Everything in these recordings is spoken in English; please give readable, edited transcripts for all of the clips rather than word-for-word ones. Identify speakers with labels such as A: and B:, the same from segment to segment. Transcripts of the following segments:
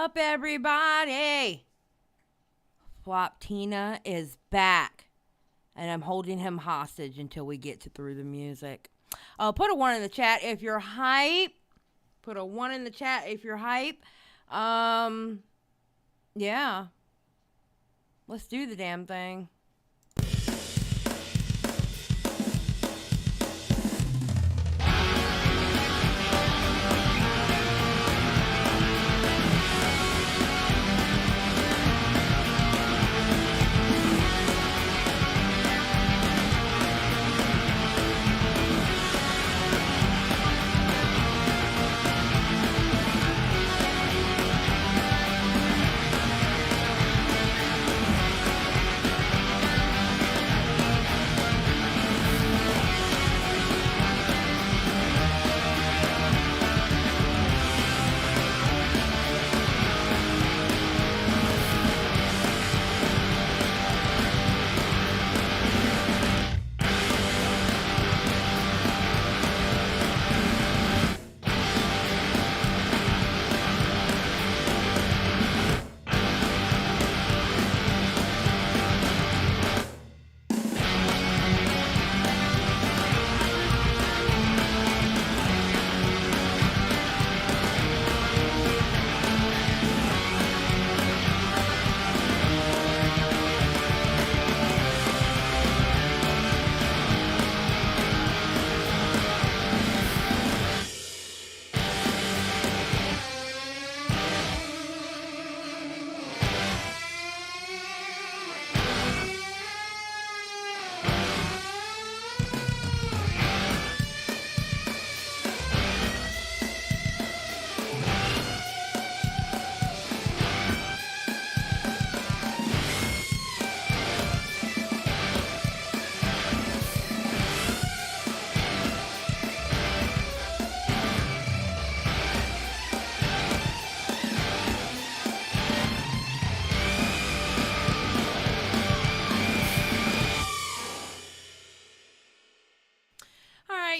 A: up, everybody? Floptina is back, and I'm holding him hostage until we get through the music. Put a 1 in the chat if you're hype. Put a 1 in the chat if you're hype. Yeah. Let's do the damn thing.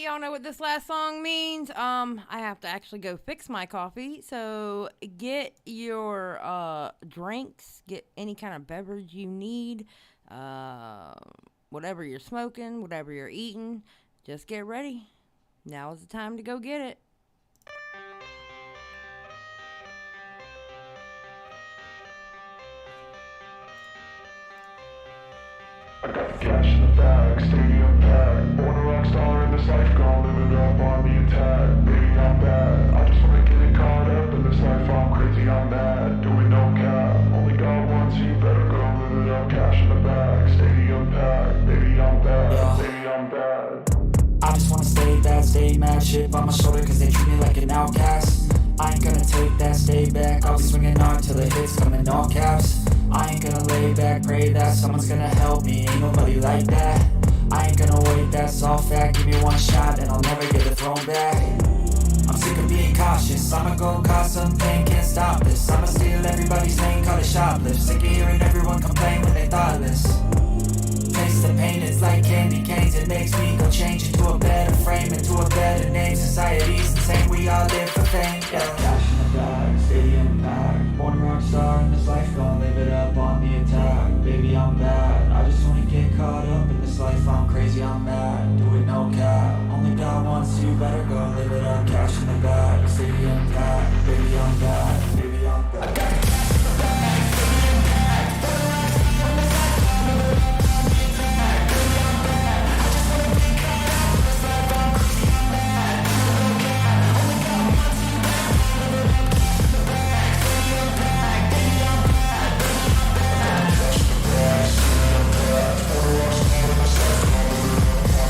A: Y'all know what this last song means. I have to actually go fix my coffee, so get your drinks, get any kind of beverage you need, whatever you're smoking, whatever you're eating, just get ready. Now is the time to go get it.
B: I got the cash in the bag, stadium packed. Born a rock star in this life, gon' live it up on the attack. Baby, I'm bad, I just wanna get it caught up in this life. I'm crazy, I'm mad, doing no cap. Only God wants you, better go live it up. Cash in the bag, stadium packed. Baby, I'm bad, baby, I'm bad.
C: I just wanna stay bad, stay mad, shit on my shoulder cause they treat me like an outcast. I ain't gonna take that, stay back, I'll be swinging hard till the hits come in all caps. I ain't gonna lay back, pray that someone's gonna help me, ain't nobody like that. I ain't gonna wait, that's all fact, give me one shot and I'll never get the throne back. I'm sick of being cautious, I'ma go cause something, can't stop this. I'ma steal everybody's name, call it shoplift. Sick of hearing everyone complain when they thoughtless. Taste the pain, it's like candy canes, it makes me go change into a better frame, into a better name. Society's insane, we all live for fame, yeah. Cash in the bag, stadium packed. Born a rock star in this life, gon' live it up on the attack. Baby, I'm bad, I just wanna get caught up in this life. I'm crazy, I'm mad, do it no cap. Only God wants you, better go live it up. Cash in the bag, stadium packed. Baby, I'm bad, baby, I'm bad. I got the cash in the bag, stadium packed. Born a rock star in this life, gon' live it up on the attack. Baby, I'm bad, I just wanna get caught up in this life. I'm crazy, I'm mad, do it no cap. Only God wants you, better go live it up. Cash in the bag, stadium packed. Baby, I'm bad, baby, I'm bad. Cash in the bag, stadium packed. Born a rock star in this life, gon' live it up on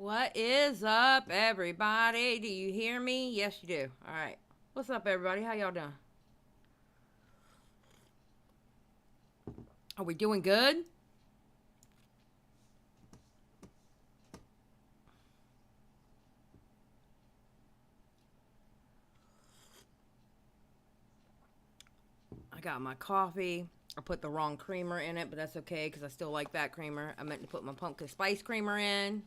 A: What is up, everybody? Do you hear me? Yes, you do. All right. What's up, everybody? How y'all doing? Are we doing good? I got my coffee. I put the wrong creamer in it, but that's okay because I still like that creamer. I meant to put my pumpkin spice creamer in.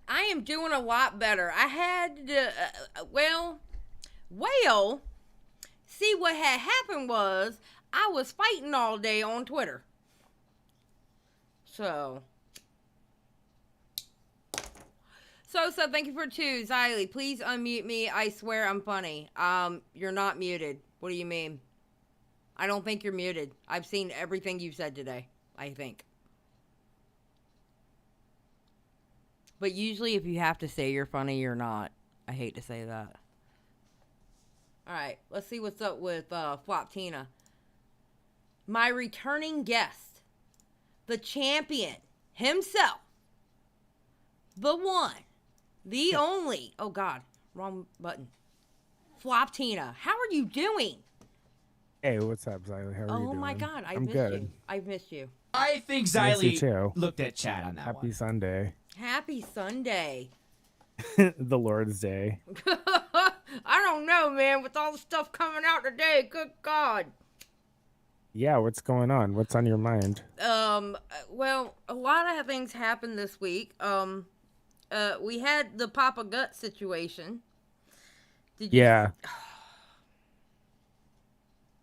A: I am doing a lot better. I had, see what had happened was I was fighting all day on Twitter. So thank you for 2. Xylee, please unmute me. I swear I'm funny. You're not muted. What do you mean? I don't think you're muted. I've seen everything you've said today, I think. But usually if you have to say you're funny, you're not. I hate to say that. Alright, let's see what's up with Floptina. My returning guest. The champion himself. The one. The only. Oh, God. Wrong button. Floptina. How are you doing?
D: Hey, what's up, Xylee? How are you doing?
A: Oh, my God.
D: I'm good.
A: I've missed you.
E: I think
D: Miss you
E: Xylee
D: too.
E: looked at chat on that
D: Happy
E: one.
D: Sunday.
A: Happy Sunday.
D: The Lord's Day.
A: I don't know, man. With all the stuff coming out today, good God.
D: Yeah, what's going on? What's on your mind?
A: Well, a lot of things happened this week. We had the Papa Gut situation.
D: Yeah.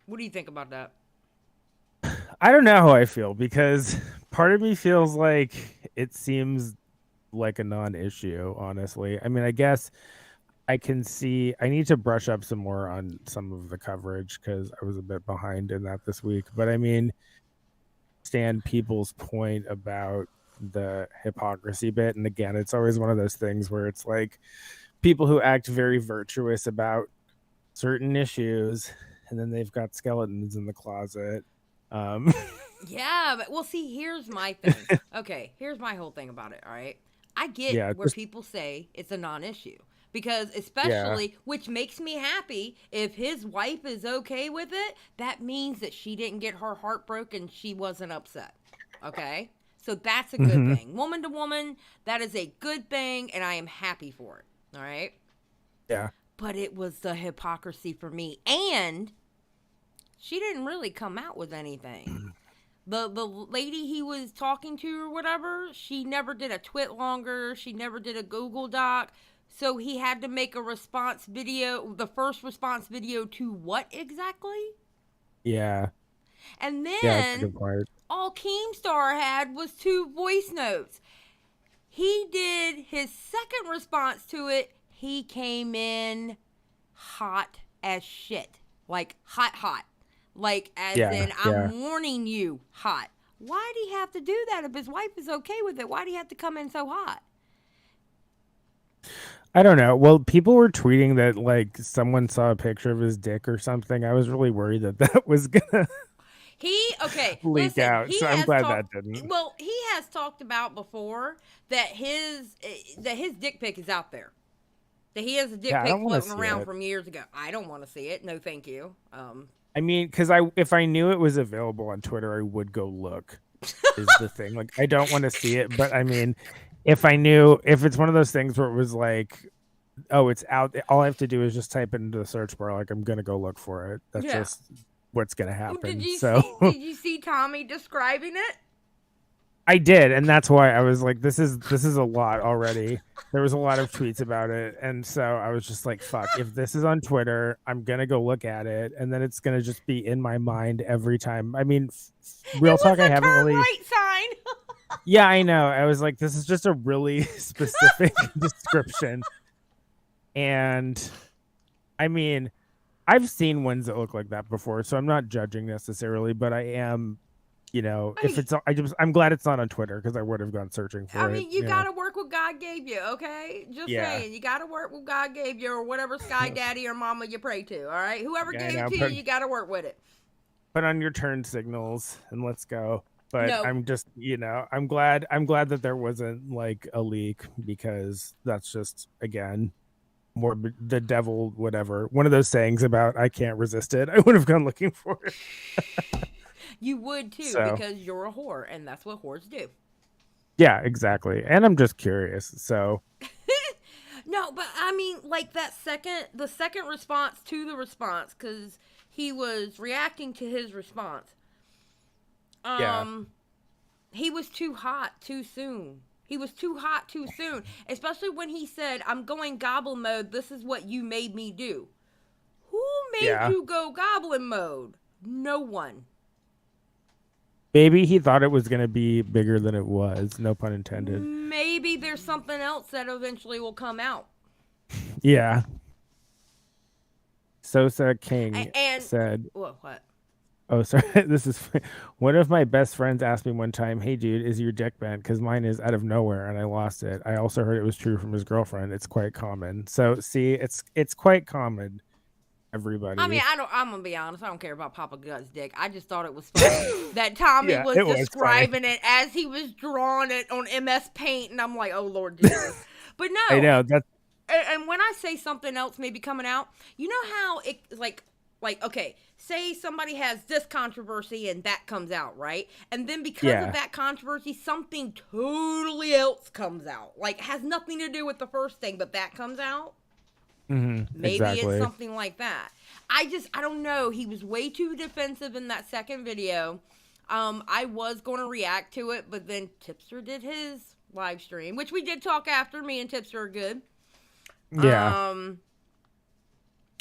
A: What do you think about that?
D: I don't know how I feel because part of me feels like it seems like a non-issue, honestly. I mean, I guess I can see I need to brush up some more on some of the coverage because I was a bit behind in that this week. But I mean, stand people's point about the hypocrisy bit. And again, it's always one of those things where it's like people who act very virtuous about certain issues and then they've got skeletons in the closet.
A: Yeah, but well, see, here's my thing. Okay, here's my whole thing about it. All right, I get where people say it's a non-issue because, especially, which makes me happy if his wife is okay with it. That means that she didn't get her heart broken. She wasn't upset. Okay, so that's a good thing. Woman to woman, that is a good thing, and I am happy for it. All right.
D: Yeah.
A: But it was the hypocrisy for me, and she didn't really come out with anything. The lady he was talking to or whatever, she never did a twit longer. She never did a Google Doc. So he had to make a response video, the first response video to what exactly?
D: Yeah.
A: And
D: Yeah, that's a
A: then
D: good part.
A: all Keemstar had was 2 voice notes. He did his second response to it. He came in hot as shit. Like hot. Like, as in, I'm warning you, hot. Why'd he have to do that if his wife is okay with it? Why'd he have to come in so hot?
D: I don't know. Well, people were tweeting that, like, someone saw a picture of his dick or something. I was really worried that was gonna leak out. So I'm glad that didn't.
A: Well, he has talked about before that his dick pic is out there. That he has a dick pic floating around from years ago. I don't want to see it. No, thank you.
D: I mean, because if I knew it was available on Twitter, I would go look. Is the thing. Like, I don't want to see it, but I mean, if it's one of those things where it was like, oh, it's out, all I have to do is just type it into the search bar. Like, I'm gonna go look for it. That's just what's gonna happen.
A: Did you see Tommy describing it?
D: I did, and that's why I was like, this is a lot already. There was a lot of tweets about it, and so I was just like, fuck, if this is on Twitter, I'm gonna go look at it, and then it's gonna just be in my mind every time. I mean, real talk, I haven't really
A: right sign.
D: Yeah, I know. I was like, this is just a really specific description. And I mean, I've seen ones that look like that before, so I'm not judging necessarily, but I am, I'm glad it's not on Twitter because I would have gone searching for it.
A: I mean, you got to work what God gave you, okay? Just saying, you got to work what God gave you or whatever sky daddy or mama you pray to, all right? Whoever gave it to you, you got to work with it.
D: Put on your turn signals and let's go. But
A: No.
D: I'm just, I'm glad that there wasn't like a leak, because that's just, again, more the devil, whatever. One of those sayings about I can't resist it. I would have gone looking for it.
A: You would too,
D: So
A: because you're a whore, and that's what whores do.
D: yeah, exactly. And I'm just curious. So
A: No, but I mean, like the second response to the response, because he was reacting to his response.
D: yeah,
A: He was too hot too soon. He was too hot too soon, especially when he said, "I'm going gobble mode. This is what you made me do." Who made
D: yeah.
A: you go goblin mode? No one.
D: Maybe he thought it was going to be bigger than it was. No pun intended.
A: Maybe there's something else that eventually will come out.
D: Yeah. Sosa King
A: And
D: said,
A: what?
D: "Oh, sorry. This is one of my best friends asked me one time, 'Hey, dude, is your dick bent? Because mine is out of nowhere, and I lost it.' I also heard it was true from his girlfriend. It's quite common. So, see, it's quite common. Everybody.
A: I mean, I'm gonna be honest. I don't care about Papa Gut's dick. I just thought it was funny that Tommy
D: Yeah,
A: was
D: it was
A: describing it as he was drawing it on MS Paint, and I'm like, oh Lord Jesus. But no,
D: I know that.
A: And when I say something else may be coming out, you know how it's like okay, say somebody has this controversy and that comes out, right? And then because of that controversy, something totally else comes out, like has nothing to do with the first thing, but that comes out. Maybe
D: Exactly.
A: it's something like that. I don't know. He was way too defensive in that second video. I was going to react to it, but then Tipster did his live stream, which we did talk after. Me and Tipster are good.
D: Yeah.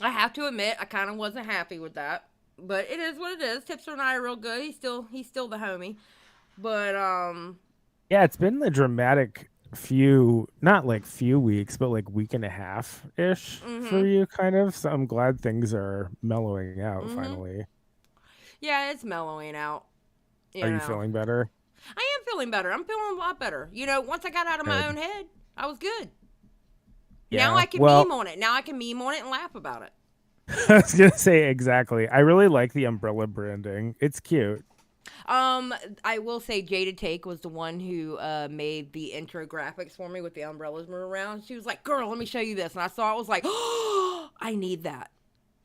A: I have to admit, I kind of wasn't happy with that, but it is what it is. Tipster and I are real good. He's still the homie, but
D: yeah, it's been the dramatic not like few weeks, but like week and a half ish for you, kind of. So I'm glad things are mellowing out finally.
A: Yeah, it's mellowing out.
D: Are you feeling better?
A: I am feeling better. I'm feeling a lot better. Once I got out of my own head, I was good.
D: Yeah,
A: now I can meme on it. Now I can meme on it and laugh about it.
D: I was gonna say exactly. I really like the umbrella branding. It's cute.
A: I will say Jada Take was the one who made the intro graphics for me with the umbrellas moving around. She was like, "Girl, let me show you this," and I saw it. Was like, "Oh, I need that.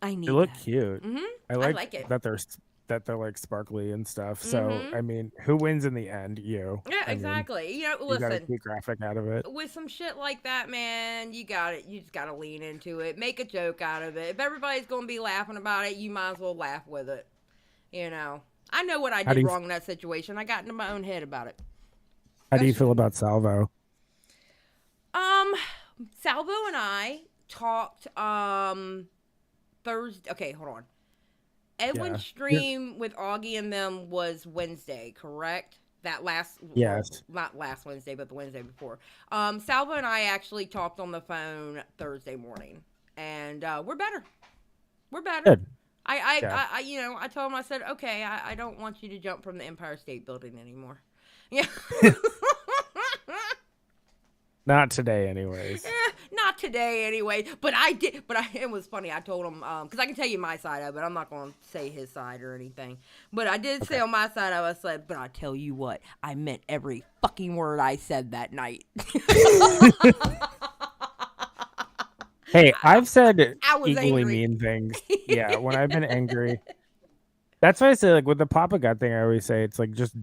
A: I need."
D: They look
A: that.
D: cute. I like
A: it.
D: that they're like sparkly and stuff. So I mean, who wins in the end? You.
A: Yeah,
D: I
A: exactly.
D: Mean,
A: listen.
D: You got a cute graphic out of it.
A: With some shit like that, man, you got it. You just got to lean into it. Make a joke out of it. If everybody's going to be laughing about it, you might as well laugh with it. I know what I did wrong in that situation. I got into my own head about it.
D: How do you feel about Salvo?
A: Salvo and I talked Thursday. Okay, hold on. Edwin's stream with Augie and them was Wednesday, correct? That last,
D: yes,
A: not last Wednesday, but the Wednesday before. Salvo and I actually talked on the phone Thursday morning, and we're better. We're better.
D: Good.
A: I told him, I said, okay, I don't want you to jump from the Empire State Building anymore. Yeah.
D: Not today, anyways.
A: Not today, anyway. But I did. It was funny. I told him because I can tell you my side of it. I'm not going to say his side or anything. But I did say on my side, I was like, but I tell you what, I meant every fucking word I said that night.
D: Hey, I've said equally
A: angry.
D: mean things. Yeah, when I've been angry. That's why I say, like, with the Papa God thing, I always say it's like, just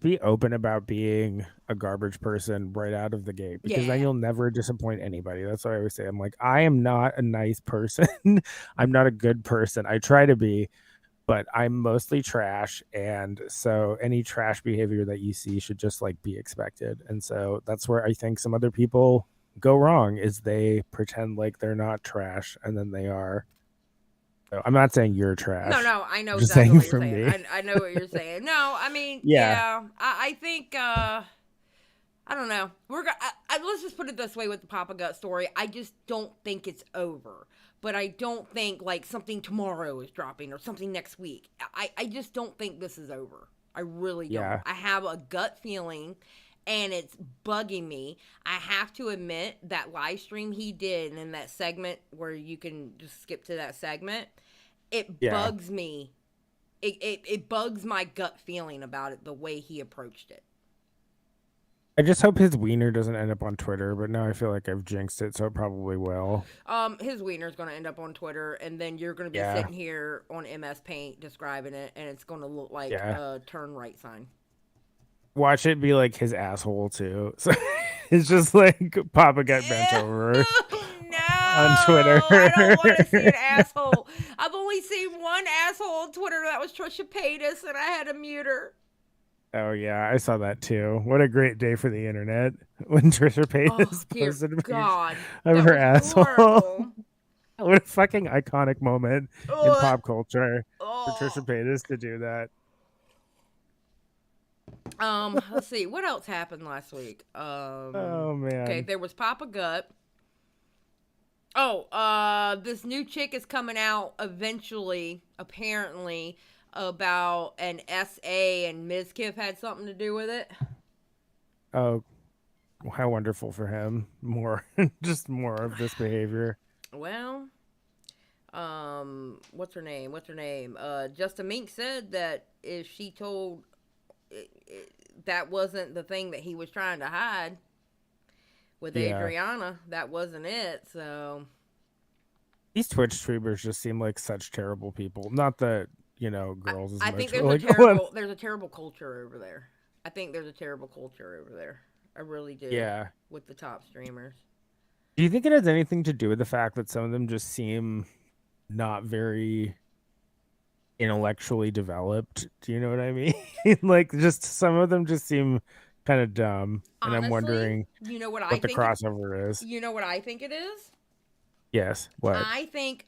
D: be open about being a garbage person right out of the gate, because then you'll never disappoint anybody. That's what I always say. I'm like, I am not a nice person. I'm not a good person. I try to be, but I'm mostly trash. And so any trash behavior that you see should just like be expected. And so that's where I think some other people go wrong, is they pretend like they're not trash and then they are. So I'm not saying you're trash.
A: No, I know
D: just
A: exactly
D: saying
A: what you're saying. I know what you're saying. No, I mean, I think, I don't know. Let's just put it this way with the Papa Gut story. I just don't think it's over. But I don't think, like, something tomorrow is dropping or something next week. I just don't think this is over. I really don't. I have a gut feeling, and it's bugging me. I have to admit, that live stream he did, and in that segment where you can just skip to that segment, it bugs me it bugs my gut feeling about it, the way he approached it.
D: I just hope his wiener doesn't end up on Twitter, but now I feel like I've jinxed it, so it probably will.
A: His wiener's going to end up on Twitter, and then you're going to be sitting here on MS Paint describing it, and it's going to look like a turn right sign.
D: Watch it be like his asshole too. So it's just like Papa got bent over on Twitter.
A: I don't want to see an asshole. I've only seen one asshole on Twitter. That was Trisha Paytas, and I had to mute her.
D: Oh yeah, I saw that too. What a great day for the internet when Trisha Paytas posted a picture of her asshole. What a fucking iconic moment in pop culture for Trisha Paytas to do that.
A: Let's see. What else happened last week?
D: Oh man.
A: Okay, there was Papa Gut. This new chick is coming out eventually, apparently, about an SA, and Mizkif had something to do with it.
D: Oh, how wonderful for him. Just more of this behavior.
A: Well, what's her name? Justin Mink said that if she told that wasn't the thing that he was trying to hide with Adriana, that wasn't it. So
D: these Twitch streamers just seem like such terrible people. Not that, girls.
A: I think there's a terrible culture over there. I think there's a terrible culture over there. I really do.
D: Yeah.
A: With the top streamers.
D: Do you think it has anything to do with the fact that some of them just seem not very intellectually developed? Do you know what I mean? Like, just some of them just seem kind of dumb.
A: Honestly,
D: and I'm wondering what the crossover is.
A: You know what I think it is?
D: Yes. What?
A: I think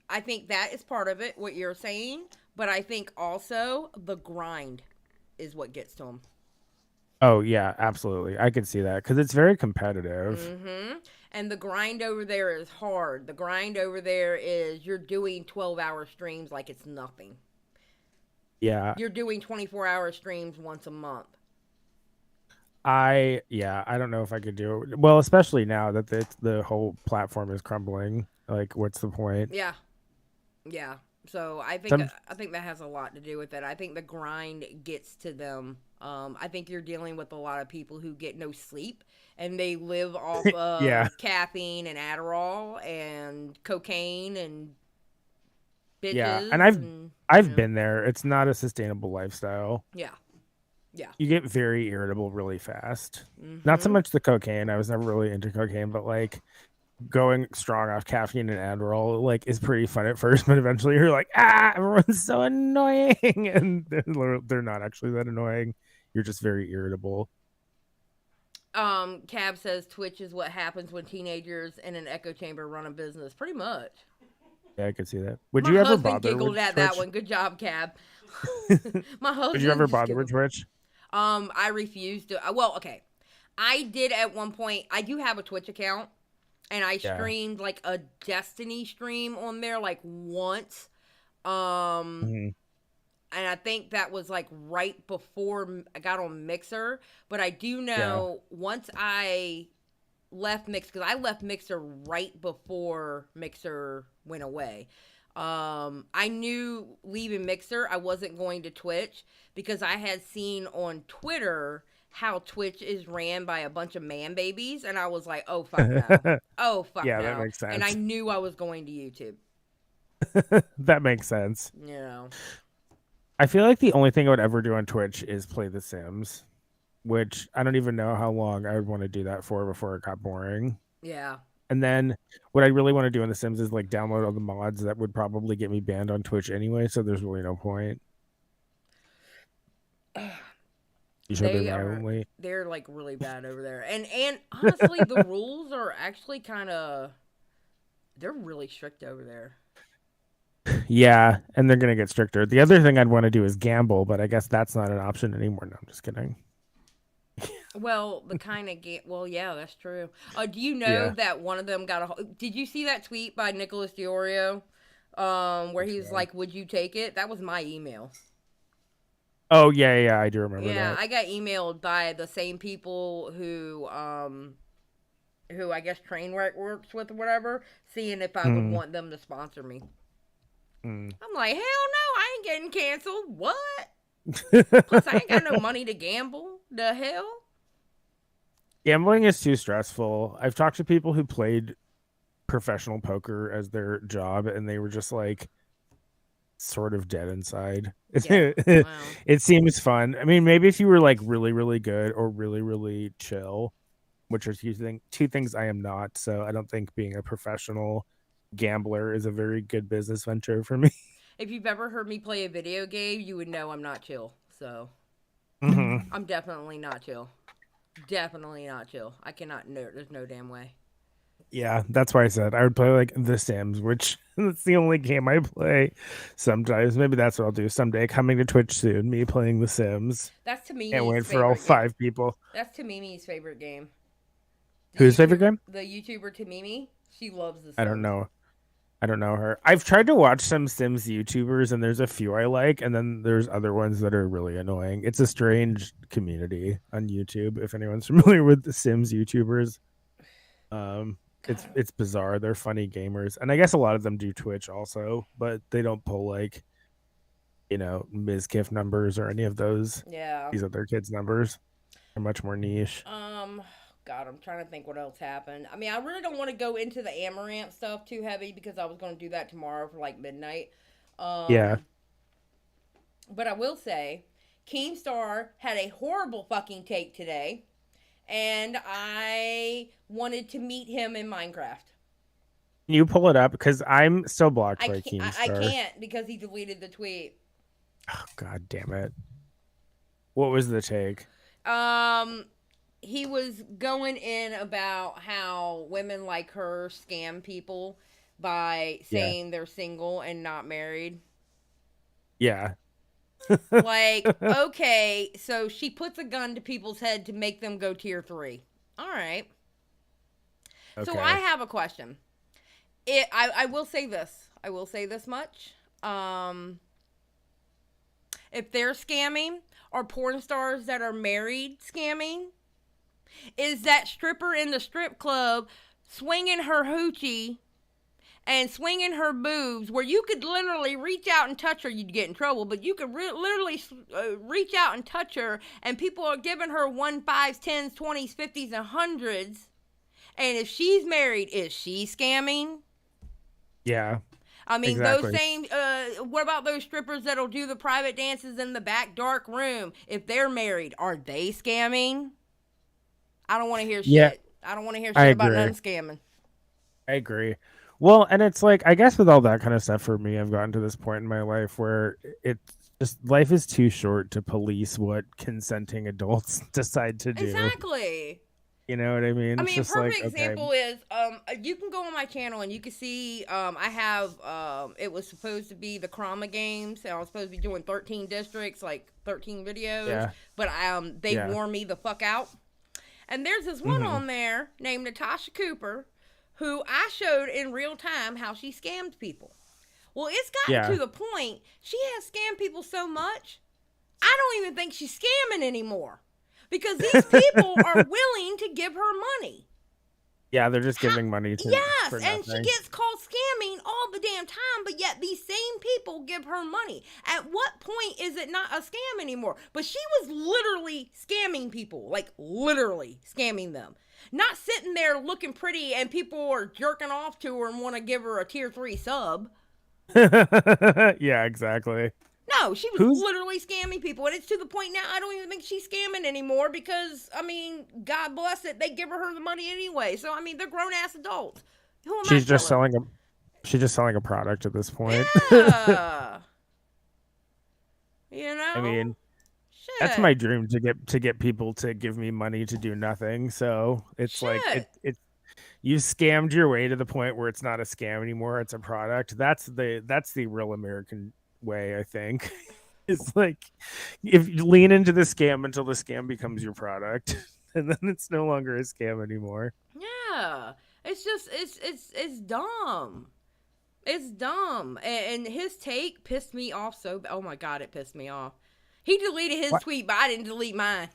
A: that is part of it, what you're saying. But I think also the grind is what gets to them.
D: Oh, yeah, absolutely. I could see that because it's very competitive.
A: Mm-hmm. And the grind over there is hard. The grind over there is you're doing 12-hour streams like it's nothing.
D: Yeah.
A: You're doing 24-hour streams once a month.
D: I don't know if I could do it. Well, especially now that the whole platform is crumbling. Like, what's the point?
A: Yeah. Yeah. So I think that has a lot to do with it. I think the grind gets to them. I think you're dealing with a lot of people who get no sleep and they live off of caffeine and Adderall and cocaine and bitches.
D: Yeah, and I've been there. It's not a sustainable lifestyle.
A: Yeah. Yeah.
D: You get very irritable really fast. Mm-hmm. Not so much the cocaine. I was never really into cocaine, but like going strong off caffeine and Adderall like is pretty fun at first, but eventually you're like, everyone's so annoying, and they're not actually that annoying. You're just very irritable.
A: Cab says Twitch is what happens when teenagers in an echo chamber run a business. Pretty much.
D: Yeah, I could see that. Would you ever bother? My husband
A: giggled at
D: Twitch?
A: That one. Good job, Cab. My husband.
D: Would you ever bother with Twitch?
A: I refused to. Well, okay. I did at one point. I do have a Twitch account. And I streamed like a Destiny stream on there like once. And I think that was like right before I got on Mixer. But I do know once I left Mixer, because I left Mixer right before Mixer went away. I knew leaving Mixer, I wasn't going to Twitch because I had seen on Twitter how Twitch is ran by a bunch of man babies, and I was like, oh, fuck no. Oh, fuck no.
D: Yeah, that makes sense.
A: And I knew I was going to YouTube.
D: That makes sense.
A: You know.
D: I feel like the only thing I would ever do on Twitch is play The Sims, which I don't even know how long I would want to do that for before it got boring.
A: Yeah.
D: And then what I really want to do in The Sims is like download all the mods that would probably get me banned on Twitch anyway, so there's really no point.
A: They're like really bad over there, and honestly the rules are actually they're really strict over there.
D: Yeah, and they're gonna get stricter. The other thing I'd want to do is gamble, but I guess that's not an option anymore. No, I'm just kidding.
A: Well, the kind of yeah, that's true. Do you know that one of them did you see that tweet by Nicholas Diorio where he was like, would you take it? That was my email.
D: Oh, yeah, I do remember that.
A: Yeah, I got emailed by the same people who I guess Trainwreck works with or whatever, seeing if I would want them to sponsor me. I'm like, hell no, I ain't getting canceled. What? Plus, I ain't got no money to gamble. The hell?
D: Gambling is too stressful. I've talked to people who played professional poker as their job, and they were just like sort of dead inside.
A: Yeah. Wow.
D: It seems fun. I mean, maybe if you were like really, really good or really, really chill, which are two things I am not. So I don't think being a professional gambler is a very good business venture for me.
A: If you've ever heard me play a video game, you would know I'm not chill. So I'm definitely not chill. Definitely not chill. I cannot. No, there's no damn way.
D: Yeah, that's why I said I would play like The Sims, which that's the only game I play sometimes. Maybe that's what I'll do someday. Coming to Twitch soon, me playing The Sims.
A: That's to me.
D: Can't wait for all 5 people.
A: That's to Mimi's favorite game.
D: Whose favorite game?
A: The YouTuber Tamimi. She loves The Sims.
D: I don't know. I don't know her. I've tried to watch some Sims YouTubers, and there's a few I like, and then there's other ones that are really annoying. It's a strange community on YouTube. If anyone's familiar with the Sims YouTubers, it's bizarre. They're funny gamers, and I guess a lot of them do Twitch also, but they don't pull like, Mizkif numbers or any of those.
A: Yeah,
D: these other kids' numbers are much more niche.
A: God, I'm trying to think what else happened. I mean, I really don't want to go into the Amaranth stuff too heavy because I was going to do that tomorrow for like midnight.
D: Yeah.
A: But I will say, Keemstar had a horrible fucking take today, and I wanted to meet him in Minecraft.
D: Can you pull it up? Because I'm still blocked by Keemstar.
A: I can't because he deleted the tweet.
D: Oh, God damn it. What was the take?
A: He was going in about how women like her scam people by saying they're single and not married.
D: Yeah.
A: Like, okay, so she puts a gun to people's head to make them go tier 3. All right. Okay. So I have a question. I will say this. I will say this much. If they're scamming, are porn stars that are married scamming? Is that stripper in the strip club swinging her hoochie and swinging her boobs where you could literally reach out and touch her? You'd get in trouble, but you could literally reach out and touch her, and people are giving her 1, 5s, 10s, 20s, 50s, and 100s. And if she's married, is she scamming?
D: Yeah.
A: I mean, exactly. Those same, what about those strippers that'll do the private dances in the back dark room? If they're married, are they scamming? I don't want to hear shit. I don't want to hear shit about none scamming.
D: I agree. Well, and it's like, I guess with all that kind of stuff for me, I've gotten to this point in my life where it's just, life is too short to police what consenting adults decide to do.
A: Exactly.
D: You know what I mean?
A: I mean, a perfect example is, you can go on my channel and you can see, I have, it was supposed to be the Chroma games, and I was supposed to be doing 13 districts, like 13 videos, but they wore me the fuck out. And there's this one on there named Natasha Cooper, who I showed in real time how she scammed people. Well, it's gotten to the point, she has scammed people so much, I don't even think she's scamming anymore. Because these people are willing to give her money.
D: Yeah, they're just giving money to
A: Yes, and she gets called scamming all the damn time, but yet these same people give her money. At what point is it not a scam anymore? But she was literally scamming people, like literally scamming them. Not sitting there looking pretty and people are jerking off to her and want to give her a tier 3 sub.
D: Yeah, exactly.
A: No, she was literally scamming people, and it's to the point now I don't even think she's scamming anymore because, I mean, God bless it, they give her the money anyway. So, I mean, they're grown-ass adults. Who am
D: she's just selling a product at this point.
A: Yeah. You know?
D: I mean, that's my dream, to get people to give me money to do nothing. So, it's like you scammed your way to the point where it's not a scam anymore, it's a product. That's the real American way, I think. It's like, if you lean into the scam until the scam becomes your product, and then it's no longer a scam anymore.
A: Yeah, it's just it's dumb. It's dumb. And his take pissed me off so bad. Oh my God, it pissed me off. He deleted his tweet, but I didn't delete mine.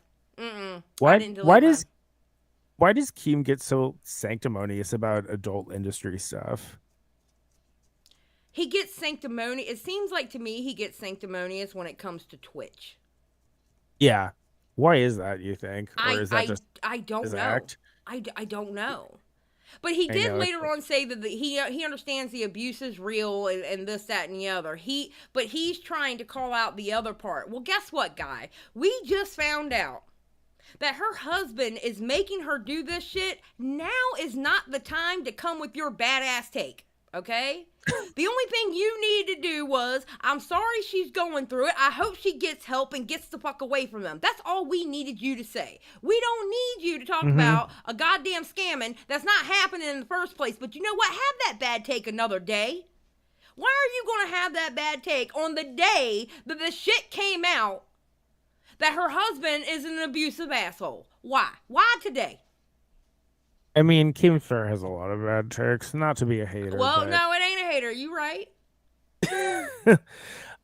D: Why does Keem get so sanctimonious about adult industry stuff?
A: he gets sanctimonious. It seems like to me he gets sanctimonious when it comes to Twitch.
D: Yeah. Why is that, you think? Or is that just
A: I don't know.
D: Act?
A: I don't know. But he did later on say that he understands the abuse is real and this, that, and the other. But he's trying to call out the other part. Well, guess what, guy? We just found out that her husband is making her do this shit. Now is not the time to come with your badass take. Okay? The only thing you needed to do was, I'm sorry she's going through it. I hope she gets help and gets the fuck away from them. That's all we needed you to say. We don't need you to talk about a goddamn scamming that's not happening in the first place. But you know what? Have that bad take another day. Why are you going to have that bad take on the day that the shit came out that her husband is an abusive asshole? Why? Why today?
D: I mean, Keemstar has a lot of bad takes. Not to be a hater.
A: Well,
D: but...
A: no, it ain't a hater. You right.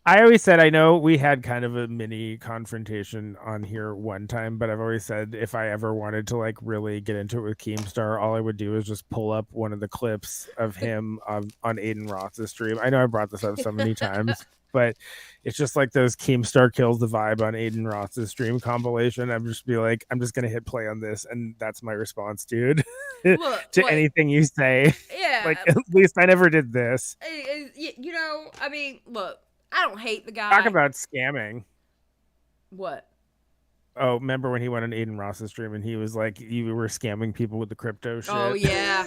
D: I always said, I know we had kind of a mini confrontation on here one time, but I've always said if I ever wanted to like really get into it with Keemstar, all I would do is just pull up one of the clips of him on Aiden Roth's stream. I know I brought this up so many times, but it's just like those Keemstar kills the vibe on Aiden Roth's stream compilation. I'm just going to hit play on this, and that's my response, dude. to anything you say.
A: Yeah.
D: Like, at least I never did this.
A: You know, I mean, look, I don't hate the guy.
D: Talk about scamming.
A: What?
D: Oh, remember when he went on Aiden Ross's stream and he was like, you were scamming people with the crypto shit?
A: Oh, yeah.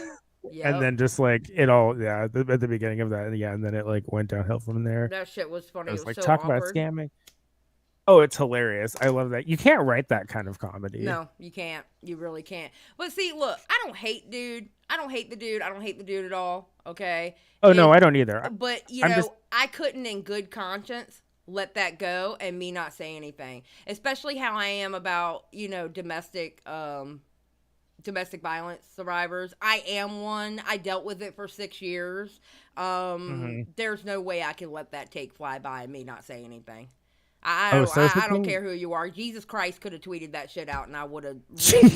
A: Yep.
D: And then just like it all, at the beginning of that, and then it like went downhill from there.
A: That shit was funny.
D: It was like,
A: so
D: talk
A: awkward.
D: about scamming. Oh, it's hilarious. I love that. You can't write that kind of comedy.
A: No, you can't. You really can't. But see, look, I don't hate dude. I don't hate the dude. I don't hate the dude at all. Okay.
D: Oh, no, I don't either.
A: But, you know, I couldn't in good conscience let that go and me not say anything. Especially how I am about, you know, domestic violence survivors. I am one. I dealt with it for 6 years. There's no way I can let that take fly by and me not say anything. I don't care who you are. Jesus Christ could have tweeted that shit out, and I would have.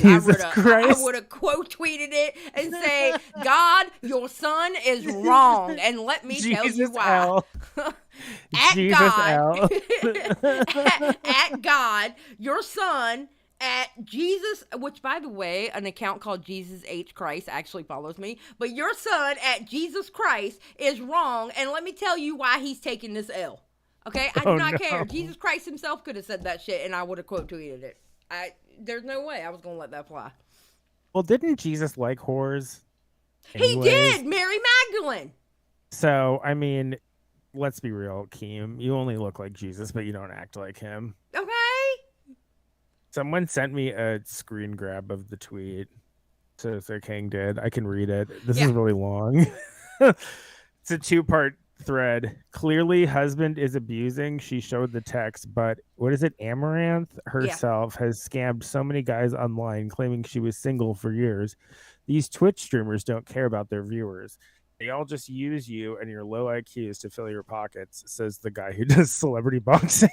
A: I would have quote tweeted it and say, "God, your son is wrong, and let me tell you why." At God, your son. At Jesus, which by the way, an account called Jesus H. Christ actually follows me. But your son at Jesus Christ is wrong, and let me tell you why he's taking this L. Okay, I do not care. Jesus Christ himself could have said that shit, and I would have quote tweeted it. There's no way I was gonna let that fly.
D: Well, didn't Jesus like whores?
A: Anyways? He did, Mary Magdalene.
D: So I mean, let's be real, Keem. You only look like Jesus, but you don't act like him.
A: Okay.
D: Someone sent me a screen grab of the tweet. So King did. I can read it. This is really long. It's a 2-part thread. Clearly, husband is abusing. She showed the text, but what is it? Amaranth herself has scammed so many guys online, claiming she was single for years. These Twitch streamers don't care about their viewers. They all just use you and your low IQs to fill your pockets, says the guy who does celebrity boxing.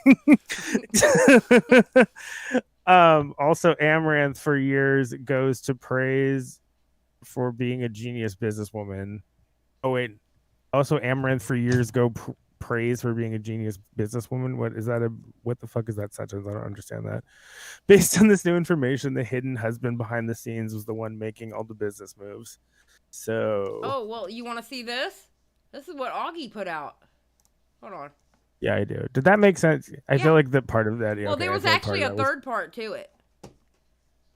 D: Also, Amaranth for years goes to praise for being a genius businesswoman. Oh, wait. Also, Amaranth for years praise for being a genius businesswoman. What the fuck is that sentence? I don't understand that. Based on this new information, the hidden husband behind the scenes was the one making all the business moves. So.
A: Oh, well, you want to see this? This is what Augie put out. Hold on.
D: Yeah, I do. Did that make sense? I feel like that part of that.
A: Well, there was actually a third part to it.
D: Oh,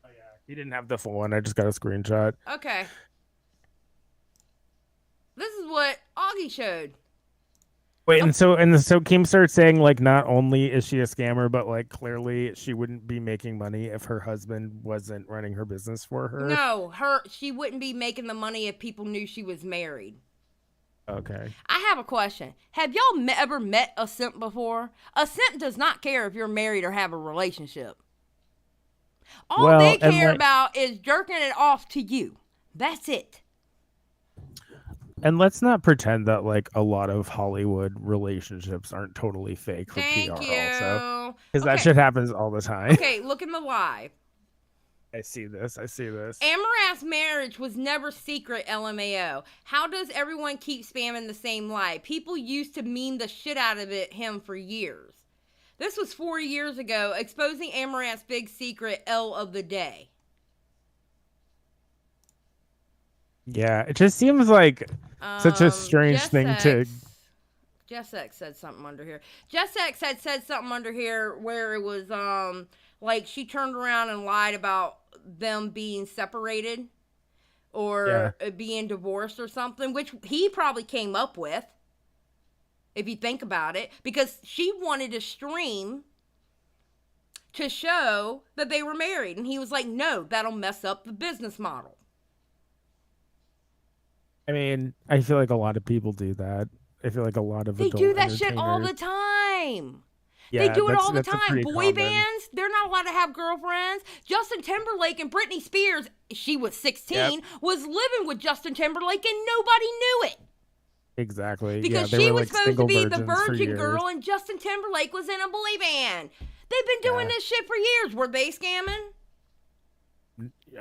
D: yeah. He didn't have the full one. I just got a screenshot.
A: Okay. This is what Augie showed.
D: Wait, and so Kim starts saying like not only is she a scammer, but like clearly she wouldn't be making money if her husband wasn't running her business for her.
A: No, she wouldn't be making the money if people knew she was married.
D: Okay.
A: I have a question. Have y'all ever met a simp before? A simp does not care if you're married or have a relationship. All they care about is jerking it off to you. That's it.
D: And let's not pretend that like a lot of Hollywood relationships aren't totally fake for PR also. Because that shit happens all the time.
A: Okay, look in the live.
D: I see this.
A: Amaranth's marriage was never secret, LMAO. How does everyone keep spamming the same lie? People used to meme the shit out of him for years. This was 4 years ago, exposing Amaranth's big secret, L of the day.
D: Yeah, it just seems like such a strange thing to...
A: Jess said something under here. Jess had said something under here where it was, like she turned around and lied about them being separated or being divorced or something, which he probably came up with, if you think about it, because she wanted to stream to show that they were married. And he was like, no, that'll mess up the business model.
D: I mean, I feel like a lot of people do that. I feel like a lot of
A: they do that shit all the time. Yeah, they do it all the time. Boy bands, they're not allowed to have girlfriends. Justin Timberlake and Britney Spears, she was 16, was living with Justin Timberlake and nobody knew it.
D: Exactly.
A: Because she was supposed to be the virgin girl and Justin Timberlake was in a boy band. They've been doing this shit for years. Were they scamming?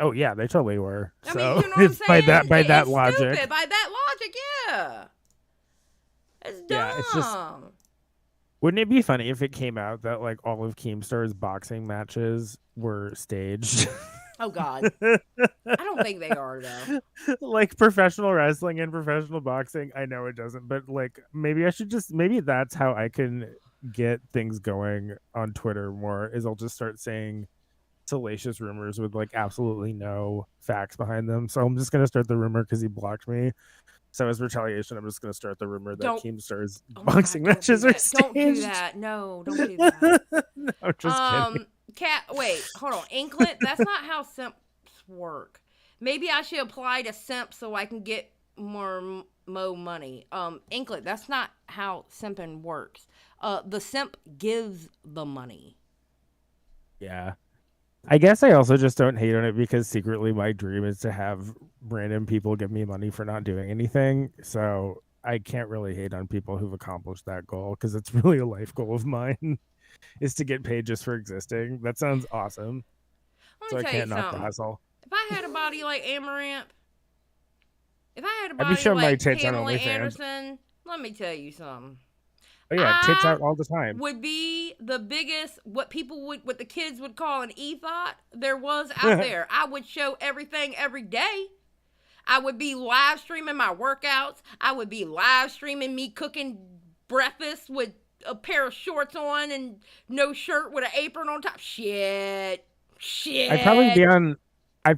D: Oh yeah, they totally were.
A: I mean, you know what I'm saying?
D: By that logic.
A: Stupid. By that logic, yeah. It's dumb. Yeah, it's just...
D: Wouldn't it be funny if it came out that like all of Keemstar's boxing matches were staged?
A: Oh God, I don't think they are though.
D: Like professional wrestling and professional boxing, I know it doesn't, but like maybe that's how I can get things going on Twitter more. Is I'll just start saying salacious rumors with like absolutely no facts behind them. So I'm just gonna start the rumor because he blocked me. So as retaliation, I'm just going to start the rumor that Keemstar's boxing matches are staged.
A: Don't do that. No, don't do that.
D: No, just kidding.
A: Wait, hold on. Inklet, that's not how simps work. Maybe I should apply to simp so I can get more money. Inklet, that's not how simping works. The simp gives the money.
D: Yeah. I guess I also just don't hate on it because secretly my dream is to have random people give me money for not doing anything. So I can't really hate on people who've accomplished that goal because it's really a life goal of mine is to get paid just for existing. That sounds awesome.
A: So I can't knock the hustle. If I had a body like Amaranth, if I had a body like Pamela Anderson, let me tell you something.
D: Oh yeah, tits out all the time.
A: Would be the biggest, what the kids would call an e-thought there was out there. I would show everything every day. I would be live streaming my workouts. I would be live streaming me cooking breakfast with a pair of shorts on and no shirt with an apron on top. Shit.
D: I'd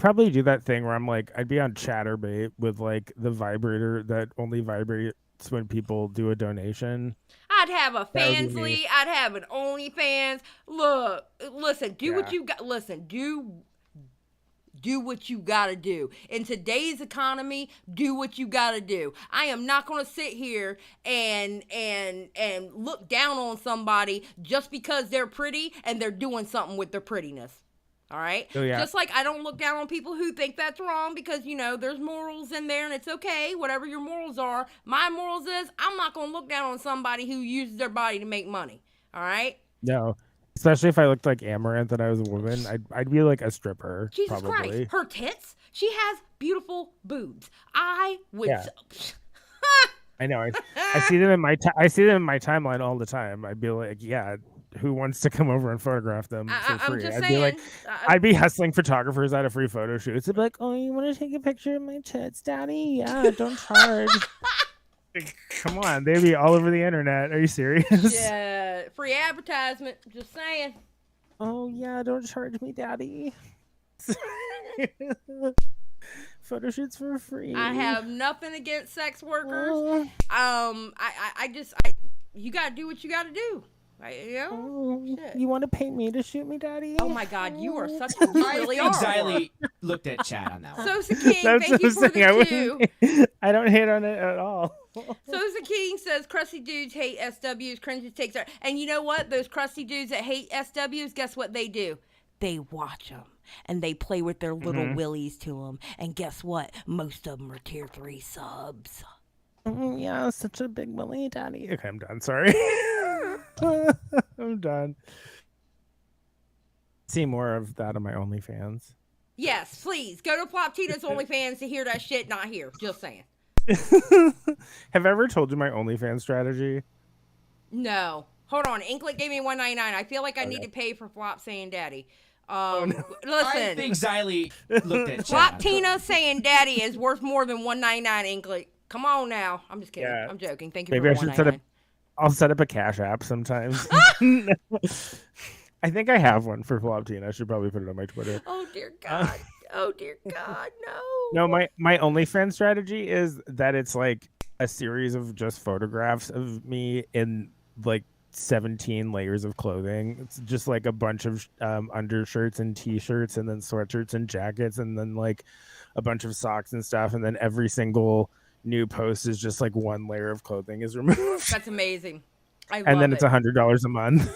D: probably do that thing where I'm like, I'd be on Chatterbait with like the vibrator that only vibrates when people do a donation.
A: I'd have a Fansly. I'd have an OnlyFans. Look, listen, do what you got. Listen, do what you gotta do. In today's economy, do what you gotta do. I am not gonna sit here and look down on somebody just because they're pretty and they're doing something with their prettiness. All right?
D: Oh, yeah.
A: Just like I don't look down on people who think that's wrong because, you know, there's morals in there and it's okay, whatever your morals are. My morals is I'm not going to look down on somebody who uses their body to make money. All right?
D: No. Especially if I looked like Amaranth and I was a woman, I'd be like a stripper.
A: Jesus
D: probably.
A: Christ. Her tits? She has beautiful boobs. I would...
D: Yeah. I know. I see them in my timeline all the time. I'd be like, yeah, who wants to come over and photograph them for free? I'd be hustling photographers out of free photo shoots. I'd be like, oh, you want to take a picture of my tits, daddy? Yeah, don't charge. Come on, they'd be all over the internet. Are you serious?
A: Yeah, free advertisement. Just saying.
D: Oh yeah, don't charge me, daddy. Photo shoots for free.
A: I have nothing against sex workers. You gotta do what you gotta do.
D: You want to pay me to shoot me, daddy?
A: Oh my God, you are such a really are.
E: Xylee looked at chat on that one.
A: Sosa King, thank you for the 2.
D: I don't hate on it at all.
A: Sosa King says crusty dudes hate SWs, cringes takes are. And you know what? Those crusty dudes that hate SWs, guess what they do? They watch them and they play with their little willies to them. And guess what? Most of them are tier 3 subs.
D: Yeah, such a big willy, daddy. Okay, I'm done. Sorry. I'm done. See more of that on my OnlyFans.
A: Yes, please go to Floptina's OnlyFans to hear that shit. Not here. Just saying.
D: Have I ever told you my OnlyFans strategy?
A: No. Hold on. Inklet gave me $1.99. I feel like I need to pay for Flop saying daddy. Listen.
E: I think Xylee looked at
A: Floptina saying daddy is worth more than $1.99, Inklet. Come on now. I'm just kidding. Yeah. I'm joking. Thank you
D: Maybe
A: for
D: I should I'll set up a Cash App sometimes. I think I have one for Floptina. I should probably put it on my Twitter.
A: Oh, dear God. Oh, dear God.
D: No, my OnlyFans strategy is that it's like a series of just photographs of me in like 17 layers of clothing. It's just like a bunch of undershirts and t-shirts and then sweatshirts and jackets and then like a bunch of socks and stuff, and then every single new post is just like one layer of clothing is removed.
A: That's amazing.
D: And then it's $100 a month.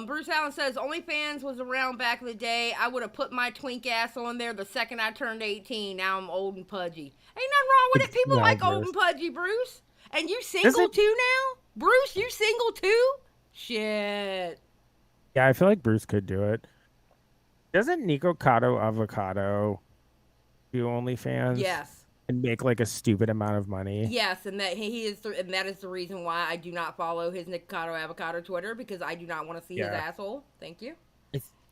A: Bruce Allen says OnlyFans was around back in the day. I would have put my twink ass on there the second I turned 18. Now I'm old and pudgy. Ain't nothing wrong with it. People like old and pudgy, Bruce. And you single too now? Bruce, you single too? Shit.
D: Yeah, I feel like Bruce could do it. Doesn't Nico Cotto Avocado do OnlyFans?
A: Yes.
D: And make like a stupid amount of money?
A: Yes, and that he is, and that is the reason why I do not follow his Nico Cotto Avocado Twitter, because I do not want to see his asshole. Thank you.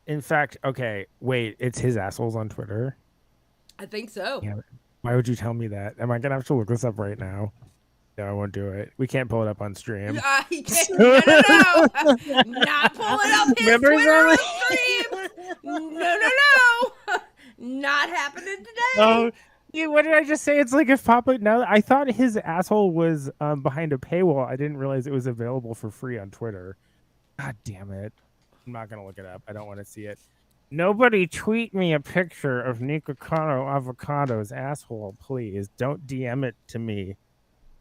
D: In fact, okay, wait, it's his assholes on Twitter?
A: I think so.
D: Yeah. Why would you tell me that? Am I gonna have to look this up right now? No, I won't do it. We can't pull it up on stream.
A: He can't. No. Not pulling up his Twitter on stream. No. Not happening today.
D: Oh, yeah, what did I just say? It's like if Papa... No, I thought his asshole was behind a paywall. I didn't realize it was available for free on Twitter. God damn it. I'm not going to look it up. I don't want to see it. Nobody tweet me a picture of Nico Cotto Avocado's asshole, please. Don't DM it to me.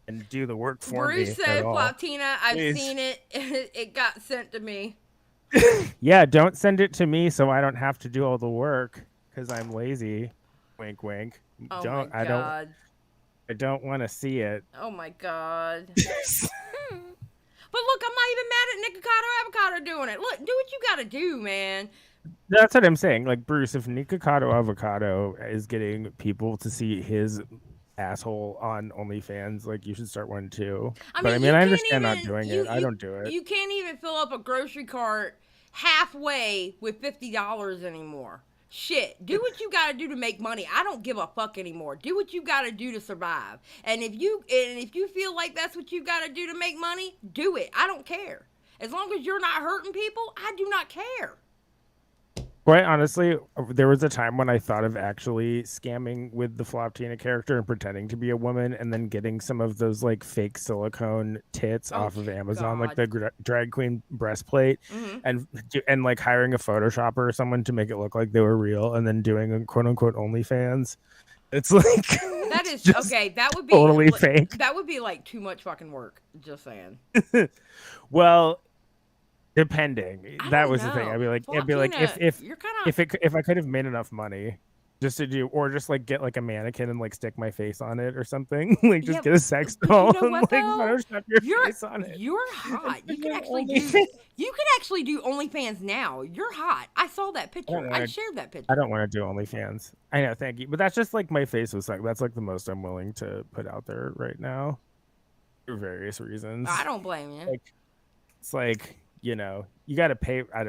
D: And do the work for me.
A: Bruce said, Floptina, I've seen it. It got sent to me.
D: Yeah, don't send it to me so I don't have to do all the work because I'm lazy. Wink, wink.
A: Oh my God.
D: I don't want to see it.
A: Oh my God. But look, I'm not even mad at Nico Cotto Avocado doing it. Look, do what you got to do, man.
D: That's what I'm saying. Like, Bruce, if Nico Cotto Avocado is getting people to see his asshole on OnlyFans, like, you should start one too. I understand not doing it. I don't do it.
A: You can't even fill up a grocery cart halfway with $50 anymore. Shit, do what you gotta do to make money. I don't give a fuck anymore. Do what you gotta do to survive. And if you feel like that's what you gotta do to make money, do it. I don't care. As long as you're not hurting people, I do not care.
D: Quite honestly, there was a time when I thought of actually scamming with the Floptina character and pretending to be a woman and then getting some of those like fake silicone tits off of Amazon, like the drag queen breastplate, and like hiring a Photoshopper or someone to make it look like they were real and then doing a quote unquote OnlyFans. It's like
A: that is okay. That would be
D: totally fake.
A: That would be like too much fucking work. Just saying.
D: Well, depending. That was the thing. I'd be like, if I could have made enough money just to do, or just like get like a mannequin and like stick my face on it or something, like just get a sex doll and like Photoshop your face on it.
A: You're hot. You can actually do OnlyFans now. You're hot. I saw that picture. I shared that picture.
D: I don't want to do OnlyFans. I know, thank you, but that's just like my face was like, that's like the most I'm willing to put out there right now for various reasons.
A: I don't blame you.
D: Like, it's like, you know, you got to pay. I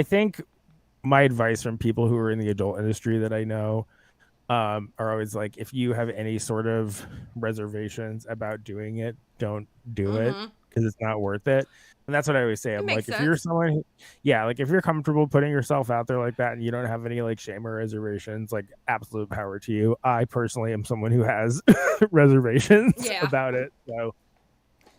D: think my advice from people who are in the adult industry that I know are always like, if you have any sort of reservations about doing it, don't do it because it's not worth it. And that's what I always say. I'm like, if you're someone like if you're comfortable putting yourself out there like that and you don't have any like shame or reservations, like absolute power to you. I personally am someone who has reservations about it. So,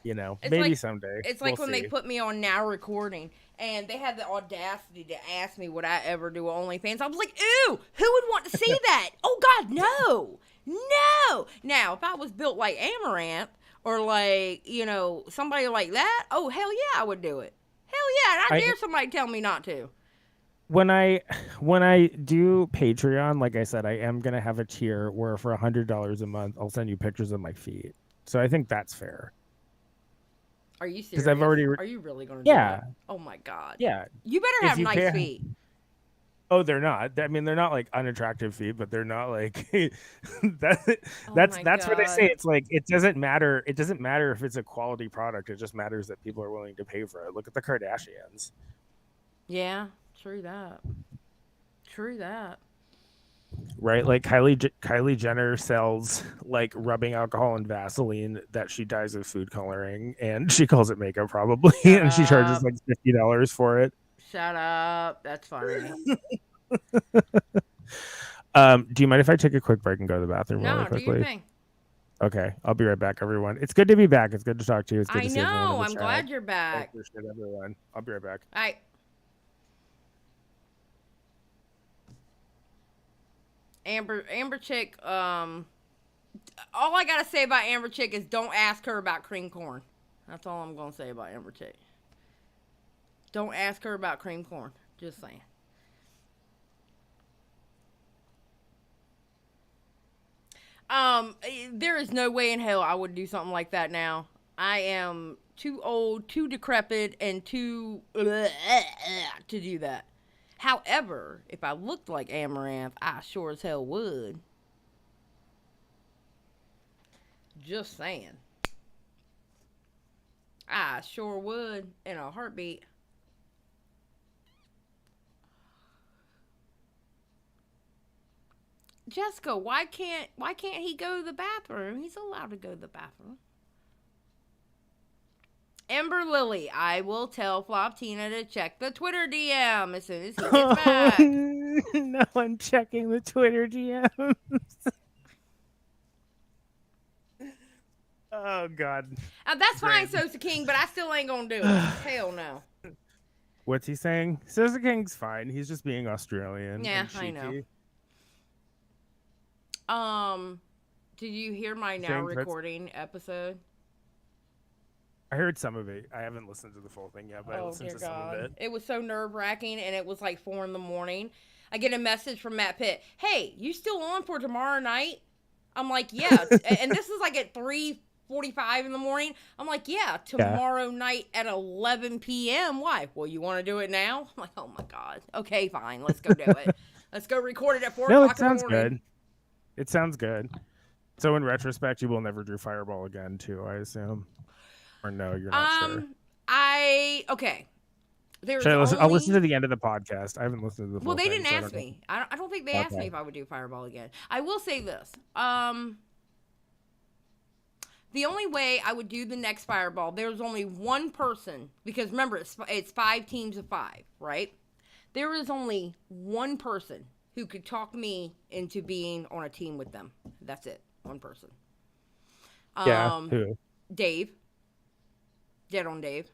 D: you know, it's maybe someday.
A: It's like when they put me on Now Recording and they had the audacity to ask me would I ever do OnlyFans. I was like, ew, who would want to see that? Oh, God, no. No. Now, if I was built like Amaranth or like, you know, somebody like that, oh, hell yeah, I would do it. Hell yeah. And I dare somebody tell me not to.
D: When I do Patreon, like I said, I am going to have a tier where for $100 a month, I'll send you pictures of my feet. So I think that's fair.
A: Are you serious?
D: Because I've already.
A: Are you really going to do
D: Yeah.
A: it? Oh my God.
D: Yeah.
A: You better
D: If
A: have
D: you
A: nice
D: pay-
A: feet.
D: Oh, they're not. I mean, they're not like unattractive feet, but they're not like that.
A: Oh
D: That's
A: my
D: what they say.
A: God.
D: It's like it doesn't matter. It doesn't matter if it's a quality product. It just matters that people are willing to pay for it. Look at the Kardashians.
A: Yeah, true that. True that.
D: Right, like Kylie Jenner sells like rubbing alcohol and Vaseline that she dyes with food coloring, and she calls it makeup probably,
A: Shut
D: and she charges
A: up.
D: like $50 for it.
A: Shut up. That's funny.
D: Do you mind if I take a quick break and go to the bathroom really
A: No, do your
D: quickly?
A: thing.
D: Okay, I'll be right back, everyone. It's good to be back. It's good to talk to you. It's good
A: I
D: to see everyone in
A: know.
D: the
A: I'm
D: chat.
A: glad you're
D: I
A: back.
D: appreciate everyone. I'll be right back.
A: All right. Amber Chick, all I gotta say about Amber Chick is don't ask her about cream corn. That's all I'm gonna say about Amber Chick. Don't ask her about cream corn. Just saying. There is no way in hell I would do something like that now. I am too old, too decrepit, and too to do that. However, if I looked like Amaranth, I sure as hell would. Just saying. I sure would in a heartbeat. Jessica, why can't he go to the bathroom? He's allowed to go to the bathroom. Ember Lily, I will tell Floptina to check the Twitter DM as soon as he gets back.
D: No, I'm checking the Twitter DMs. Oh God.
A: That's fine, Sosa King, but I still ain't gonna do it. Hell no.
D: What's he saying? Sosa King's fine. He's just being Australian.
A: Yeah,
D: and
A: I know.
D: cheeky.
A: Did you hear my now recording episode?
D: I heard some of it. I haven't listened to the full thing yet, but I listened to some of it.
A: It was so nerve-wracking, and it was like 4 a.m. I get a message from Matt Pitt. Hey, you still on for tomorrow night? I'm like, yeah. And this is like at 3:45 in the morning. I'm like, yeah, tomorrow night at 11 p.m. Why? Well, you want to do it now? I'm like, oh my God. Okay, fine. Let's go do it. Let's go record it at 4 o'clock in the morning.
D: No, it sounds good. It sounds good. So in retrospect, you will never do Fireball again, too, I assume. Or no, you're not sure.
A: Okay.
D: I'll listen to the end of the podcast. I haven't listened to the full
A: Well, they
D: thing,
A: didn't ask me. I don't think they asked me if I would do Fireball again. I will say this. The only way I would do the next Fireball, there's only one person, because remember, it's 5 teams of 5, right? There is only one person who could talk me into being on a team with them. That's it. One person.
D: Who?
A: Dave. Dead on Dave.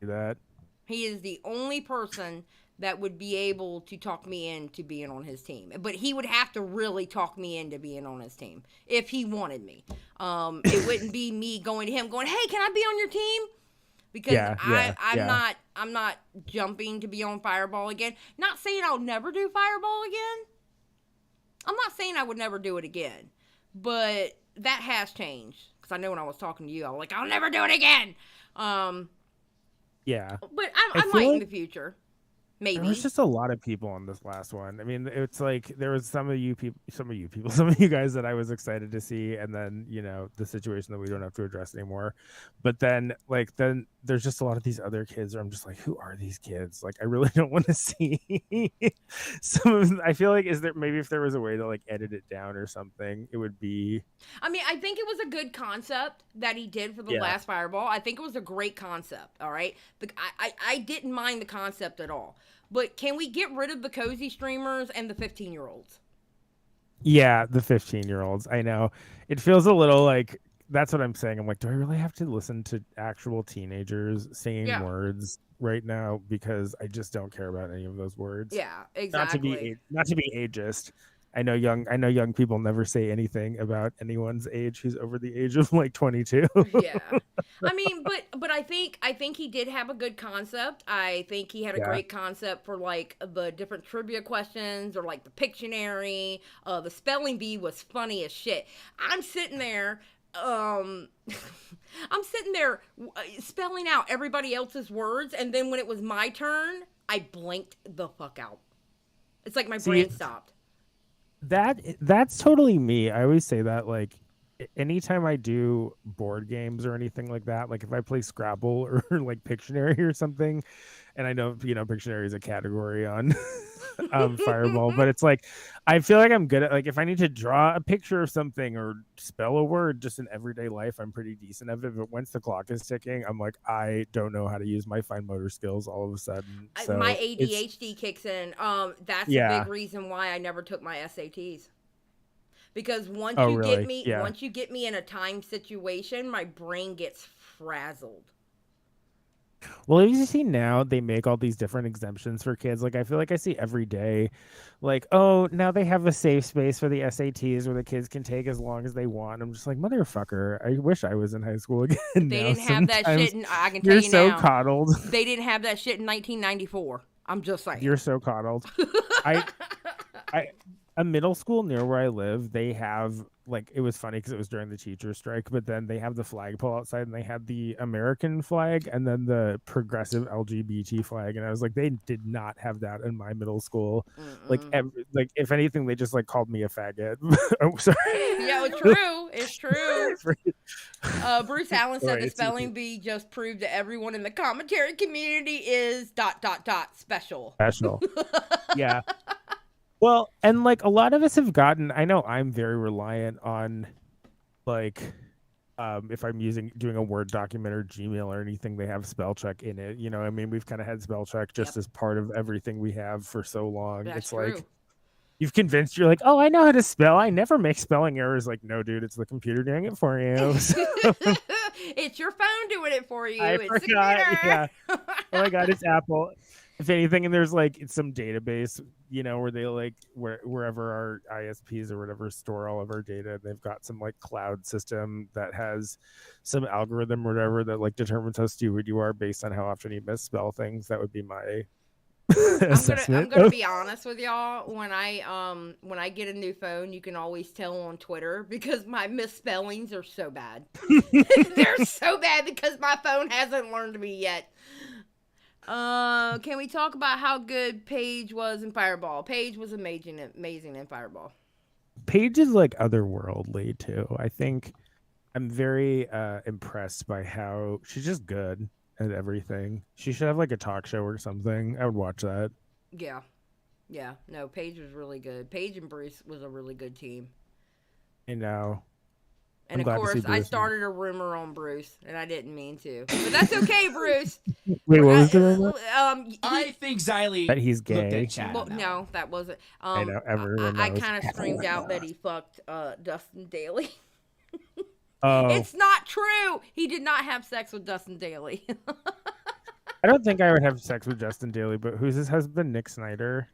D: That.
A: He is the only person that would be able to talk me into being on his team. But he would have to really talk me into being on his team if he wanted me. It wouldn't be me going to him going, hey, can I be on your team? Because I'm not jumping to be on Fireball again. Not saying I'll never do Fireball again. I'm not saying I would never do it again. But that has changed. Because I know when I was talking to you, I was like, I'll never do it again.
D: Yeah.
A: But I might in the future. Maybe.
D: There was just a lot of people on this last one. I mean, it's like there was some of you guys that I was excited to see, and then the situation that we don't have to address anymore. But then there's just a lot of these other kids where I'm just like, who are these kids? Like, I really don't want to see some of them. I feel like if there was a way to like edit it down or something, it would be.
A: I mean, I think it was a good concept that he did for the last Fireball. I think it was a great concept. All right, I didn't mind the concept at all. But can we get rid of the cozy streamers and the 15-year-olds?
D: Yeah, the 15-year-olds. I know. It feels a little like that's what I'm saying. I'm like, do I really have to listen to actual teenagers saying words right now? Because I just don't care about any of those words.
A: Yeah, exactly.
D: Not to be ageist. I know young people never say anything about anyone's age who's over the age of like 22.
A: Yeah. I mean, but I think he did have a good concept. I think he had a great concept for like the different trivia questions or like the Pictionary. The spelling bee was funny as shit. I'm sitting there I'm sitting there spelling out everybody else's words, and then when it was my turn, I blanked the fuck out. It's like my brain stopped.
D: That's totally me. I always say that, like, anytime I do board games or anything like that, like if I play Scrabble or like Pictionary or something, and I know, Pictionary is a category on Fireball, but it's like, I feel like I'm good at, like, if I need to draw a picture of something or spell a word just in everyday life, I'm pretty decent at it. But once the clock is ticking, I'm like, I don't know how to use my fine motor skills all of a sudden. So
A: my ADHD kicks in. That's a big reason why I never took my SATs. Because once you get me in a time situation, my brain gets frazzled.
D: Well, you see now they make all these different exemptions for kids. Like, I feel like I see every day, like, oh, now they have a safe space for the SATs where the kids can take as long as they want. I'm just like, motherfucker, I wish I was in high school again.
A: They didn't have that shit. I can tell you now.
D: You're so coddled.
A: They didn't have that shit in 1994. I'm just saying.
D: You're so coddled. A middle school near where I live, they have, like, it was funny because it was during the teacher strike, but then they have the flagpole outside, and they had the American flag and then the progressive LGBT flag, and I was like, they did not have that in my middle school. Like, if anything, they just like called me a faggot. Oh, sorry.
A: Yeah, it's true. Bruce Allen said the spelling bee just proved to everyone in the commentary community is ... special. Yeah.
D: Well, and like a lot of us have gotten, I know I'm very reliant on, like, if I'm doing a Word document or Gmail or anything, they have spell check in it. You know, I mean, we've kind of had spell check just as part of everything we have for so long.
A: That's
D: true. Like, you're like, oh, I know how to spell. I never make spelling errors. Like, no, dude, it's the computer doing it for you.
A: It's your phone doing it for you.
D: I forgot. Yeah. Oh my God, it's Apple. If anything, and there's like some database, where they like wherever our ISPs or whatever store all of our data, they've got some like cloud system that has some algorithm or whatever that like determines how stupid you are based on how often you misspell things. That would be my assessment.
A: I'm gonna be honest with y'all. When I get a new phone, you can always tell on Twitter because my misspellings are so bad. They're so bad because my phone hasn't learned me yet. Can we talk about how good Paige was in Fireball? Paige was amazing in Fireball.
D: Paige is like otherworldly too. I think I'm very impressed by how she's just good at everything. She should have like a talk show or something. I would watch that.
A: Yeah. No, Paige was really good. Paige and Bruce was a really good team.
D: I know.
A: And of course, I started a rumor on Bruce, and I didn't mean to. But that's okay, Bruce.
D: Wait, what was the rumor?
E: I think Xylee
D: that he's gay.
A: Well, no, that wasn't.
D: I know, everyone knows.
A: I kind of screamed out that he fucked Dustin Daly.
D: Oh.
A: It's not true. He did not have sex with Dustin Daly.
D: I don't think I would have sex with Justin Daly, but who's his husband? Nick Snyder.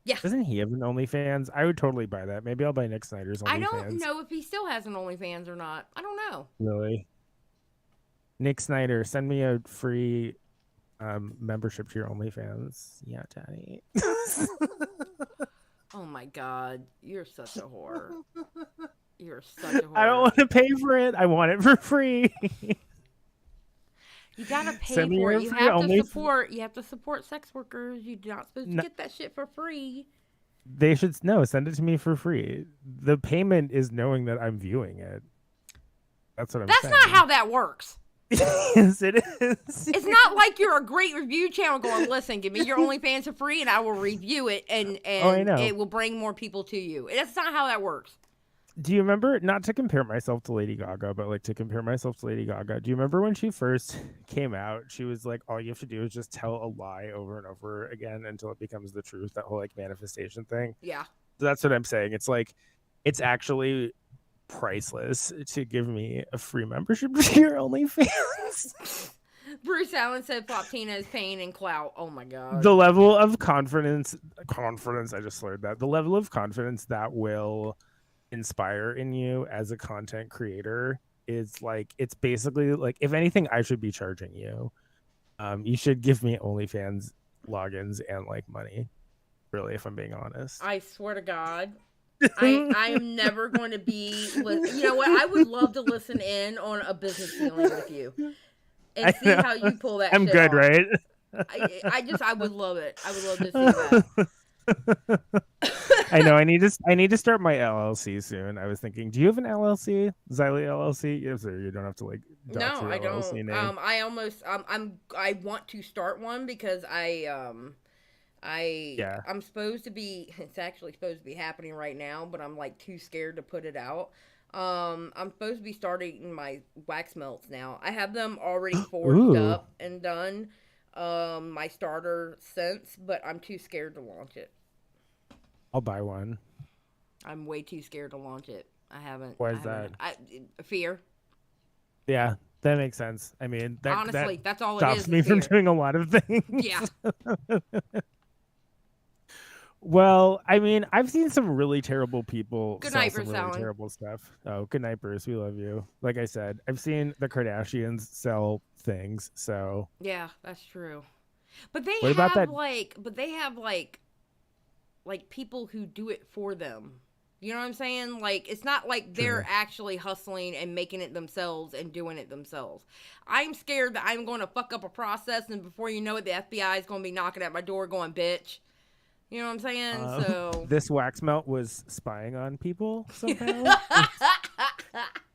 A: Yeah.
D: Doesn't he have an OnlyFans? I would totally buy that. Maybe I'll buy Nick Snyder's OnlyFans.
A: I don't know if he still has an OnlyFans or not. I don't know.
D: Really? Nick Snyder, send me a free membership to your OnlyFans. Yeah, Daddy.
A: Oh my God. You're such a whore. You're such a whore.
D: I don't want to pay for it. I want it for free.
A: You gotta pay for it. You have to support sex workers. You're not supposed to get that shit for free.
D: They should send it to me for free. The payment is knowing that I'm viewing it. That's what I'm saying.
A: That's not how that works.
D: Yes, it is.
A: It's not like you're a great review channel going, listen, give me your OnlyFans for free and I will review it and it will bring more people to you. That's not how that works.
D: Do you remember, not to compare myself to Lady Gaga, but like to compare myself to Lady Gaga, do you remember when she first came out, she was like, all you have to do is just tell a lie over and over again until it becomes the truth, that whole like manifestation thing?
A: Yeah.
D: So that's what I'm saying. It's like, it's actually priceless to give me a free membership to your OnlyFans.
A: Bruce Allen said Floptina is pain and clout. Oh my God.
D: The level of confidence, I just slurred that. The level of confidence that will inspire in you as a content creator is like, it's basically like, if anything, I should be charging you. You should give me OnlyFans logins and like money, really, if I'm being honest.
A: I swear to God. I am never going to be. You know what? I would love to listen in on a business dealing with you and see how you pull that.
D: I'm
A: shit
D: good,
A: off.
D: right?
A: I would love it. I would love to see that.
D: I know. I need to start my LLC soon. I was thinking, do you have an LLC? Xylee LLC? Yes, sir. You don't have to like.
A: No, I don't.
D: Name.
A: I almost. I want to start one because I'm supposed to be. It's actually supposed to be happening right now, but I'm like too scared to put it out. I'm supposed to be starting my wax melts now. I have them already forged up and done. My starter scents, but I'm too scared to launch it.
D: I'll buy one.
A: I'm way too scared to launch it. I haven't.
D: Why is that?
A: Fear.
D: Yeah, that makes sense. I mean,
A: honestly, that's all it
D: stops
A: is.
D: Me from doing a lot of things.
A: Yeah.
D: Well, I mean, I've seen some really terrible people
A: sell
D: some really terrible stuff. Oh, good night, Bruce. We love you. Like I said, I've seen the Kardashians sell things. So
A: yeah, that's true. But they have like people who do it for them. You know what I'm saying? Like, it's not like they're actually hustling and making it themselves and doing it themselves. I'm scared that I'm going to fuck up a process, and before you know it, the FBI is going to be knocking at my door going, bitch. You know what I'm saying? So
D: this wax melt was spying on people somehow.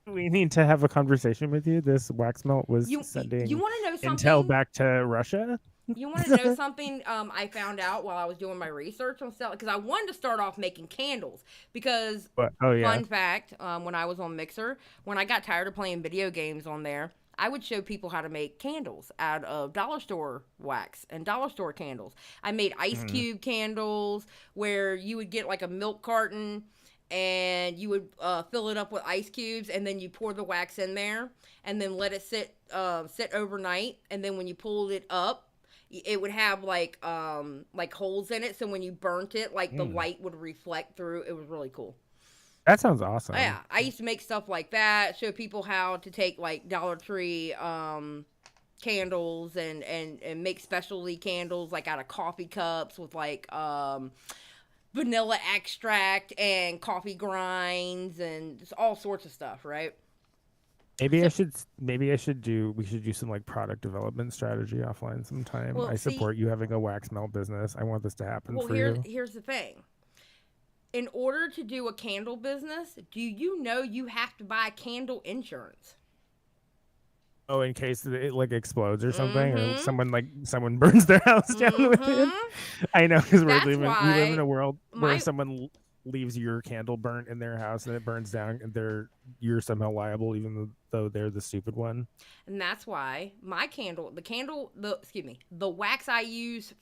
D: We need to have a conversation with you. This wax melt was sending
A: you want to know something?
D: Intel back to Russia.
A: You want to know something I found out while I was doing my research on selling? Because I wanted to start off making candles. Because, fun fact, when I was on Mixer, when I got tired of playing video games on there, I would show people how to make candles out of dollar store wax and dollar store candles. I made ice cube candles where you would get like a milk carton and you would fill it up with ice cubes, and then you pour the wax in there and then let it sit overnight. And then when you pulled it up, it would have like holes in it, so when you burnt it, like the light would reflect through. It was really cool.
D: That sounds awesome.
A: Yeah, I used to make stuff like that, show people how to take like Dollar Tree candles and make specialty candles like out of coffee cups with like vanilla extract and coffee grinds and just all sorts of stuff, right?
D: We should do some like product development strategy offline sometime. Well, I support you having a wax melt business. I want this to happen for you.
A: Here's the thing. In order to do a candle business, do you know you have to buy candle insurance?
D: Oh, in case it like explodes or something, or someone burns their house down with it. I know, because we live in a world where someone leaves your candle burnt in their house and it burns down, and you're somehow liable, even though they're the stupid one. And
A: that's why the wax I use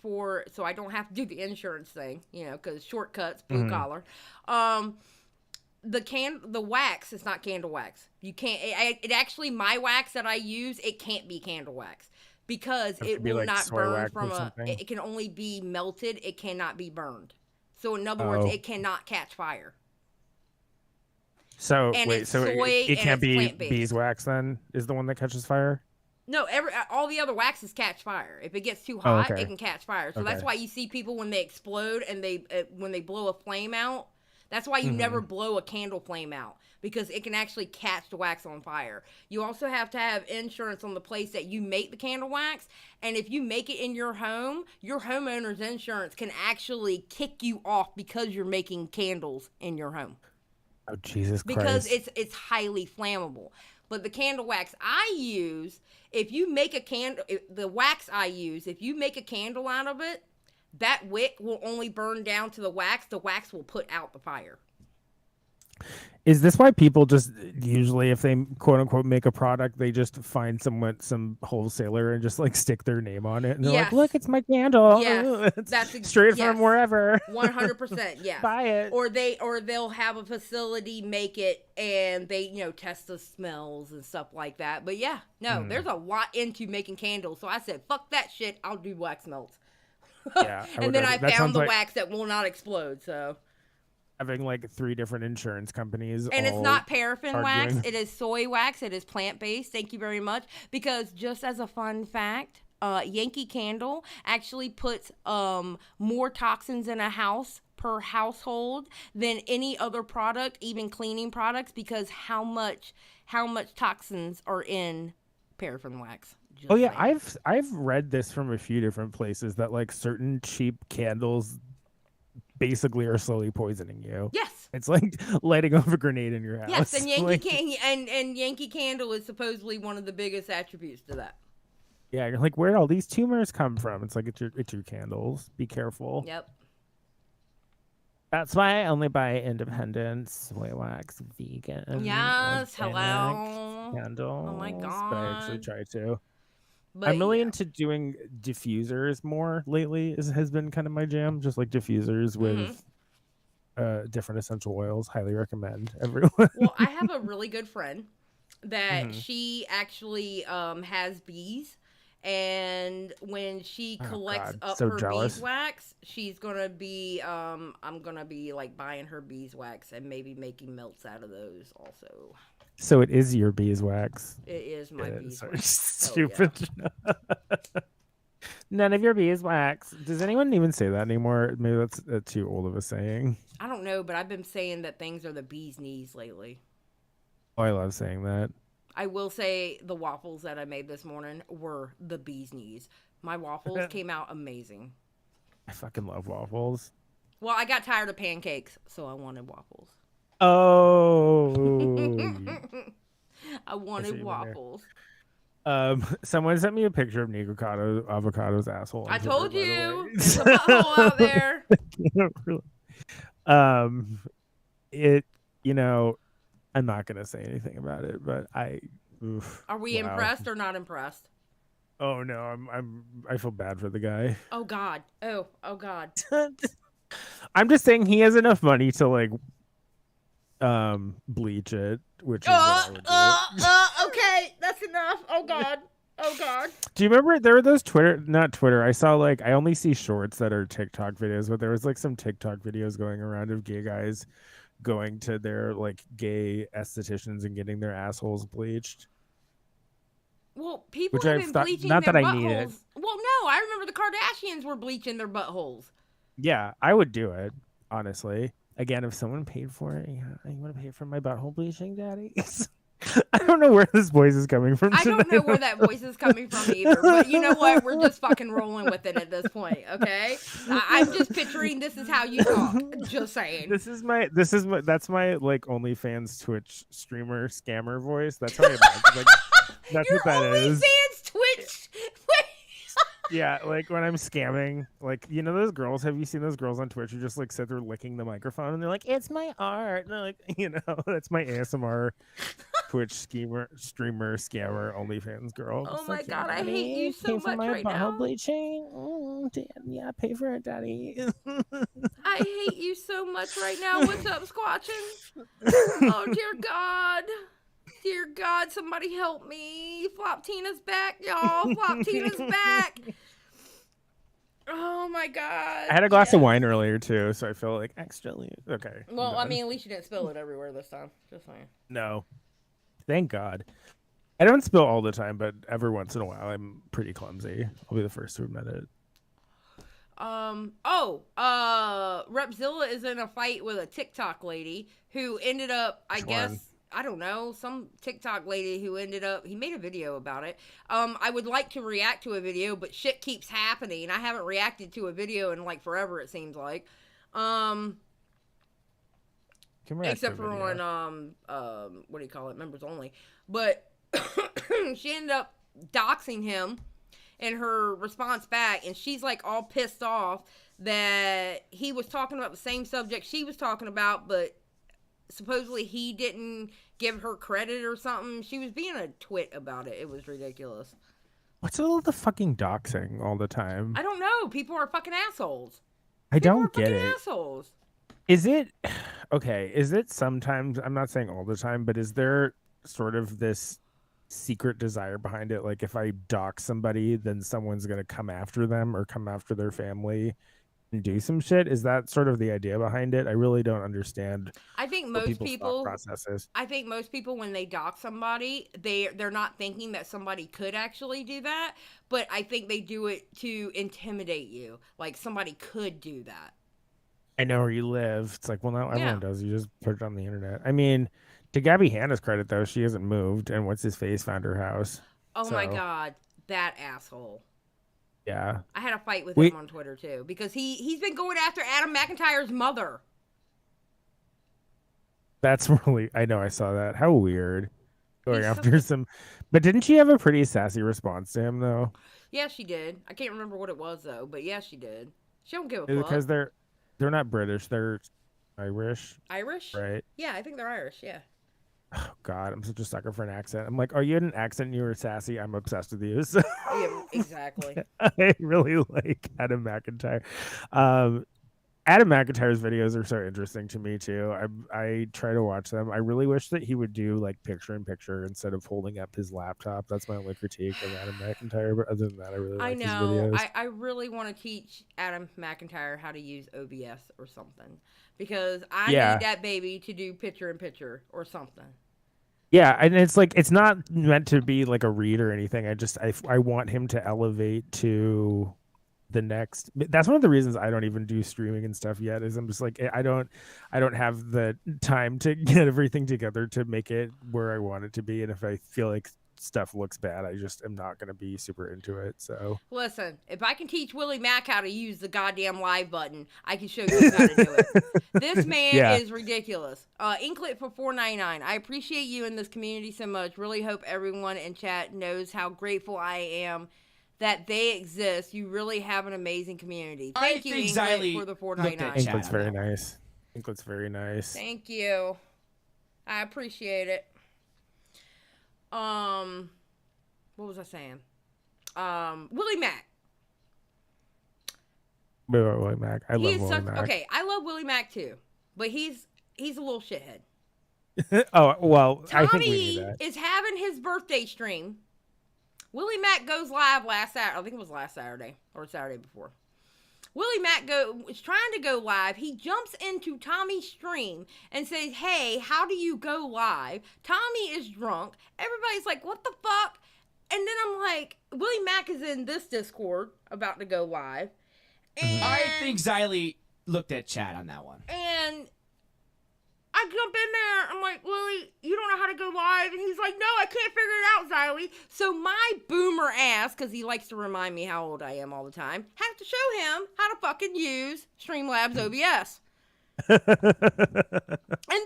A: so I don't have to do the insurance thing, because shortcuts, blue collar. The wax is not candle wax. You can't. It actually, my wax that I use, it can't be candle wax because it will not burn from it can only be melted. It cannot be burned. So in other words, it cannot catch fire.
D: So it can't be beeswax then? Is the one that catches fire?
A: No, all the other waxes catch fire. If it gets too hot, it can catch fire. So that's why you see people when they explode and when they blow a flame out. That's why you never blow a candle flame out, because it can actually catch the wax on fire. You also have to have insurance on the place that you make the candle wax. And if you make it in your home, your homeowner's insurance can actually kick you off because you're making candles in your home.
D: Oh, Jesus Christ.
A: Because it's highly flammable. But the candle wax I use, if you make a candle, the wax I use, if you make a candle out of it, that wick will only burn down to the wax. The wax will put out the fire.
D: Is this why people just usually, if they quote unquote make a product, they just find some wholesaler and just like stick their name on it, and they're like, "Look, it's my candle.
A: Yes,
D: that's straight from wherever."
A: 100%. Yeah,
D: buy it.
A: Or they'll have a facility make it, and they test the smells and stuff like that. But there's a lot into making candles. So I said, "Fuck that shit. I'll do wax melts."
D: Yeah,
A: and then I found the wax that will not explode. So
D: having like 3 different insurance companies,
A: and it's not paraffin wax; it is soy wax. It is plant-based. Thank you very much. Because just as a fun fact, Yankee Candle actually puts more toxins in a house per household than any other product, even cleaning products, because how much toxins are in paraffin wax. Just
D: oh yeah,
A: saying.
D: I've read this from a few different places that like certain cheap candles basically are slowly poisoning you.
A: Yes.
D: It's like lighting off a grenade in your house.
A: Yes, and
D: like,
A: and Yankee Candle is supposedly one of the biggest attributes to that.
D: yeah, you're like, where'd all these tumors come from? It's like it's your candles. Be careful.
A: Yep.
D: That's why I only buy independent soy wax vegan.
A: Yes,
D: organic
A: hello.
D: candles.
A: Oh my
D: But I actually
A: god.
D: try to.
A: But
D: I'm really
A: yeah.
D: into doing diffusers more lately. Has been kind of my jam. Just like diffusers with different essential oils. Highly recommend everyone.
A: Well, I have a really good friend that she actually has bees, and when she collects up
D: so
A: her
D: jealous.
A: beeswax, she's gonna be I'm gonna be like buying her beeswax and maybe making melts out of those also.
D: So it is your beeswax.
A: It is my beeswax.
D: Stupid. Yeah. None of your beeswax. Does anyone even say that anymore? Maybe that's too old of a saying.
A: I don't know, but I've been saying that things are the bee's knees lately.
D: Oh, I love saying that.
A: I will say the waffles that I made this morning were the bee's knees. My waffles came out amazing.
D: I fucking love waffles.
A: Well, I got tired of pancakes, so I wanted waffles.
D: Oh.
A: I wanted waffles.
D: Someone sent me a picture of Avocado's asshole.
A: I told you, there's a butthole out there.
D: I'm not gonna say anything about it, but
A: Are we impressed or not impressed?
D: Oh no, I feel bad for the guy.
A: Oh God. Oh God.
D: I'm just saying he has enough money to like bleach it, which is what I would do.
A: Okay, that's enough. Oh God. Oh God.
D: Do you remember there were those not Twitter? I saw like I only see shorts that are TikTok videos, but there was like some TikTok videos going around of gay guys going to their like gay estheticians and getting their assholes bleached.
A: Well, people have been bleaching their buttholes. Well, no, I remember the Kardashians were bleaching their buttholes.
D: Yeah, I would do it, honestly. Again, if someone paid for it, yeah, you want to pay for my butthole bleaching, daddy? I don't know where this voice is coming from.
A: I don't know where that voice is coming from either. But you know what? We're just fucking rolling with it at this point, okay? I'm just picturing this is how you talk. Just saying.
D: That's my like OnlyFans Twitch streamer scammer voice. That's how I imagine. Like, that's
A: your
D: what that is.
A: OnlyFans Twitch.
D: Yeah, like when I'm scamming, like those girls. Have you seen those girls on Twitch who just like sit there licking the microphone and they're like, "It's my art." And they're like, that's my ASMR Twitch streamer scammer OnlyFans girl.
A: Oh my
D: like,
A: God, I hate you so much right now.
D: Bleaching. Yeah, pay for it, daddy.
A: I hate you so much right now. What's up, Squatching? Oh dear God. Dear God, somebody help me. Floptina's back, y'all. Floptina's back. Oh, my God.
D: I had a glass of wine earlier, too, so I feel like extra. Okay.
A: Well, I mean, at least you didn't spill it everywhere this time. Just saying.
D: No. Thank God. I don't spill all the time, but every once in a while, I'm pretty clumsy. I'll be the first to admit it.
A: Repzilla is in a fight with a TikTok lady who ended up, I guess... I don't know, some TikTok lady who he made a video about it. I would like to react to a video, but shit keeps happening. I haven't reacted to a video in like forever, it seems like. Except for on, what do you call it? Members only. But she ended up doxing him in her response back, and she's like all pissed off that he was talking about the same subject she was talking about, but supposedly he didn't give her credit or something. She was being a twit about it. It was ridiculous.
D: What's all the fucking doxing all the time?
A: I don't know. People are fucking assholes.
D: I don't get it.
A: Assholes.
D: Is it okay? Is it sometimes? I'm not saying all the time, but is there sort of this secret desire behind it? Like, if I dox somebody, then someone's gonna come after them or come after their family and do some shit. Is that sort of the idea behind it? I really don't understand.
A: I think most people
D: processes.
A: I think most people, when they dox somebody, they're not thinking that somebody could actually do that, but I think they do it to intimidate you. Like somebody could do that.
D: I know where you live. It's like, well, now everyone does. You just put it on the internet. I mean, to Gabby Hanna's credit, though, she hasn't moved, and what's his face found her house.
A: Oh my God, that asshole.
D: Yeah.
A: I had a fight with him on Twitter too because he's been going after Adam McIntyre's mother.
D: That's really, I know, I saw that. How weird. Going after some, but didn't she have a pretty sassy response to him though?
A: Yeah, she did. I can't remember what it was though, but yeah, she did. She don't give a fuck.
D: Because they're not British, they're Irish.
A: Irish?
D: Right.
A: Yeah, I think they're Irish, yeah.
D: Oh God, I'm such a sucker for an accent. I'm like, oh, you had an accent and you were sassy. I'm obsessed with you. So
A: yeah, exactly.
D: I really like Adam McIntyre. Adam McIntyre's videos are so interesting to me too. I try to watch them. I really wish that he would do like picture in picture instead of holding up his laptop. That's my only critique of Adam McIntyre. But other than that, I really like his videos.
A: I really want to teach Adam McIntyre how to use OBS or something because I need that baby to do picture in picture or something.
D: Yeah, and it's like it's not meant to be like a read or anything. I want him to elevate to the next. That's one of the reasons I don't even do streaming and stuff yet is I'm just like I don't have the time to get everything together to make it where I want it to be, and if I feel like stuff looks bad, I just am not going to be super into it. So
A: listen, if I can teach Willie Mack how to use the goddamn live button, I can show you how to do it. This man is ridiculous. Inklet for $4.99. I appreciate you in this community so much. Really hope everyone in chat knows how grateful I am that they exist. You really have an amazing community. Thank you, Inklet, for the $4.99.
D: Inklet's very nice. Inklet's very nice.
A: Thank you. I appreciate it. What was I saying? Willie Mack.
D: Willie Mack. I love Willie Mack.
A: Okay, I love Willie Mack too, but he's a little shithead.
D: Oh well,
A: Tommy
D: I think we knew that.
A: is having his birthday stream. Willie Mack goes live last Saturday. I think it was last Saturday or Saturday before. Willie Mack was trying to go live. He jumps into Tommy's stream and says, hey, how do you go live? Tommy is drunk. Everybody's like, what the fuck? And then I'm like, Willie Mack is in this Discord about to go live. And
E: I think Xylee looked at chat on that one.
A: And I jump in there. I'm like, Willie, you don't know how to go live? And he's like, no, I can't figure it out, Xylee. So my boomer ass, because he likes to remind me how old I am all the time, have to show him how to fucking use Streamlabs OBS. And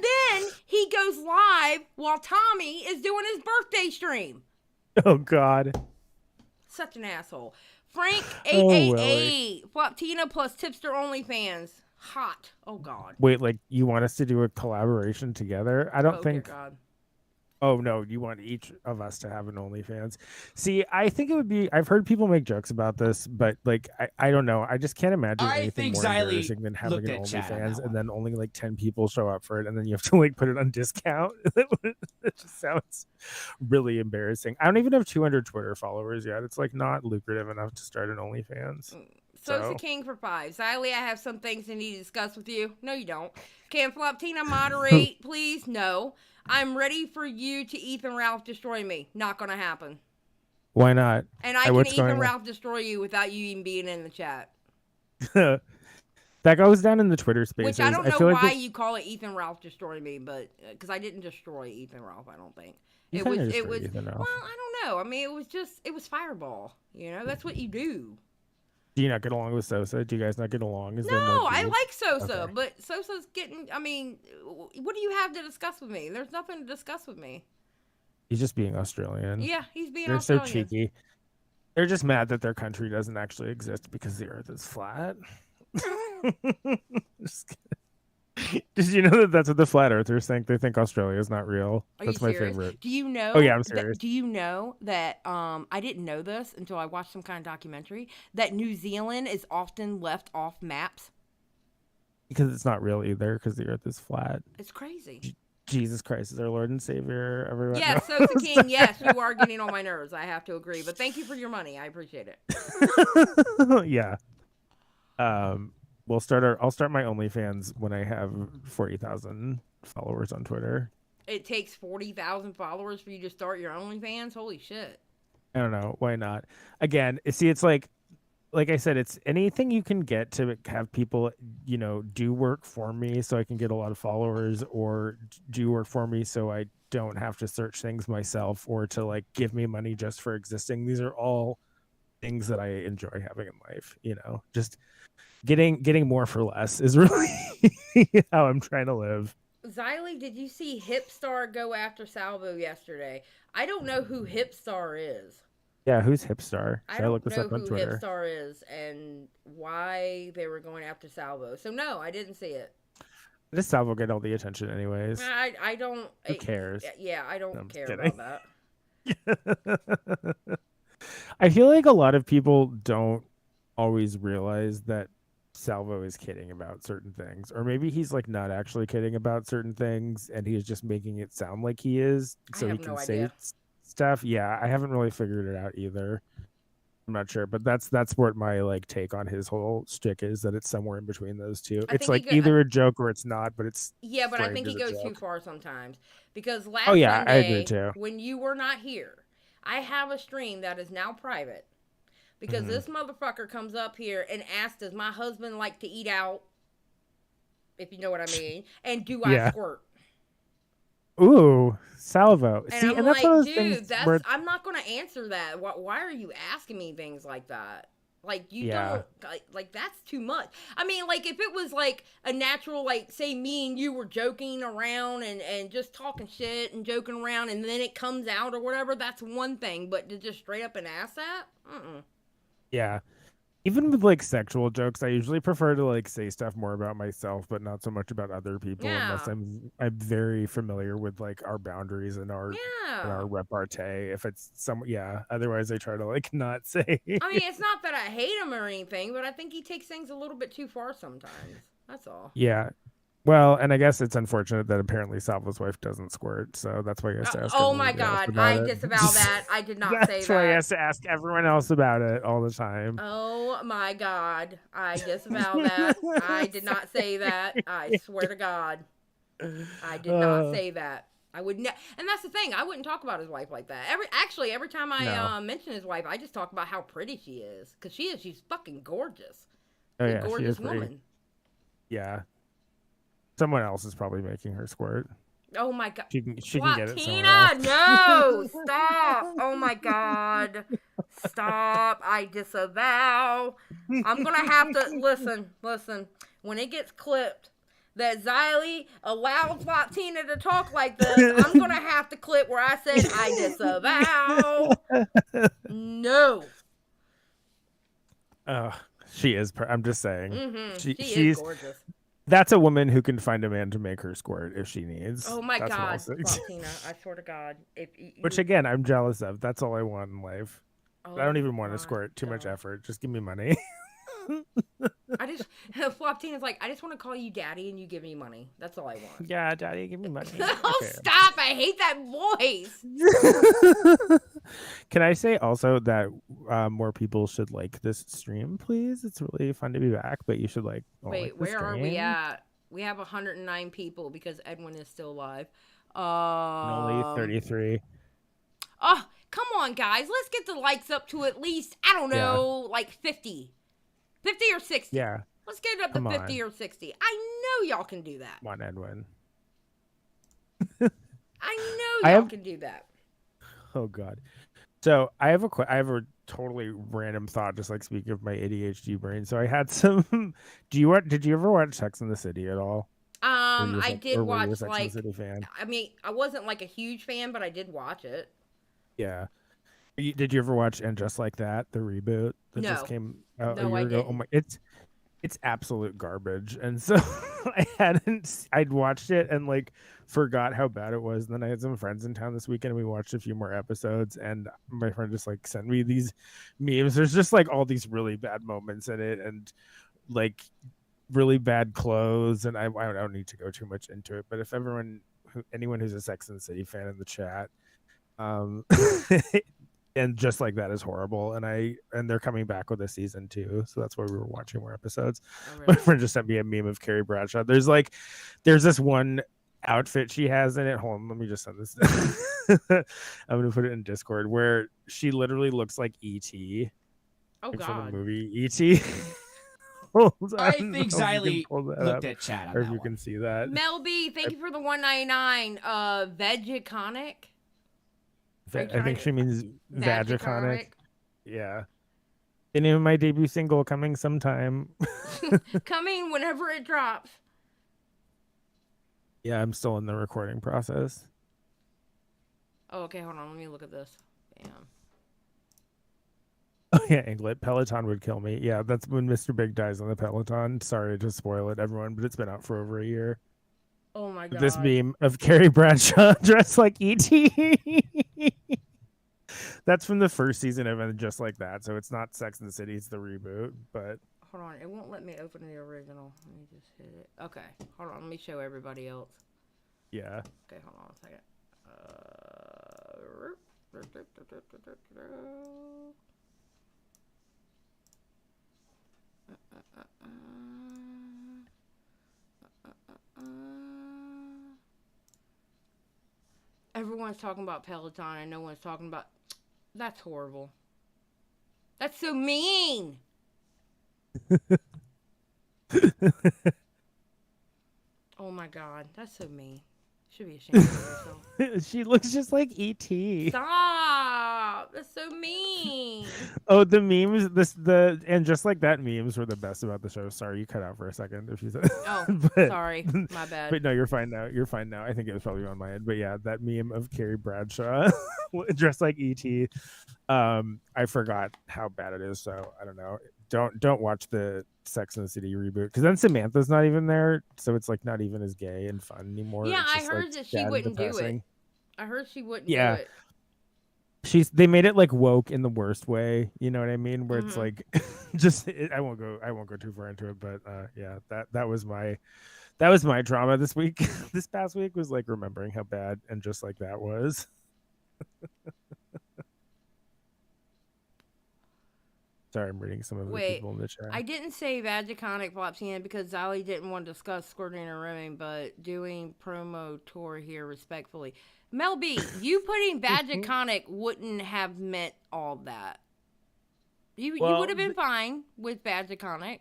A: then he goes live while Tommy is doing his birthday stream.
D: Oh, God.
A: Such an asshole. Frank 888. Floptina plus Tipster OnlyFans. Hot. Oh, God.
D: Wait, like you want us to do a collaboration together? I don't think.
A: Dear God.
D: Oh, no, you want each of us to have an OnlyFans. See, I think it would be, I've heard people make jokes about this, but like, I don't know. I just can't imagine anything more embarrassing than having an OnlyFans and then only like 10 people show up for it. And then you have to like put it on discount. It just sounds really embarrassing. I don't even have 200 Twitter followers yet. It's like not lucrative enough to start an OnlyFans.
A: Sosa King for 5. Xylee, I have some things I need to discuss with you. No, you don't. Can Floptina moderate, please? No. I'm ready for you to Ethan Ralph destroy me. Not going to happen.
D: Why not?
A: And I can Ethan Ralph destroy you without you even being in the chat.
D: That goes down in the Twitter spaces.
A: Which I don't know why you call it Ethan Ralph destroy me, but because I didn't destroy Ethan Ralph, I don't think. It was well, I don't know. I mean, it was Fireball. You know, that's what you do.
D: Do you not get along with Sosa? Do you guys not get along?
A: No, I like Sosa, okay. But Sosa's getting, I mean, what do you have to discuss with me? There's nothing to discuss with me.
D: He's just being Australian.
A: Yeah, he's being
D: Australian.
A: They're
D: so cheeky. They're just mad that their country doesn't actually exist because the earth is flat. Just kidding. Did you know that that's what the flat earthers think? They think Australia is not real. That's my favorite.
A: Do you know?
D: Oh yeah, I'm serious.
A: Do you know that I didn't know this until I watched some kind of documentary that New Zealand is often left off maps?
D: Because it's not real either, because the earth is flat.
A: It's crazy.
D: Jesus Christ is our Lord and Savior. Everyone.
A: Yes, Sosa King, yes, you are getting on my nerves. I have to agree. But thank you for your money. I appreciate it.
D: Yeah. I'll start my OnlyFans when I have 40,000 followers on Twitter.
A: It takes 40,000 followers for you to start your OnlyFans? Holy shit.
D: I don't know. Why not? Again, see, it's like like I said, it's anything you can get to have people, do work for me so I can get a lot of followers, or do work for me so I don't have to search things myself, or to like give me money just for existing. These are all things that I enjoy having in life, just getting more for less is really how I'm trying to live.
A: Xylee, did you see Hipstar go after Salvo yesterday? I don't know who Hipstar is.
D: Yeah, who's Hipstar?
A: I
D: Should I look
A: don't
D: this
A: know
D: up on
A: who
D: Twitter?
A: Hipstar is and why they were going after Salvo. So no, I didn't see it.
D: This Salvo get all the attention anyways.
A: I don't.
D: Who cares?
A: Yeah, I don't
D: I'm
A: care
D: kidding.
A: about that.
D: I feel like a lot of people don't always realize that Salvo is kidding about certain things, or maybe he's like not actually kidding about certain things and he's just making it sound like he is so he can say stuff. Yeah, I haven't really figured it out either. I'm not sure, but that's what my like take on his whole shtick is, that it's somewhere in between those two. It's like either a joke or it's not, but it's
A: but I think he goes too far sometimes, because last
D: I
A: Sunday,
D: agree too.
A: when you were not here, I have a stream that is now private because this motherfucker comes up here and asks, does my husband like to eat out, if you know what I mean, and do I squirt?
D: Ooh, Salvo.
A: And
D: see,
A: I'm
D: and that's
A: like,
D: one of
A: dude,
D: things where...
A: I'm not going to answer that. Why are you asking me things like that? Like, you don't, like, that's too much. I mean, like, if it was, like, a natural, like, say me and you were joking around and just talking shit and joking around, and then it comes out or whatever, that's one thing. But to just straight up and ask that?
D: Yeah. Even with like sexual jokes, I usually prefer to like say stuff more about myself, but not so much about other people, unless I'm very familiar with like our boundaries and our repartee. If it's otherwise I try to like not say.
A: I mean, it's not that I hate him or anything, but I think he takes things a little bit too far sometimes. That's all.
D: Yeah. Well, and I guess it's unfortunate that apparently Salvo's wife doesn't squirt, so that's why he has to ask.
A: Oh my God, I disavow that. I did not say that.
D: That's why he has to ask everyone else about it all the time.
A: Oh my God, I disavow that. I did not say that. I swear to God, I did not say that. I would and that's the thing. I wouldn't talk about his wife like that. Every time I mention his wife, I just talk about how pretty she is, because she's fucking gorgeous.
D: Oh yeah,
A: gorgeous
D: she is
A: woman.
D: Pretty. Yeah. Someone else is probably making her squirt.
A: Oh my God.
D: She can get it somewhere
A: else. No, stop. Oh my God. Stop. I disavow. I'm going to have to, listen. When it gets clipped that Xylee allowed Floptina to talk like this, I'm going to have to clip where I said I disavow. No.
D: She is. I'm just saying.
A: Mm-hmm. She's gorgeous.
D: That's a woman who can find a man to make her squirt if she needs.
A: Oh my God, Floptina, I swear to God.
D: Which again, I'm jealous of. That's all I want in life. I don't even want to squirt. Too much effort. Just give me money.
A: Floptina's like, I just want to call you daddy and you give me money. That's all I want.
D: Yeah, daddy, give me money.
A: Stop. I hate that voice.
D: Can I say also that more people should like this stream, please? It's really fun to be back, but you should like...
A: Wait, where are we at? We have 109 people because Edwin is still live.
D: Only 33.
A: Oh, come on, guys. Let's get the likes up to at least, I don't know, like 50. 50 or 60.
D: Yeah.
A: Let's get it up to 50 or 60. I know y'all can do that.
D: Come on, Edwin.
A: I know y'all can do that.
D: Oh God. So I have a totally random thought, just like speaking of my ADHD brain. So I had some. Did you ever watch Sex and the City at all?
A: I did watch
D: Sex and the City fan?
A: I mean, I wasn't like a huge fan, but I did watch it.
D: Yeah. Did you ever watch And Just Like That, the reboot that just came out a year ago? Oh my! It's absolute garbage, and so I'd watched it and like forgot how bad it was. And then I had some friends in town this weekend, and we watched a few more episodes. And my friend just like sent me these memes. There's just like all these really bad moments in it, and like really bad clothes. And I don't need to go too much into it, but if anyone who's a Sex and the City fan in the chat, And Just Like That is horrible, and they're coming back with a season 2, so that's why we were watching more episodes. Oh, really? My friend just sent me a meme of Carrie Bradshaw. There's this one outfit she has in it. Hold on, let me just send this. I'm gonna put it in Discord, where she literally looks like E.T.
A: Oh
D: Like from the
A: God.
D: movie E.T. I
E: I
D: don't
E: think
D: know if you can
E: Xylee
D: pull that
E: looked
D: up,
E: at chat on
D: or if
E: that
D: you
E: one.
D: can see that.
A: Mel B, thank you for the 199. Vegiconic. Are you
D: I
A: trying
D: think
A: to
D: she means vagiconic.
A: Vagiconic?
D: Yeah. The name of my debut single coming sometime.
A: Coming whenever it drops.
D: Yeah, I'm still in the recording process.
A: Oh, okay, hold on. Let me look at this. Bam.
D: Oh yeah, Anglet. Peloton would kill me. Yeah, that's when Mr. Big dies on the Peloton. Sorry to spoil it, everyone, but it's been out for over a year.
A: Oh my
D: This
A: God.
D: meme of Carrie Bradshaw dressed like E.T. That's from the first season of it, Just Like That. So it's not Sex and the City, it's the reboot. But
A: Hold on. It won't let me open the original. Let me just hit it. Okay. Hold on. Let me show everybody else.
D: yeah.
A: Okay, hold on a second. Everyone's talking about Peloton and no one's talking about... That's horrible. That's so mean. Oh my God. That's so mean. Should be ashamed of yourself.
D: She looks just like E.T.
A: Stop. That's so mean.
D: Oh, the memes, and Just Like That memes were the best about the show. Sorry, you cut out for a second if you said.
A: Oh,
D: but,
A: sorry. My bad.
D: But no, you're fine now. You're fine now. I think it was probably on my end. But yeah, that meme of Carrie Bradshaw dressed like E.T. I forgot how bad it is, so I don't know. Don't watch the Sex and the City reboot because then Samantha's not even there, so it's like not even as gay and fun anymore.
A: Yeah,
D: It's
A: I
D: just,
A: heard
D: like,
A: that she
D: sad and
A: wouldn't do it.
D: depressing.
A: I heard she wouldn't
D: Yeah.
A: do it.
D: They made it like woke in the worst way, you know what I mean, where it's like I won't go too far into it, but yeah, that was my drama this week. This past week was like remembering how bad and Just Like That was. Sorry, I'm reading some of the people in the chat.
A: I didn't say Vagiconic Floptina because Zali didn't want to discuss squirting and rimming, but doing promo tour here respectfully. Mel B, you putting Vagiconic wouldn't have meant all that. You would have been fine with Vagiconic.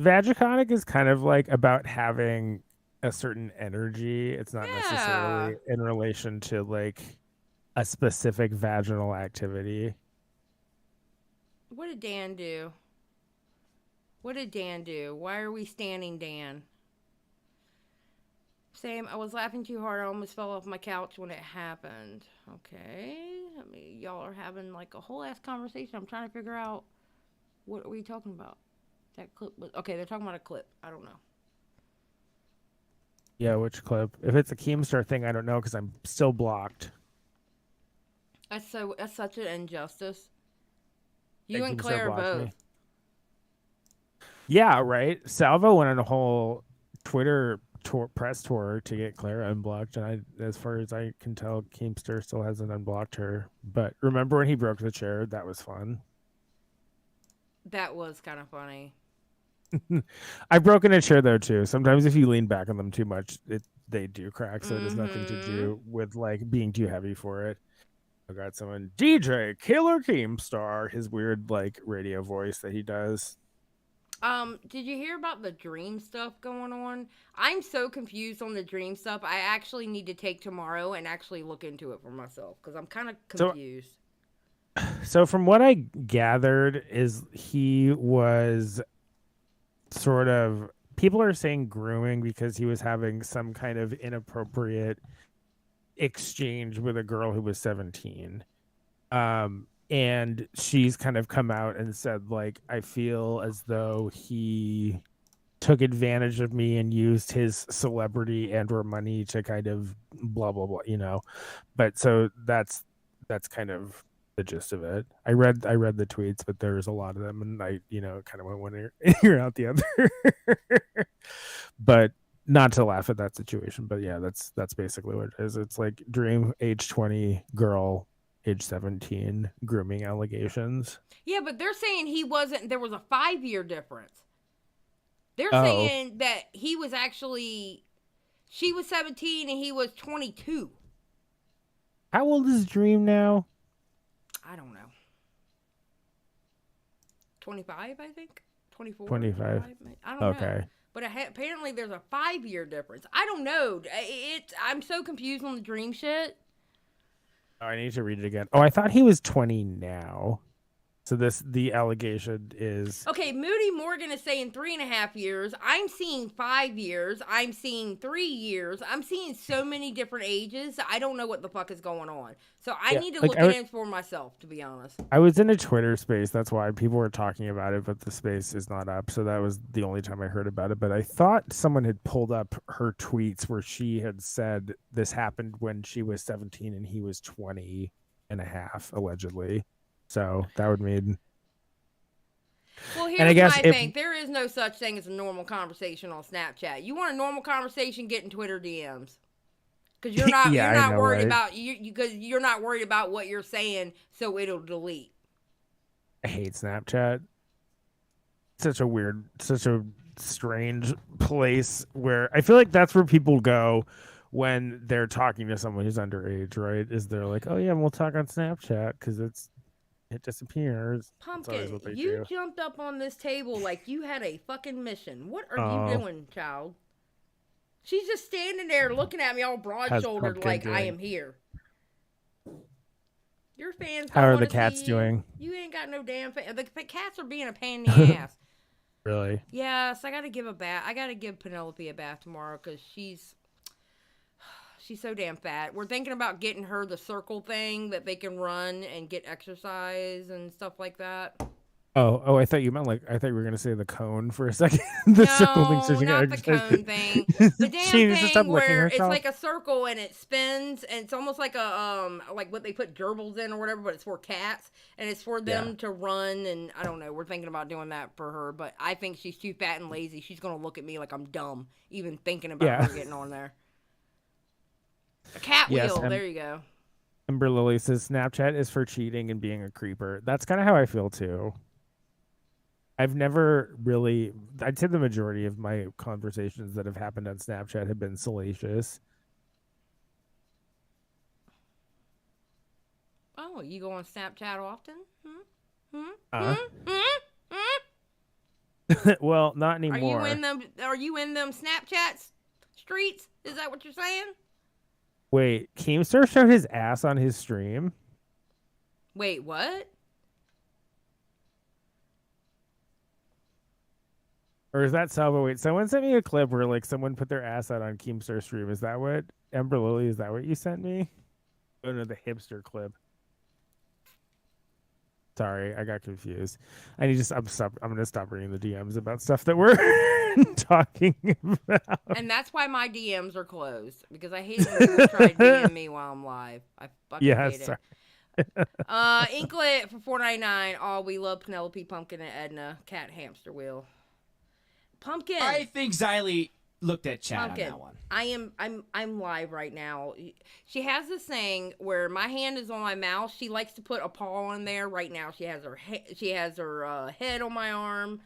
D: Vagiconic is kind of like about having a certain energy. It's not necessarily in relation to like a specific vaginal activity.
A: What did Dan do? What did Dan do? Why are we standing Dan? Sam, I was laughing too hard. I almost fell off my couch when it happened. Okay. I mean, y'all are having like a whole ass conversation. I'm trying to figure out what are we talking about. That clip was... Okay, they're talking about a clip. I don't know.
D: Yeah, which clip? If it's a Keemstar thing, I don't know because I'm still blocked.
A: That's such an injustice. You and
D: Keemstar
A: Claire
D: blocked
A: both.
D: me. Yeah, right. Salvo went on a whole Twitter press tour to get Clara unblocked, and as far as I can tell, Keemstar still hasn't unblocked her. But remember when he broke the chair? That was fun.
A: That was kind of funny.
D: I've broken a chair though too. Sometimes if you lean back on them too much, they do crack. So it has nothing to do with like being too heavy for it. I got someone DJ Killer Keemstar, his weird like radio voice that he does.
A: Did you hear about the dream stuff going on? I'm so confused on the dream stuff. I actually need to take tomorrow and actually look into it for myself because I'm kind of confused.
D: So from what I gathered is he was sort of, people are saying grooming because he was having some kind of inappropriate exchange with a girl who was 17. And she's kind of come out and said, like, I feel as though he took advantage of me and used his celebrity and or money to kind of blah, blah, blah, you know. But so that's kind of the gist of it. I read the tweets, but there's a lot of them, and I, kind of went one ear out the other. But not to laugh at that situation, but yeah, that's basically what it is. It's like Dream, age 20, girl, age 17, grooming allegations.
A: Yeah, but they're saying he wasn't. There was a 5-year difference. They're saying that he was actually, she was 17 and he was 22.
D: How old is Dream now?
A: I don't know. 25, I think. 24.
D: 25.
A: I don't know.
D: Okay.
A: But apparently there's a 5-year difference. I don't know. I'm so confused on the dream shit.
D: Oh, I need to read it again. Oh, I thought he was 20 now. So the allegation is
A: okay. Moody Morgan is saying 3.5 years. I'm seeing 5 years. I'm seeing 3 years. I'm seeing so many different ages. I don't know what the fuck is going on. So I need to look at it for myself, to be honest.
D: I was in a Twitter space. That's why people were talking about it, but the space is not up. So that was the only time I heard about it. But I thought someone had pulled up her tweets where she had said this happened when she was 17 and he was 20 and a half, allegedly. So that would mean.
A: Well, here's my thing. There is no such thing as a normal conversation on Snapchat. You want a normal conversation, get in Twitter DMs. Because you're not you're not worried about because you're not worried about what you're saying, so it'll delete.
D: I hate Snapchat. Such a strange place where I feel like that's where people go when they're talking to someone who's underage, right? Is they're like, oh yeah, we'll talk on Snapchat because it disappears.
A: Pumpkin, you jumped up on this table like you had a fucking mission. What are you doing, child? She's just standing there looking at me all broad-shouldered like I am here. Your fans
D: How are the cats doing?
A: You ain't got no damn fan. The cats are being a pain in the ass.
D: Really?
A: Yes, I got to give a bath. I got to give Penelope a bath tomorrow because she's so damn fat. We're thinking about getting her the circle thing that they can run and get exercise and stuff like that.
D: Oh! I thought you meant I thought you were gonna say the cone for a second. The circle thing, so
A: not the cone thing. The damn thing where it's like a circle and it spins, and it's almost like a like what they put gerbils in or whatever, but it's for cats and it's for them to run. And I don't know. We're thinking about doing that for her, but I think she's too fat and lazy. She's gonna look at me like I'm dumb, even thinking about her getting on there. A cat wheel. There you go.
D: Ember Lily says Snapchat is for cheating and being a creeper. That's kind of how I feel too. I've never really, I'd say the majority of my conversations that have happened on Snapchat have been salacious.
A: Oh, you go on Snapchat often?
D: Well, not anymore.
A: Are you in them Snapchat streets? Is that what you're saying?
D: Wait, Keemstar showed his ass on his stream?
A: Wait, what?
D: Or is that Salvo? Wait, someone sent me a clip where someone put their ass out on Keemstar stream. Is that what Ember Lily? Is that what you sent me? Oh no, the hipster clip. Sorry, I got confused. I'm gonna stop reading the DMs about stuff that we're talking about.
A: And that's why my DMs are closed because I hate when people try to DM me while I'm live. I fucking hate it. Inklet for $4.99. Oh, we love Penelope, Pumpkin, and Edna. Cat hamster wheel. Pumpkin.
E: I think Xylee looked at chat on that one.
A: I'm live right now. She has this thing where my hand is on my mouth. She likes to put a paw on there. Right now, she has her head on my arm.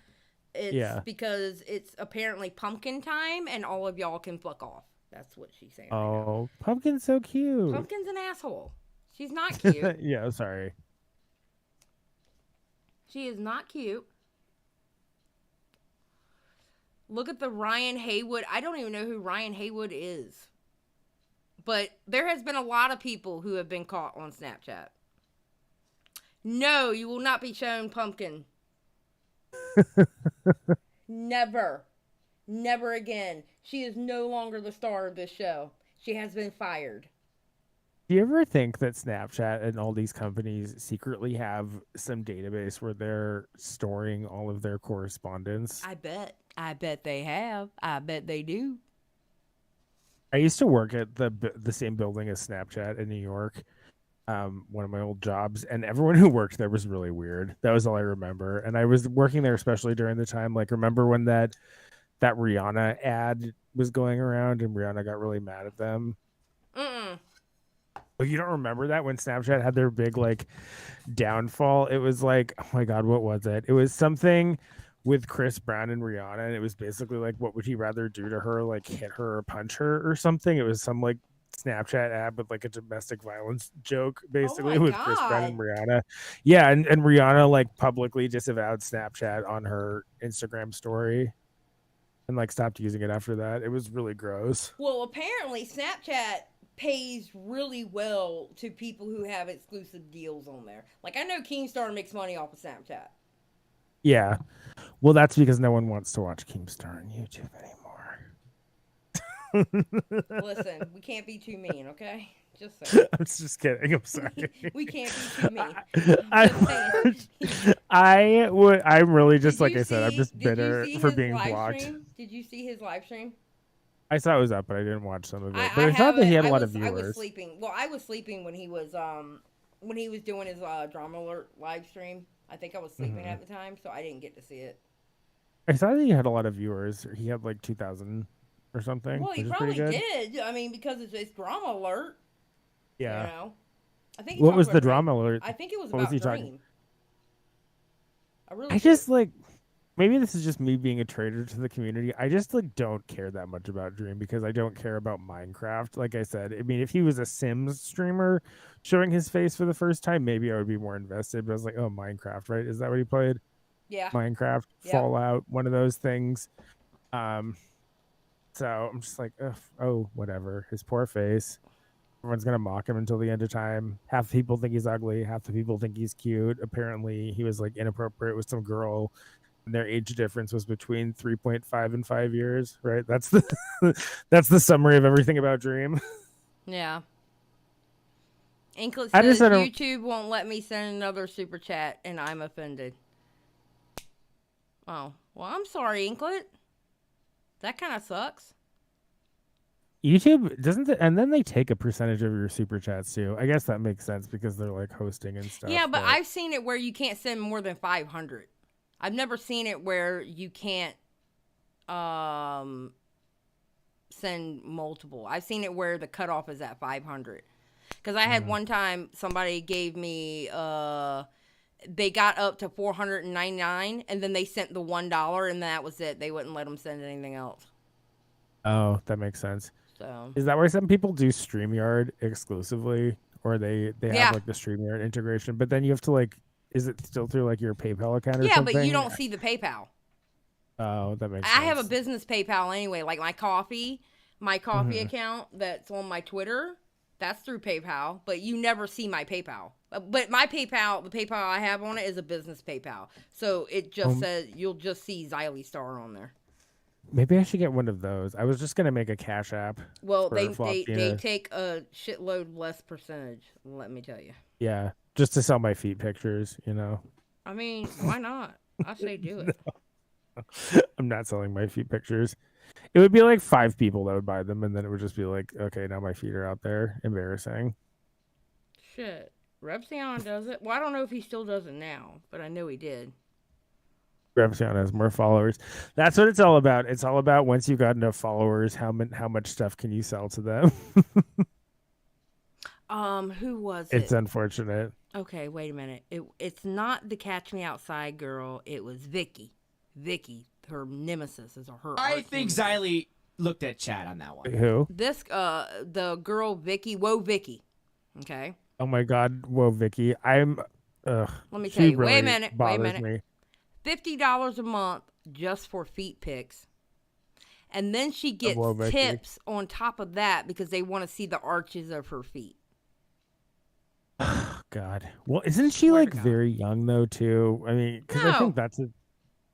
A: It's because it's apparently pumpkin time, and all of y'all can fuck off. That's what she's saying.
D: Oh,
A: right now.
D: Pumpkin's so cute.
A: Pumpkin's an asshole. She's not cute.
D: Yeah, sorry.
A: She is not cute. Look at the Ryan Haywood. I don't even know who Ryan Haywood is. But there has been a lot of people who have been caught on Snapchat. No, you will not be shown Pumpkin. Never. Never again. She is no longer the star of this show. She has been fired.
D: Do you ever think that Snapchat and all these companies secretly have some database where they're storing all of their correspondence?
A: I bet they have. I bet they do.
D: I used to work at the same building as Snapchat in New York, one of my old jobs, and everyone who worked there was really weird. That was all I remember. And I was working there especially during the time, remember when that Rihanna ad was going around and Rihanna got really mad at them? Oh, you don't remember that when Snapchat had their big downfall? It was oh my God, what was it? It was something with Chris Brown and Rihanna, and it was basically what would he rather do to her, hit her or punch her or something? It was some Snapchat app with like a domestic violence joke, basically,
A: oh my
D: with Chris Brown
A: God.
D: and Rihanna. Yeah, and Rihanna like publicly disavowed Snapchat on her Instagram story and like stopped using it after that. It was really gross.
A: Well, apparently Snapchat pays really well to people who have exclusive deals on there. Like I know Keemstar makes money off of Snapchat.
D: Yeah. Well, that's because no one wants to watch Keemstar on YouTube anymore.
A: Listen, we can't be too mean, okay? Just saying.
D: I'm just kidding. I'm sorry.
A: We can't be too mean.
D: I'm really just like I said, I'm just
A: did you
D: bitter
A: see
D: for
A: his
D: being
A: live
D: blocked.
A: stream? Did you see his live stream?
D: I saw it was up, but I didn't watch some of it. But I thought that he had a lot of viewers.
A: I was sleeping. Well, I was sleeping when he was doing his Drama Alert live stream. I think I was sleeping at the time, so I didn't get to see it.
D: I saw that he had a lot of viewers. He had like 2,000 or something.
A: Well, he probably did. I mean, because it's Drama Alert.
D: Yeah.
A: You know. I think.
D: What was the Drama Alert?
A: I think it was
D: what
A: about
D: was he
A: Dream.
D: I just like. Maybe this is just me being a traitor to the community. I just like don't care that much about Dream because I don't care about Minecraft. Like I said, I mean, if he was a Sims streamer showing his face for the first time, maybe I would be more invested. But I was like, oh, Minecraft, right? Is that what he played?
A: Yeah.
D: Minecraft,
A: Yep.
D: Fallout, one of those things. So I'm just like, oh, whatever. His poor face. Everyone's gonna mock him until the end of time. Half the people think he's ugly. Half the people think he's cute. Apparently, he was like inappropriate with some girl. Their age difference was between 3.5 and 5 years, right? That's the that's the summary of everything about Dream.
A: Yeah. Inklet says YouTube won't let me send another super chat, and I'm offended. Oh, well, I'm sorry, Inklet. That kind of sucks.
D: YouTube doesn't, and then they take a percentage of your super chats too. I guess that makes sense because they're like hosting and stuff.
A: Yeah, but I've seen it where you can't send more than 500. I've never seen it where you can't send multiple. I've seen it where the cutoff is at 500. Because I had one time somebody gave me, they got up to $499, and then they sent the $1, and that was it. They wouldn't let them send anything else.
D: Oh, that makes sense.
A: So
D: is that why some people do StreamYard exclusively, or they have like the StreamYard integration? But then you have to like. Is it still through like your PayPal account or something?
A: Yeah, but you don't see the PayPal.
D: Oh, that makes sense.
A: I have a business PayPal anyway. Like my coffee account that's on my Twitter, that's through PayPal, but you never see my PayPal. But my PayPal, the PayPal I have on it is a business PayPal. So it just says, you'll just see Xylee Star on there.
D: Maybe I should get one of those. I was just going to make a Cash App.
A: Well, they take a shitload less percentage, let me tell you.
D: Yeah. Just to sell my feet pictures, you know.
A: I mean, why not? I say do it.
D: No. I'm not selling my feet pictures. It would be like 5 people that would buy them, and then it would just be like, okay, now my feet are out there. Embarrassing.
A: Shit. Repsion does it. Well, I don't know if he still does it now, but I know he did.
D: Repsion has more followers. That's what it's all about. It's all about once you've got enough followers, how much stuff can you sell to them?
A: Who was it?
D: It's unfortunate.
A: Okay, wait a minute. It's not the Catch Me Outside girl. It was Vicky. Vicky, her nemesis is her.
E: I think Xylee looked at chat on that one.
D: Who?
A: This the girl Vicky. Whoa, Vicky. Okay.
D: Oh my God, whoa, Vicky. I'm.
A: Let me tell you.
D: Really
A: wait a minute.
D: Me.
A: $50 a month just for feet pics. And then she gets tips on top of that because they want to see the arches of her feet.
D: Oh, God. Well, isn't she like very young though too? I mean, because I think that's a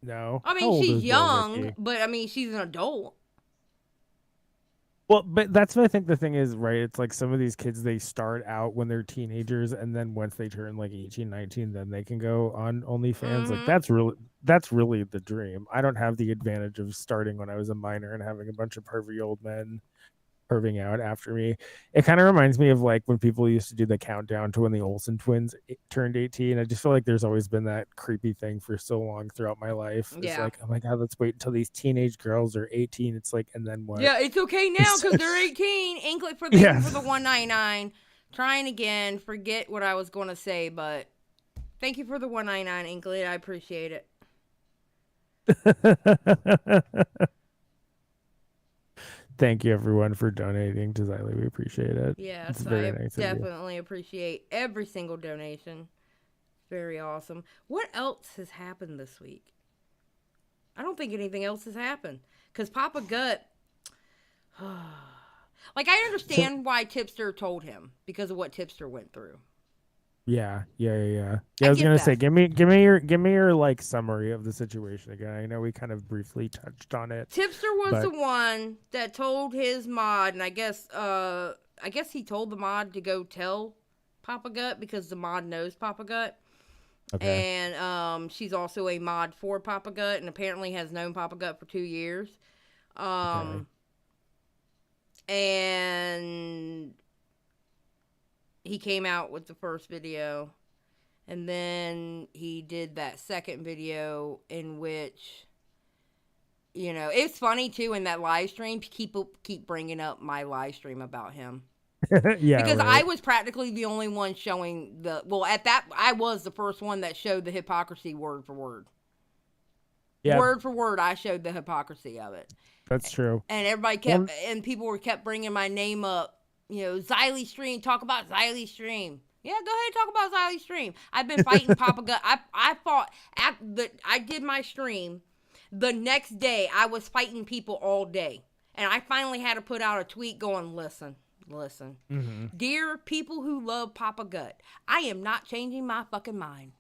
D: no.
A: I mean, she's young, but I mean, she's an adult.
D: Well, but that's what I think the thing is, right? It's like some of these kids, they start out when they're teenagers, and then once they turn like 18, 19, then they can go on OnlyFans. Like that's really the dream. I don't have the advantage of starting when I was a minor and having a bunch of pervy old men perving out after me. It kind of reminds me of like when people used to do the countdown to when the Olsen twins turned 18. I just feel like there's always been that creepy thing for so long throughout my life. It's like, oh my God, let's wait until these teenage girls are 18. It's like, and then what?
A: Yeah, it's okay now because they're 18. Inklet for the $1.99. Trying again. Forget what I was going to say, but thank you for the $1.99, Inklet. I appreciate it.
D: Thank you, everyone, for donating to Xylee. We appreciate it.
A: Yes,
D: It's very
A: I
D: nice of you.
A: definitely appreciate every single donation. Very awesome. What else has happened this week? I don't think anything else has happened. Because Papa Gut... like, I understand why Tipster told him. Because of what Tipster went through.
D: Yeah. I was gonna say, give me your like summary of the situation again. I know we kind of briefly touched on it.
A: Tipster was the one that told his mod, and I guess he told the mod to go tell Papa Gut because the mod knows Papa Gut. Okay. And she's also a mod for Papa Gut and apparently has known Papa Gut for 2 years. Okay. And he came out with the first video. And then he did that second video in which, you know, it's funny too in that live stream. People keep bringing up my live stream about him. Yeah, because right. I was practically the only one showing I was the first one that showed the hypocrisy word for word. Yep. Word for word, I showed the hypocrisy of it.
D: That's true.
A: And everybody and people kept bringing my name up. You know, Xylee Stream, talk about Xylee Stream. Yeah, go ahead and talk about Xylee Stream. I've been fighting Papa Gut. I fought I did my stream. The next day, I was fighting people all day. And I finally had to put out a tweet going, listen. Mm-hmm. Dear people who love Papa Gut, I am not changing my fucking mind.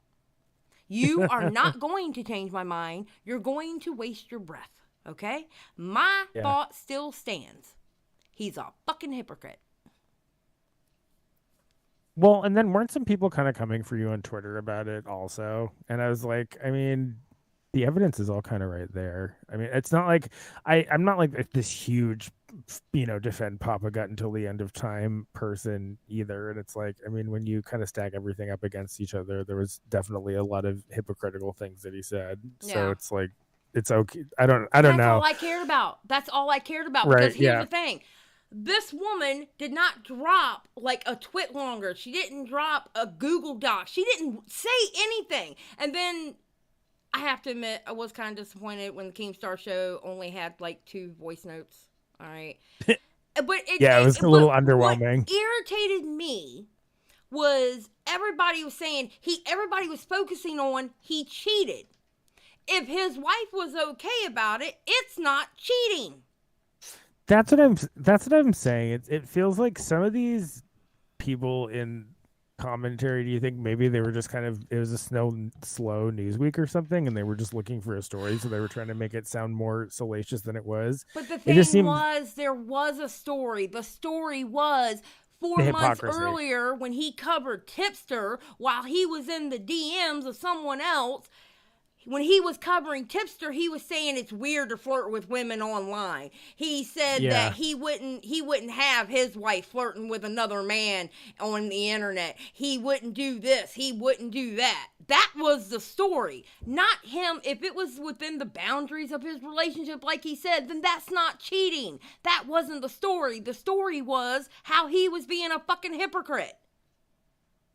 A: You are not going to change my mind. You're going to waste your breath, okay? My thought still stands. He's a fucking hypocrite.
D: Well, and then weren't some people kind of coming for you on Twitter about it also? And I was like, I mean, the evidence is all kind of right there. I mean, it's not like I'm not like this huge, you know, defend Papa Gut until the end of time person either. And it's like, I mean, when you kind of stack everything up against each other, there was definitely a lot of hypocritical things that he said. Yeah. So it's like, it's okay. I don't know. That's
A: all I cared about. Right, because here's the thing. This woman did not drop like a twit longer. She didn't drop a Google Doc. She didn't say anything. And then I have to admit, I was kind of disappointed when the Keemstar show only had like 2 voice notes. All right. But
D: it was a little underwhelming.
A: What irritated me was everybody was saying everybody was focusing on he cheated. If his wife was okay about it, it's not cheating.
D: That's what I'm saying. It feels like some of these people in commentary, do you think maybe they were just kind of, it was a slow news week or something, and they were just looking for a story, so they were trying to make it sound more salacious than it was?
A: But the thing was, there was a story. The story was 4 months earlier when he covered Tipster while he was in the DMs of someone else. When he was covering Tipster, he was saying it's weird to flirt with women online. He said that he wouldn't have his wife flirting with another man on the internet. He wouldn't do this. He wouldn't do that. That was the story, not him. If it was within the boundaries of his relationship, like he said, then that's not cheating. That wasn't the story. The story was how he was being a fucking hypocrite.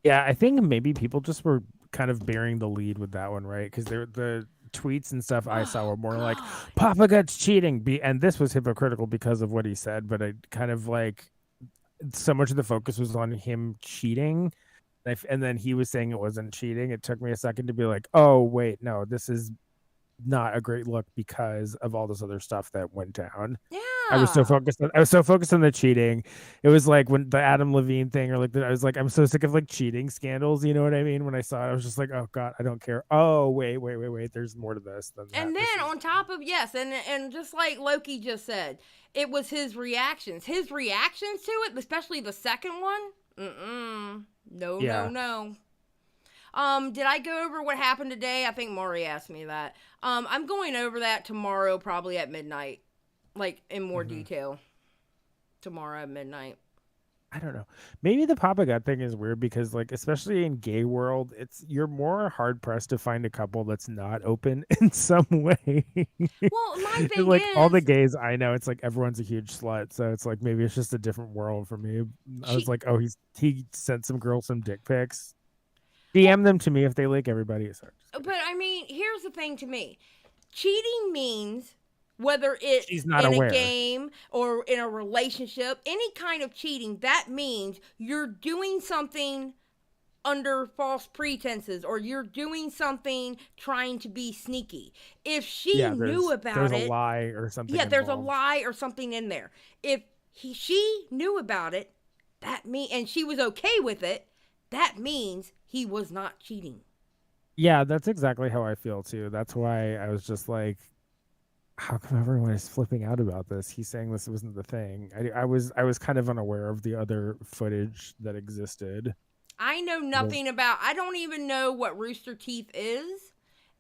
D: Yeah, I think maybe people just were kind of bearing the lead with that one, right? Because the tweets and stuff I saw were more like Papa Gut's cheating, and this was hypocritical because of what he said. But I kind of like so much of the focus was on him cheating, and then he was saying it wasn't cheating. It took me a second to be like, oh wait, no, this is not a great look because of all this other stuff that went down. Yeah. I was so focused on the cheating. It was like when the Adam Levine thing, or like I was like, I'm so sick of like cheating scandals. You know what I mean? When I saw it, I was just like, oh God, I don't care. Oh wait. There's more to this than that.
A: And then on top of and just like Loki just said, it was his reactions to it, especially the second one. No. Did I go over what happened today? I think Maury asked me that. I'm going over that tomorrow, probably at midnight, like in more detail. Tomorrow at midnight.
D: I don't know. Maybe the Papa Gut thing is weird because, like, especially in gay world, you're more hard pressed to find a couple that's not open in some way.
A: Well, my thing
D: like
A: is,
D: all the gays I know, it's like everyone's a huge slut, so it's like maybe it's just a different world for me. I was like, oh, he sent some girls some dick pics. DM them to me if they like everybody.
A: But I mean, here's the thing to me. Cheating means Whether it's
D: she's not
A: in a
D: aware.
A: game or in a relationship, any kind of cheating, that means you're doing something under false pretenses, or you're doing something trying to be sneaky. If she knew about
D: there's
A: it,
D: a lie or something.
A: Yeah, there's
D: involved.
A: a lie or something in there. If she knew about it, and she was okay with it, that means he was not cheating.
D: Yeah, that's exactly how I feel too. That's why I was just like, how come everyone is flipping out about this? He's saying this wasn't the thing. I was kind of unaware of the other footage that existed.
A: I know nothing about. I don't even know what Rooster Teeth is,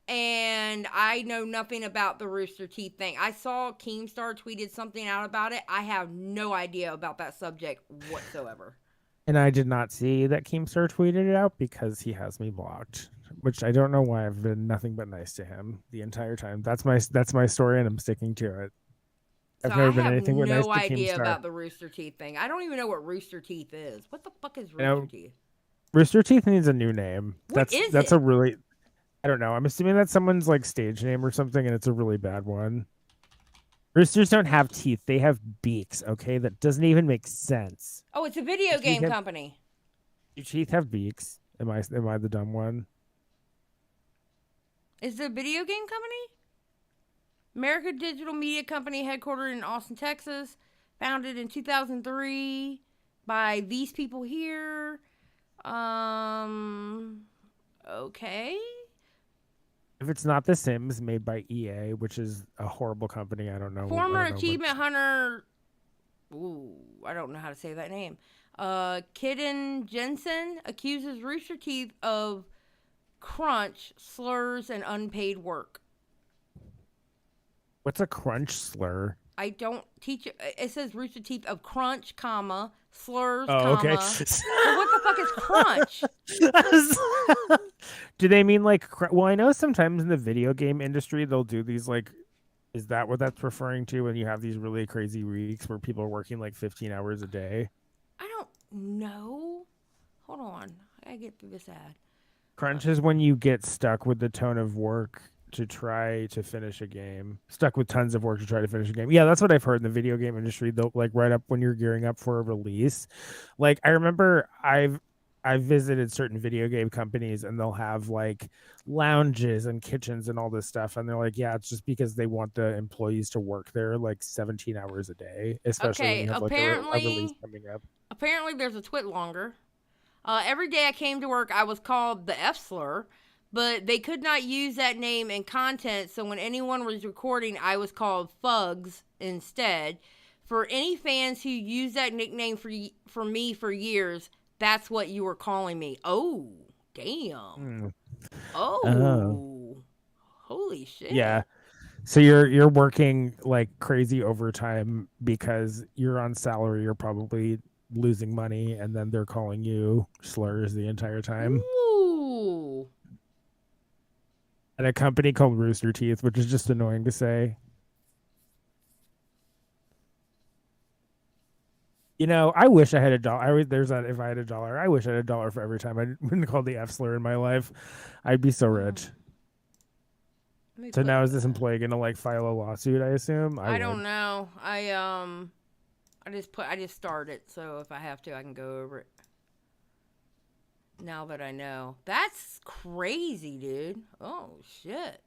A: and I know nothing about the Rooster Teeth thing. I saw Keemstar tweeted something out about it. I have no idea about that subject whatsoever.
D: And I did not see that Keemstar tweeted it out because he has me blocked, which I don't know why. I've been nothing but nice to him the entire time. That's my story, and I'm sticking to it. I've never been anything but nice to Keemstar.
A: I have no idea about the Rooster Teeth thing. I don't even know what Rooster Teeth is. What the fuck is Rooster Teeth?
D: Rooster Teeth needs a new name. That's
A: it?
D: a really, I don't know. I'm assuming that's someone's like stage name or something, and it's a really bad one. Roosters don't have teeth; they have beaks. Okay, that doesn't even make sense.
A: Oh, it's a video game company.
D: Do teeth have beaks? Am I the dumb one?
A: Is it a video game company? America Digital Media Company, headquartered in Austin, Texas, founded in 2003 by these people here. Okay.
D: If it's not The Sims, made by EA, which is a horrible company, I don't know.
A: Former achievement hunter. Ooh, I don't know how to say that name. Kidden Jensen accuses Rooster Teeth of crunch, slurs, and unpaid work.
D: What's a crunch slur?
A: I don't teach it. It says Rooster Teeth of crunch, comma, slurs,
D: okay.
A: So what the fuck is crunch?
D: Do they mean like, well, I know sometimes in the video game industry, they'll do these like, is that what that's referring to when you have these really crazy weeks where people are working like 15 hours a day?
A: I don't know. Hold on. I gotta get through this ad.
D: Crunch is when you get stuck with the tone of work to try to finish a game, stuck with tons of work to try to finish a game. Yeah, that's what I've heard in the video game industry. Though, like right up when you're gearing up for a release, like I remember I've visited certain video game companies and they'll have like lounges and kitchens and all this stuff, and they're like, yeah, it's just because they want the employees to work there like 17 hours a day, especially when you have like a release coming up.
A: Apparently, there's a twit longer. Every day I came to work, I was called the F slur. But they could not use that name in content, so when anyone was recording, I was called Fugs instead. For any fans who use that nickname for me for years, that's what you were calling me. Oh, damn. Oh. Holy shit.
D: Yeah. So you're working like crazy overtime because you're on salary, you're probably losing money, and then they're calling you slurs the entire time.
A: Ooh.
D: At a company called Rooster Teeth, which is just annoying to say. You know, I wish I had $1. If I had $1, I wish I had $1 for every time I've been called the F slur in my life. I'd be so rich. So now is this employee gonna like file a lawsuit? I assume.
A: I don't know. I just started, so if I have to, I can go over it. Now that I know. That's crazy, dude. Oh, shit.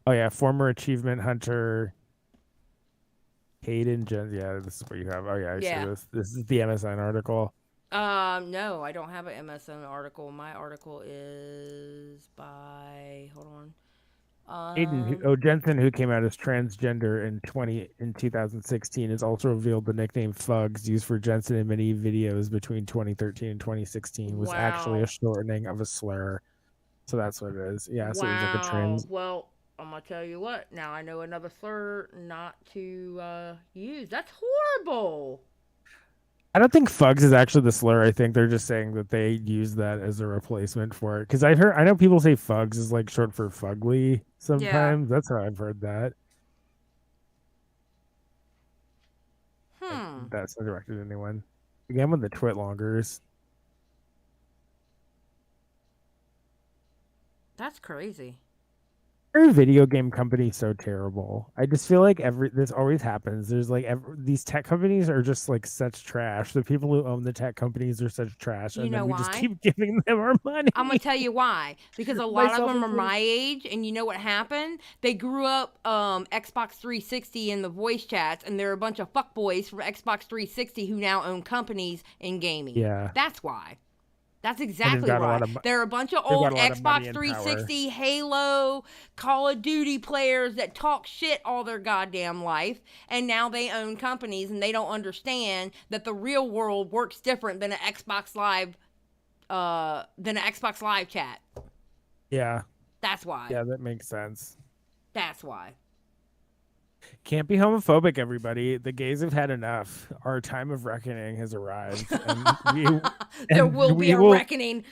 D: Oh, yeah. Former achievement hunter Hayden Jens. Yeah, this is what you have. Oh, yeah. I see this. This is the MSN article.
A: No, I don't have an MSN article. My article is by... Hold on.
D: Jensen, who came out as transgender in 2016, has also revealed the nickname Fugs, used for Jensen in many videos between 2013 and 2016, was actually a shortening of a slur. So that's what it is. Yeah, so it was like a trans.
A: Well, I'm gonna tell you what. Now I know another slur not to use. That's horrible.
D: I don't think Fugs is actually the slur. I think they're just saying that they use that as a replacement for it. Because I know people say Fugs is like short for fugly sometimes. Yeah. That's how I've heard that. That's not directed at anyone. Again with the twit longers.
A: That's crazy.
D: Every video game company is so terrible. I just feel like this always happens. There's like these tech companies are just like such trash. The people who own the tech companies are such trash,
A: You
D: and
A: know
D: then we just
A: why?
D: keep giving them our money.
A: I'm gonna tell you why. Because a lot of them are my age, and you know what happened? They grew up Xbox 360 in the voice chats, and there are a bunch of fuckboys from Xbox 360 who now own companies in gaming.
D: Yeah,
A: That's why. That's
D: and
A: exactly why. There are a bunch of old Xbox 360, Halo, Call of Duty players that talk shit all their goddamn life, and now they own companies, and they don't understand that the real world works different than an Xbox Live chat.
D: Yeah.
A: That's why.
D: Yeah, that makes sense.
A: That's why.
D: Can't be homophobic, everybody. The gays have had enough. Our time of reckoning has arrived.
A: There will be a reckoning.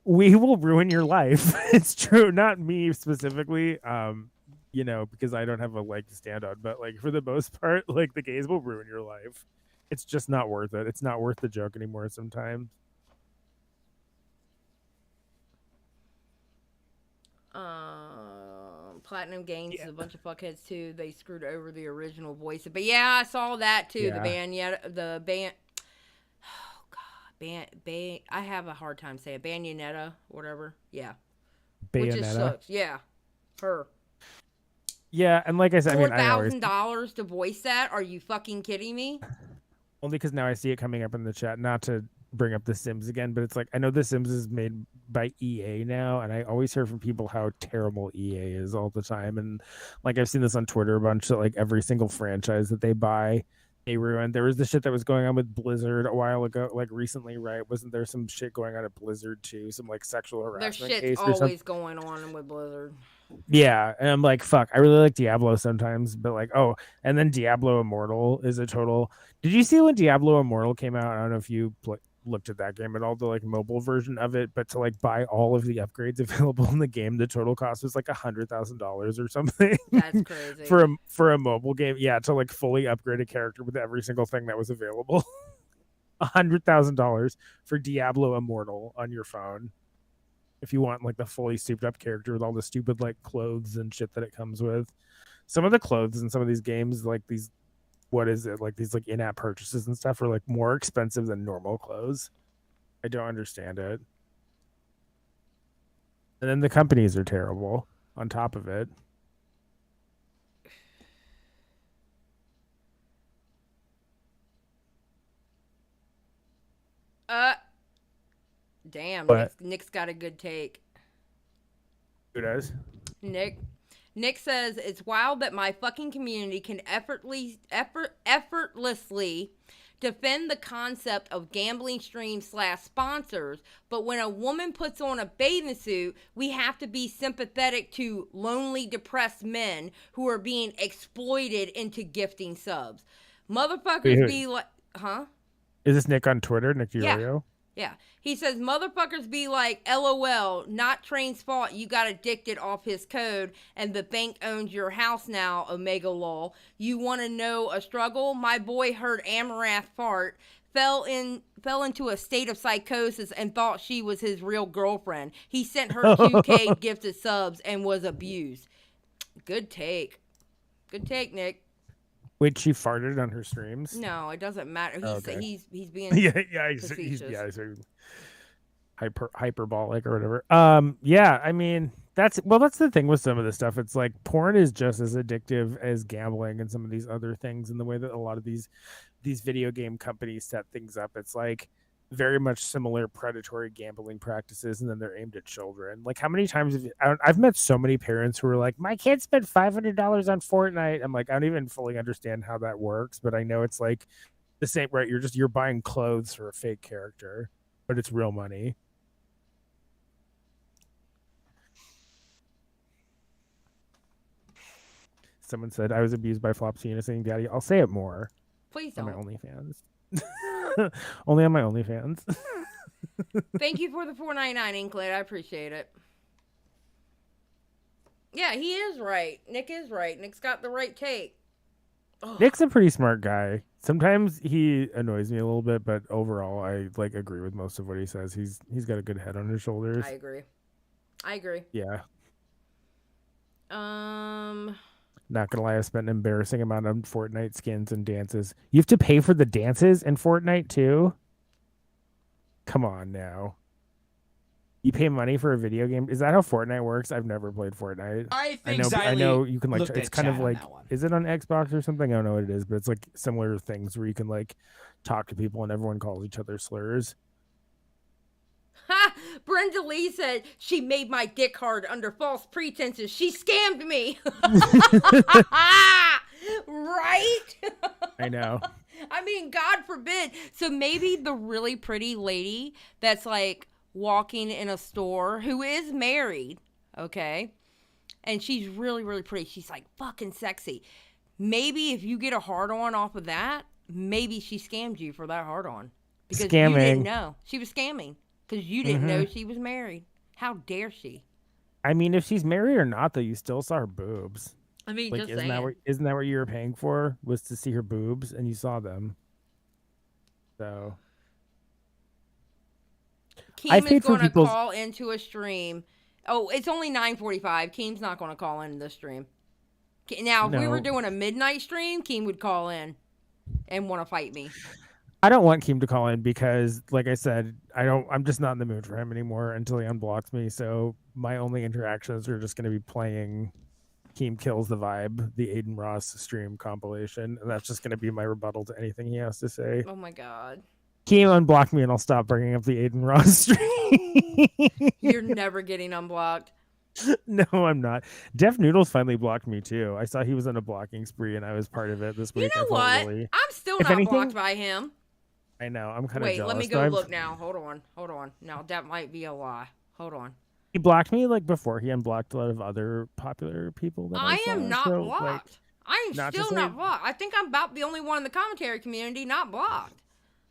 D: We will ruin your life. It's true. Not me specifically, because I don't have a leg to stand on, but like for the most part, like the gays will ruin your life. It's just not worth it. It's not worth the joke anymore sometimes.
A: Platinum Games is a bunch of fuckheads too. They screwed over the original voice. But yeah, I saw that too. Yeah. The band. Oh god, I have a hard time saying Bayonetta, whatever. Yeah,
D: Bayonetta.
A: Which just sucks. Yeah, her.
D: Yeah, and like I said,
A: $4,000 to voice that? Are you fucking kidding me?
D: Only because now I see it coming up in the chat. Not to bring up The Sims again, but it's like I know The Sims is made by EA now, and I always hear from people how terrible EA is all the time. And like I've seen this on Twitter a bunch, that like every single franchise that they buy, they ruin. There was the shit that was going on with Blizzard a while ago, like recently, right? Wasn't there some shit going on at Blizzard too? Some like sexual harassment
A: case. There's shit's always going on with Blizzard.
D: Yeah, and I'm like, fuck, I really like Diablo sometimes, but like, oh, and then Diablo Immortal is a total. Did you see when Diablo Immortal came out? I don't know if you looked at that game at all, the like mobile version of it, but to like buy all of the upgrades available in the game, the total cost was like $100,000 or something.
A: That's crazy
D: for a mobile game. Yeah, to like fully upgrade a character with every single thing that was available. $100,000 for Diablo Immortal on your phone. If you want like the fully souped up character with all the stupid like clothes and shit that it comes with. Some of the clothes in some of these games, like these, what is it, like these like in-app purchases and stuff, are like more expensive than normal clothes. I don't understand it. And then the companies are terrible on top of it.
A: Damn, Nick's got a good take.
D: Who does?
A: Nick says, it's wild that my fucking community can effortlessly defend the concept of gambling streams / sponsors, but when a woman puts on a bathing suit, we have to be sympathetic to lonely, depressed men who are being exploited into gifting subs. Motherfuckers be like, huh?
D: Is this Nick on Twitter, Nick Diorio?
A: Yeah. He says, motherfuckers be like, LOL, not Train's fault. You got addicted off his code and the bank owns your house now, Omega lol. You want to know a struggle? My boy heard Amarath fart, fell into a state of psychosis and thought she was his real girlfriend. He sent her 2K gifted subs and was abused. Good take. Good take, Nick.
D: Wait, she farted on her streams?
A: No, it doesn't matter. He's being
D: he's hyperbolic or whatever. Yeah, I mean that's the thing with some of this stuff. It's like porn is just as addictive as gambling and some of these other things, and the way that a lot of these video game companies set things up. It's like very much similar predatory gambling practices, and then they're aimed at children. Like, how many times I've met so many parents who are like, my kid spent $500 on Fortnite. I'm like, I don't even fully understand how that works, but I know it's like the same, right? You're buying clothes for a fake character, but it's real money. Someone said I was abused by Floptina saying, Daddy, I'll say it more.
A: Please don't.
D: On my OnlyFans. Only on my OnlyFans.
A: Thank you for the $4.99, Inklet. I appreciate it. Yeah, he is right. Nick is right. Nick's got the right take.
D: Ugh. Nick's a pretty smart guy. Sometimes he annoys me a little bit, but overall, I like agree with most of what he says. He's got a good head on his shoulders.
A: I agree.
D: Yeah. Not gonna lie, I spent an embarrassing amount on Fortnite skins and dances. You have to pay for the dances in Fortnite too? Come on now. You pay money for a video game? Is that how Fortnite works? I've never played Fortnite.
E: I think
D: I know you can like
E: looked
D: it's
E: at
D: kind of
E: chat on
D: like
E: that one.
D: is it on Xbox or something? I don't know what it is, but it's like similar things where you can like talk to people and everyone calls each other slurs.
A: Ha! Brenda Lee said she made my dick hard under false pretenses. She scammed me. Right?
D: I know.
A: I mean, God forbid. So maybe the really pretty lady that's like walking in a store who is married, okay? And she's really, really pretty. She's like fucking sexy. Maybe if you get a hard on off of that, maybe she scammed you for that hard on. Because
D: Scamming.
A: you didn't know. She was scamming. Because you didn't know she was married. How dare she?
D: I mean, if she's married or not, though, you still saw her boobs.
A: I mean,
D: Like,
A: just
D: isn't
A: saying.
D: that what you were paying for? Was to see her boobs, and you saw them. So, I
A: Keem is
D: paid for
A: going to
D: people's.
A: call into a stream. Oh, it's only 9:45. Keem's not going to call in the stream. Now, if we were
D: No.
A: doing a midnight stream, Keem would call in and want to fight me.
D: I don't want Keem to call in because, like I said, I'm just not in the mood for him anymore until he unblocks me. So my only interactions are just going to be playing Keem Kills the Vibe, the Aiden Ross stream compilation, and that's just going to be my rebuttal to anything he has to say.
A: Oh my God.
D: Keem unblock me, and I'll stop bringing up the Aiden Ross stream.
A: You're never getting unblocked.
D: No, I'm not. Def Noodles finally blocked me too. I saw he was on a blocking spree, and I was part of it this week.
A: You know
D: I felt
A: what?
D: really...
A: I'm still
D: If
A: not
D: anything-
A: blocked by him.
D: I know. I'm kind of
A: Wait,
D: jealous.
A: let me
D: though.
A: go look now. Hold on. No, that might be a lie. Hold on.
D: He blocked me like before he unblocked a lot of other popular people. That I
A: am
D: saw,
A: not
D: so,
A: blocked.
D: like,
A: I am
D: not to
A: still
D: say-
A: not blocked. I think I'm about the only one in the commentary community not blocked.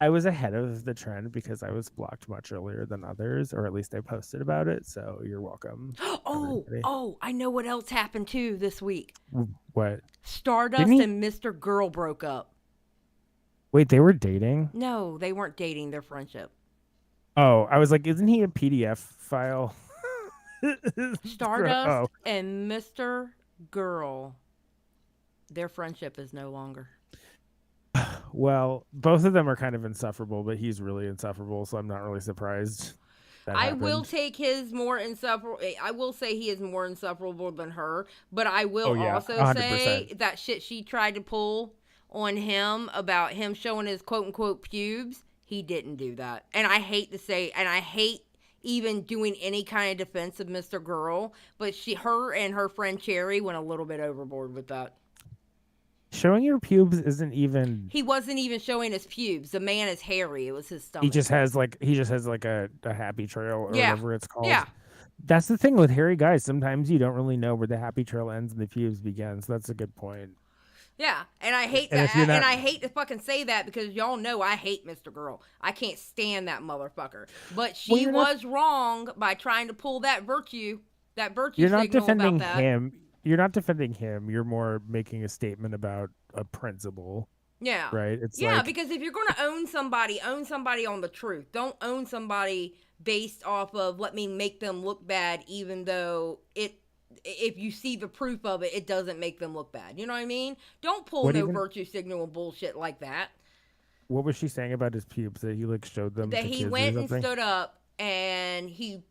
D: I was ahead of the trend because I was blocked much earlier than others, or at least I posted about it. So you're welcome. everybody.
A: I know what else happened too this week.
D: What?
A: Stardust
D: Didn't he-
A: and Mr. Girl broke up.
D: Wait, they were dating?
A: No, they weren't dating. Their friendship.
D: Oh, I was like, isn't he a PDF file?
A: Stardust
D: Oh.
A: and Mr. Girl. Their friendship is no longer.
D: Well, both of them are kind of insufferable, but he's really insufferable, so I'm not really surprised.
A: I will take his more insufferable. I will say he is more insufferable than her, but I will also
D: 100%.
A: say that shit she tried to pull on him about him showing his quote unquote pubes. He didn't do that, and I hate to say, and I hate even doing any kind of defense of Mr. Girl, but her and her friend Cherry went a little bit overboard with that.
D: Showing your pubes isn't even.
A: He wasn't even showing his pubes. The man is hairy. It was his stomach.
D: He just has like a happy trail or whatever it's called.
A: Yeah.
D: That's the thing with hairy guys. Sometimes you don't really know where the happy trail ends and the pubes begins. That's a good point.
A: Yeah, and I hate
D: And
A: that.
D: if you're not-
A: And I hate to fucking say that because y'all know I hate Mr. Girl. I can't stand that motherfucker. But she was wrong by trying to pull that virtue
D: You're not
A: signal
D: defending
A: about that.
D: him. You're not defending him. You're more making a statement about a principle,
A: Yeah.
D: right? It's
A: because if you're going to own somebody on the truth. Don't own somebody based off of let me make them look bad even though if you see the proof of it, it doesn't make them look bad. You know what I mean? Don't pull virtue signal bullshit like that.
D: What was she saying about his pubes? That he like showed them
A: That
D: to
A: he
D: kids
A: went
D: or
A: and
D: something?
A: stood up and he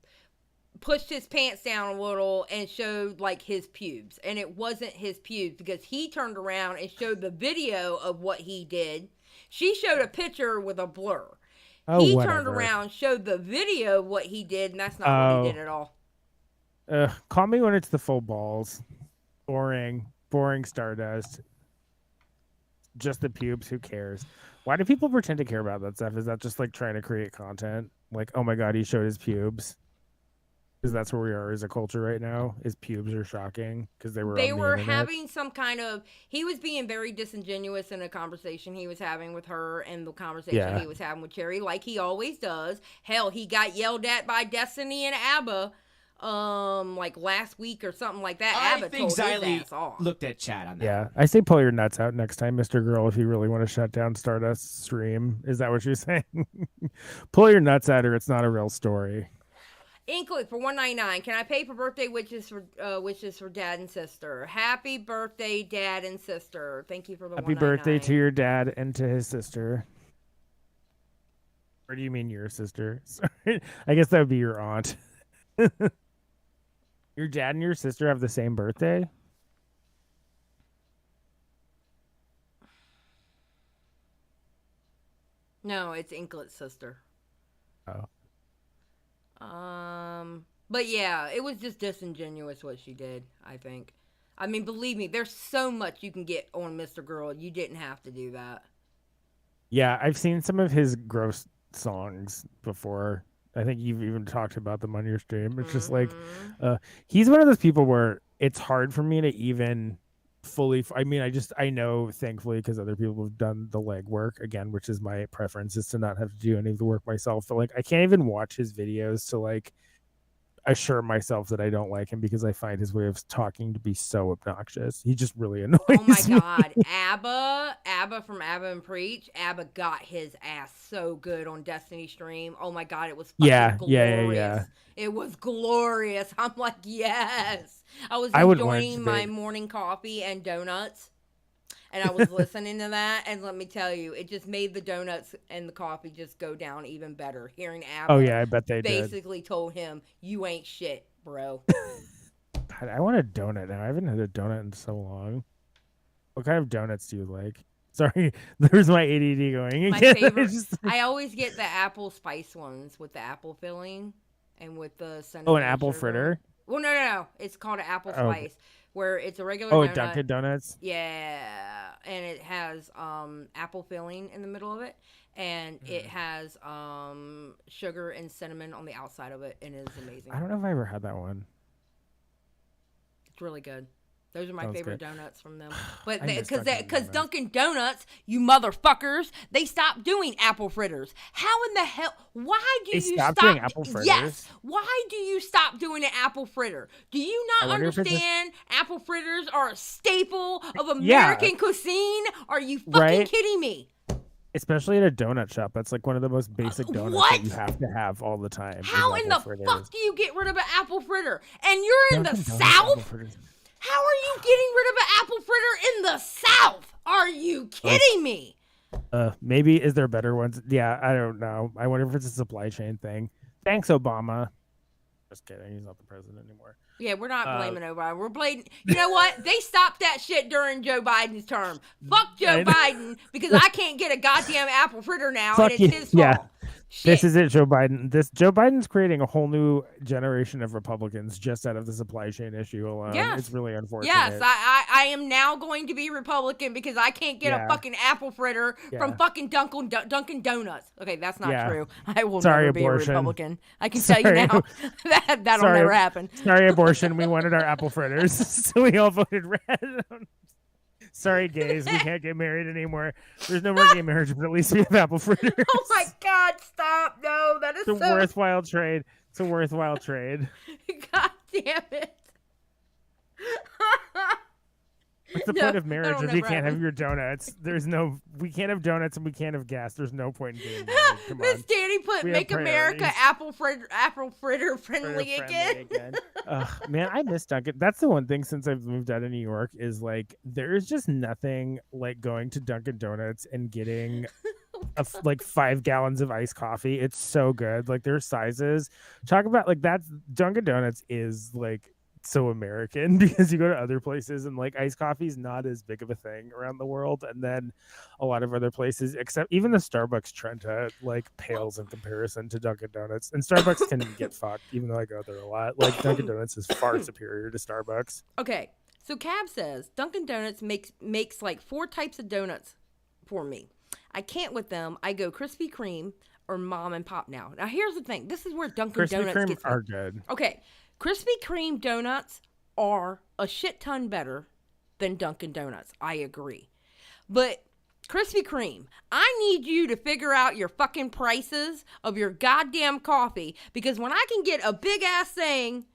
A: pushed his pants down a little and showed like his pubes. And it wasn't his pubes because he turned around and showed the video of what he did. She showed a picture with a blur.
D: Oh,
A: he
D: whatever.
A: turned around, showed the video of what he did, and that's not what he did at all.
D: Call me when it's the full balls. Boring Stardust. Just the pubes. Who cares? Why do people pretend to care about that stuff? Is that just like trying to create content? Like, oh my god, he showed his pubes. Because that's where we are as a culture right now. His pubes are shocking because they were.
A: They
D: on the
A: were
D: internet.
A: having some kind of. He was being very disingenuous in a conversation he was having with her and the conversation he was having with Cherry, like he always does. Hell, he got yelled at by Destiny and ABBA, like last week or something like that.
E: I
A: ABBA
E: think
A: told his
E: Xylee
A: ass off.
E: looked at chat on that.
D: Yeah, I say pull your nuts out next time, Mr. Girl, if you really want to shut down Stardust's stream. Is that what you're saying? Pull your nuts out or it's not a real story.
A: Inklet for $1.99. Can I pay for birthday wishes for dad and sister? Happy birthday, dad and sister. Thank you for the
D: Happy birthday to your dad and to his sister. Or do you mean your sister? Sorry. I guess that would be your aunt. Your dad and your sister have the same birthday?
A: No, it's Inklet's sister.
D: Oh.
A: But yeah, it was just disingenuous what she did, I think. I mean, believe me, there's so much you can get on Mr. Girl. You didn't have to do that.
D: Yeah, I've seen some of his gross songs before. I think you've even talked about them on your stream. It's just like, he's one of those people where it's hard for me to even fully, I mean, I know, thankfully, because other people have done the legwork, again, which is my preference, is to not have to do any of the work myself. But like, I can't even watch his videos to like assure myself that I don't like him, because I find his way of talking to be so obnoxious. He just really annoys me.
A: Oh my God. ABBA from ABBA and Preach. ABBA got his ass so good on Destiny stream. Oh my God, it was fucking glorious. Yeah. It was glorious. I'm like, yes. I was enjoying my morning coffee and donuts, and I was listening to that, and let me tell you, it just made the donuts and the coffee just go down even better. Hearing ABBA,
D: oh yeah, I bet they
A: basically told him, "You ain't shit, bro."
D: God, I want a donut now. I haven't had a donut in so long. What kind of donuts do you like? Sorry, there's my ADD going.
A: My favorite. I always get the apple spice ones with the apple filling and with the cinnamon.
D: Oh, an apple fritter?
A: Well, no. It's called an apple spice, where it's a regular donut.
D: Dunkin' Donuts?
A: Yeah, and it has apple filling in the middle of it, and it has sugar and cinnamon on the outside of it, and it is amazing.
D: I don't know if I ever had that one.
A: It's really good. Those are my favorite donuts from them. But because Dunkin' Donuts, you motherfuckers, they stopped doing apple fritters. How in the hell? Why do you stop
D: doing apple fritters?
A: Yes. Why do you stop doing an apple fritter? Do you not understand apple fritters are a staple of American cuisine? Are you fucking kidding me?
D: Especially at a donut shop. That's like one of the most basic donuts that you have to have all the time.
A: How in the fuck do you get rid of an apple fritter? And you're in the South? How are you getting rid of an apple fritter in the South? Are you kidding me?
D: Maybe, is there better ones? Yeah, I don't know. I wonder if it's a supply chain thing. Thanks, Obama. Just kidding. He's not the president anymore.
A: Yeah, we're not blaming Obama. We're blaming. You know what? They stopped that shit during Joe Biden's term. Fuck Joe Biden, because I can't get a goddamn apple fritter now, and it's his fault. Yeah. Shit.
D: This is it, Joe Biden. Joe Biden's creating a whole new generation of Republicans just out of the supply chain issue alone. Yes. It's really unfortunate.
A: Yes, I am now going to be Republican because I can't get a fucking apple fritter from fucking Dunkin' Donuts. Okay, that's not true. I will never be a Republican. I can tell you now. That'll never happen.
D: Sorry, abortion. We wanted our apple fritters, so we all voted red. Sorry, gays, we can't get married anymore. There's no more gay marriage, but at least we have apple fritters.
A: Oh my God, stop. No, that is
D: a worthwhile trade. It's a worthwhile trade.
A: God damn it.
D: What's the point of marriage if you can't have your donuts? We can't have donuts and we can't have gas. There's no point in getting married. Come on.
A: Miss Danny put "Make America apple fritter friendly again."
D: Man, I miss Dunkin'. That's the one thing since I've moved out of New York is like there's just nothing like going to Dunkin' Donuts and getting like 5 gallons of iced coffee. It's so good. Like their sizes. Talk about like that's Dunkin' Donuts is like so American, because you go to other places and like iced coffee is not as big of a thing around the world, and then a lot of other places, except even the Starbucks Trenta, like pales in comparison to Dunkin' Donuts. And Starbucks can get fucked, even though I go there a lot. Like Dunkin' Donuts is far superior to Starbucks.
A: Okay, so Cab says Dunkin' Donuts makes like 4 types of donuts for me. I can't with them. I go Krispy Kreme or Mom and Pop now. Now here's the thing. This is where Dunkin' Donuts gets me.
D: Are good.
A: Okay. Krispy Kreme donuts are a shit ton better than Dunkin' Donuts. I agree. But Krispy Kreme, I need you to figure out your fucking prices of your goddamn coffee, because when I can get a big ass thing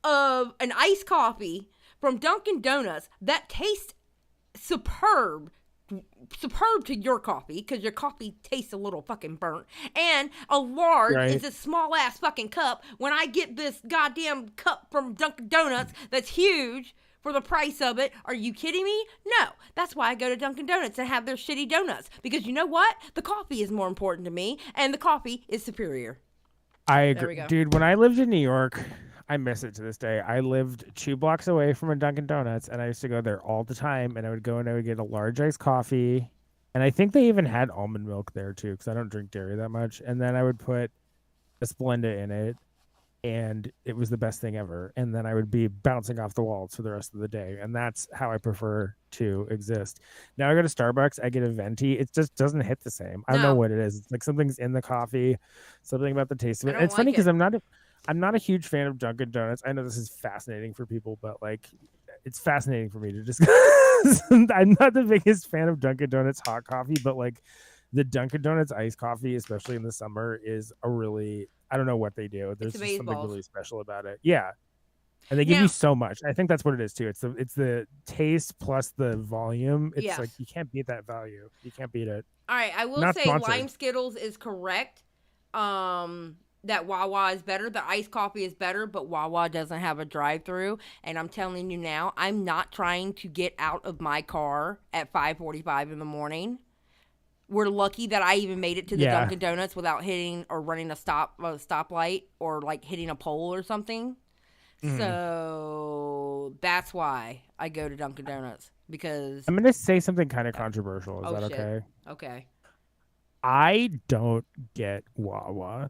A: of an iced coffee from Dunkin' Donuts that tastes superb superb to your coffee because your coffee tastes a little fucking burnt. And a large is a small ass fucking cup. When I get this goddamn cup from Dunkin' Donuts that's huge for the price of it, are you kidding me? No. That's why I go to Dunkin' Donuts and have their shitty donuts. Because you know what? The coffee is more important to me, and the coffee is superior.
D: I agree. Dude, when I lived in New York, I miss it to this day. I lived 2 blocks away from a Dunkin' Donuts, and I used to go there all the time, and I would go and I would get a large iced coffee, and I think they even had almond milk there, too, because I don't drink dairy that much, and then I would put a Splenda in it, and it was the best thing ever, and then I would be bouncing off the walls for the rest of the day, and that's how I prefer to exist. Now I go to Starbucks, I get a venti, it just doesn't hit the same. I don't know what it is. It's like something's in the coffee, something about the taste of it. It's funny because I'm not a huge fan of Dunkin' Donuts. I know this is fascinating for people, but like, it's fascinating for me to discuss. I'm not the biggest fan of Dunkin' Donuts hot coffee, but like the Dunkin' Donuts iced coffee, especially in the summer, is a really, I don't know what they do. There's just something really special about it. Yeah. And they give you so much. I think that's what it is too. It's the taste plus the volume. It's like you can't beat that value. You can't beat it.
A: All right, I will say Lime Skittles is correct. That Wawa is better. The iced coffee is better, but Wawa doesn't have a drive-through. And I'm telling you now, I'm not trying to get out of my car at 5:45 in the morning. We're lucky that I even made it to the Dunkin' Donuts without hitting or running a stoplight or like hitting a pole or something. So that's why I go to Dunkin' Donuts, because
D: I'm gonna say something kind of controversial. Is that okay?
A: Okay.
D: I don't get Wawa,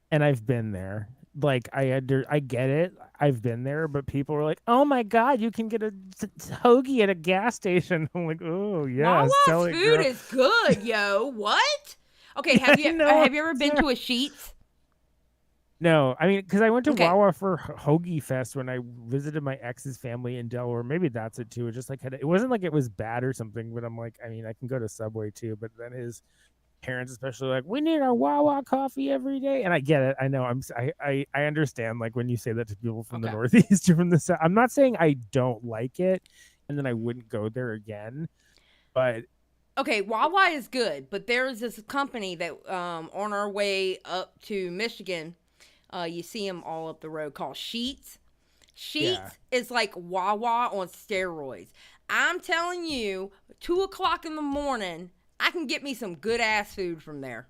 D: and I've been there. Like I get it. I've been there, but people are like, "Oh my god, you can get a hoagie at a gas station." I'm like, "Oh yeah,
A: Wawa's food is good, yo." What? Okay, have you ever been to a Sheetz?
D: No, I mean, because I went to Wawa for Hoagie Fest when I visited my ex's family in Delaware. Maybe that's it too. It just like it wasn't like it was bad or something, but I'm like, I mean, I can go to Subway too, but then his parents especially like, we need our Wawa coffee every day, and I get it. I know. I understand like when you say that to people from the Northeast or from the South. I'm not saying I don't like it, and then I wouldn't go there again, but.
A: Okay, Wawa is good, but there's this company that on our way up to Michigan. You see them all up the road, called Sheetz. Sheetz is like Wawa on steroids. I'm telling you, 2:00 in the morning, I can get me some good ass food from there.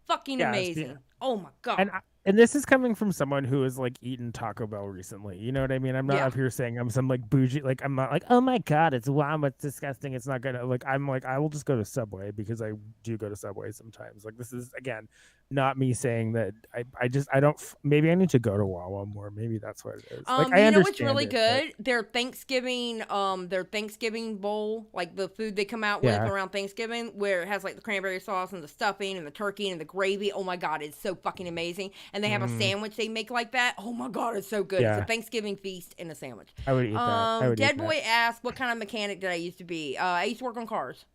A: Fucking amazing. Oh my god.
D: And this is coming from someone who has like eaten Taco Bell recently. You know what I mean? I'm not up here saying I'm some like bougie. Like I'm not like, oh my god, it's Wawa, it's disgusting. It's not gonna like. I'm like, I will just go to Subway because I do go to Subway sometimes. Like this is again, not me saying that. I don't. Maybe I need to go to Wawa more. Maybe that's what it is. Like,
A: you know what's really good? Their Thanksgiving bowl, like the food they come out with around Thanksgiving, where it has like the cranberry sauce and the stuffing and the turkey and the gravy. Oh my god, it's so fucking amazing. And they have a sandwich they make like that. Oh my god, it's so good. Yeah. It's a Thanksgiving feast and a sandwich.
D: I would eat that.
A: Dead Boy asked, what kind of mechanic did I used to be? I used to work on cars.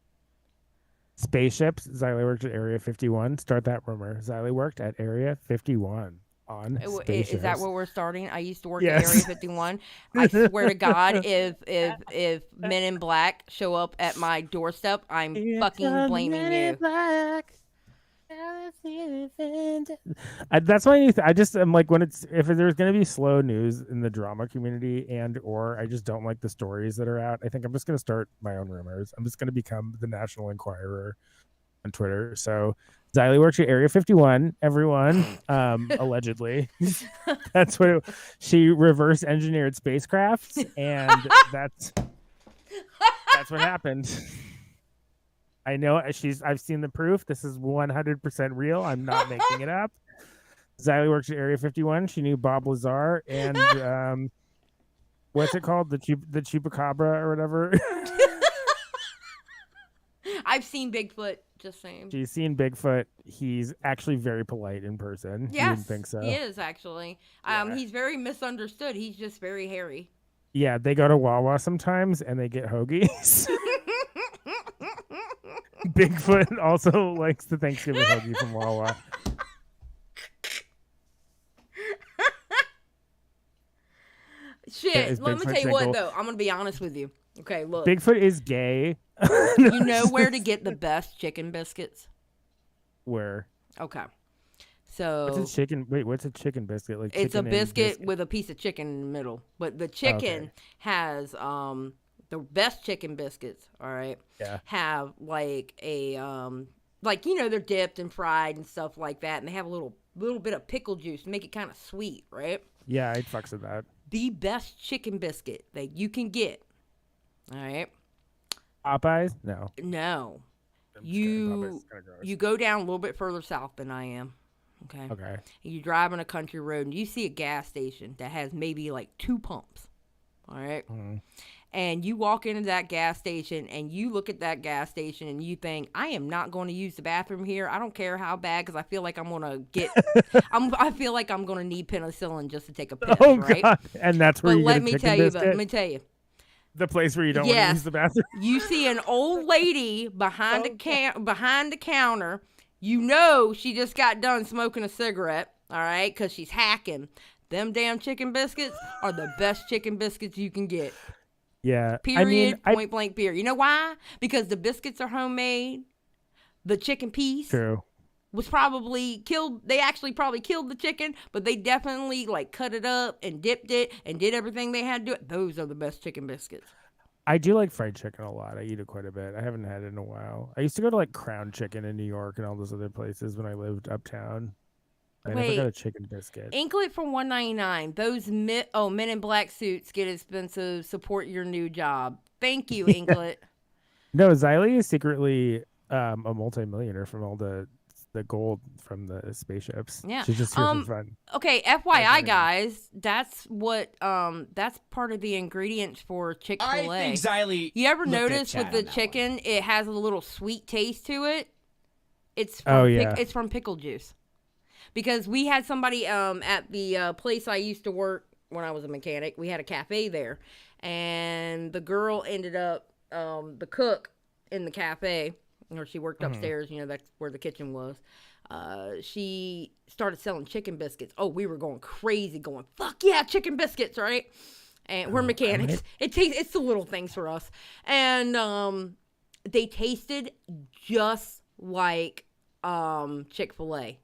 D: Spaceships. Xylee worked at Area 51. Start that rumor. Xylee worked at Area 51 on spaceships.
A: Is that where we're starting? I used to work at Area 51. I swear to God, if Men in Black show up at my doorstep, I'm fucking blaming you.
D: That's why I just am like, if there's gonna be slow news in the drama community or I just don't like the stories that are out, I think I'm just gonna start my own rumors. I'm just gonna become the National Enquirer on Twitter. So Xylee works at Area 51, everyone. Allegedly. That's what she reverse engineered spacecrafts, and that's what happened. I know I've seen the proof. This is 100% real. I'm not making it up. Xylee works at Area 51. She knew Bob Lazar and what's it called? The Chupacabra or whatever.
A: I've seen Bigfoot, just saying.
D: She's seen Bigfoot. He's actually very polite in person.
A: Yes,
D: you didn't think so?
A: He is actually. He's very misunderstood. He's just very hairy.
D: Yeah, they go to Wawa sometimes and they get hoagies. Bigfoot also likes the Thanksgiving hoagie from Wawa.
A: Shit, let me tell you what, though. I'm going to be honest with you. Okay, look.
D: Bigfoot is gay.
A: You know where to get the best chicken biscuits?
D: Where?
A: Okay. So
D: what's a chicken? Wait, what's a chicken biscuit? Like
A: it's a
D: chicken
A: biscuit with a piece of chicken in the middle, but the chicken has the best chicken biscuits. All right.
D: Yeah.
A: Have like a like they're dipped and fried and stuff like that, and they have a little bit of pickle juice to make it kind of sweet, right?
D: Yeah, I'd fucks with that.
A: The best chicken biscuit that you can get. All right.
D: Popeyes? No.
A: No. You go down a little bit further south than I am. Okay.
D: Okay.
A: You drive on a country road and you see a gas station that has maybe like 2 pumps. All right.
D: Mm-hmm.
A: And you walk into that gas station and you look at that gas station and you think, I am not going to use the bathroom here. I don't care how bad, because I feel like I'm going to get, I feel like I'm going to need penicillin just to take a piss, right? God.
D: And that's where
A: but
D: you
A: let
D: get a
A: me
D: chicken
A: tell you,
D: biscuit?
A: let me tell you.
D: The place where you don't want to use the bathroom.
A: You see an old lady behind the counter. You know she just got done smoking a cigarette, all right, because she's hacking. Them damn chicken biscuits are the best chicken biscuits you can get.
D: Yeah.
A: Period. Point blank period. You know why? Because the biscuits are homemade. The chicken piece was probably killed. They actually probably killed the chicken, but they definitely like cut it up and dipped it and did everything they had to do. Those are the best chicken biscuits.
D: I do like fried chicken a lot. I eat it quite a bit. I haven't had it in a while. I used to go to like Crown Chicken in New York and all those other places when I lived uptown. I never got a chicken biscuit.
A: Inklet for $1.99. Those Men in Black suits get expensive. Support your new job. Thank you, Inklet.
D: No, Xylee is secretly a multimillionaire from all the gold from the spaceships.
A: Yeah,
D: she's just here for fun.
A: Okay, FYI, guys, that's what that's part of the ingredients for Chick-fil-A.
E: I think Xylee.
A: You ever notice with the chicken, it has a little sweet taste to it? It's from it's from pickle juice. Because we had somebody at the place I used to work when I was a mechanic. We had a cafe there, and the girl ended up the cook in the cafe. Or she worked upstairs, that's where the kitchen was. She started selling chicken biscuits. Oh, we were going crazy, going, fuck yeah, chicken biscuits, right? And we're mechanics. It's the little things for us. And they tasted just like Chick-fil-A.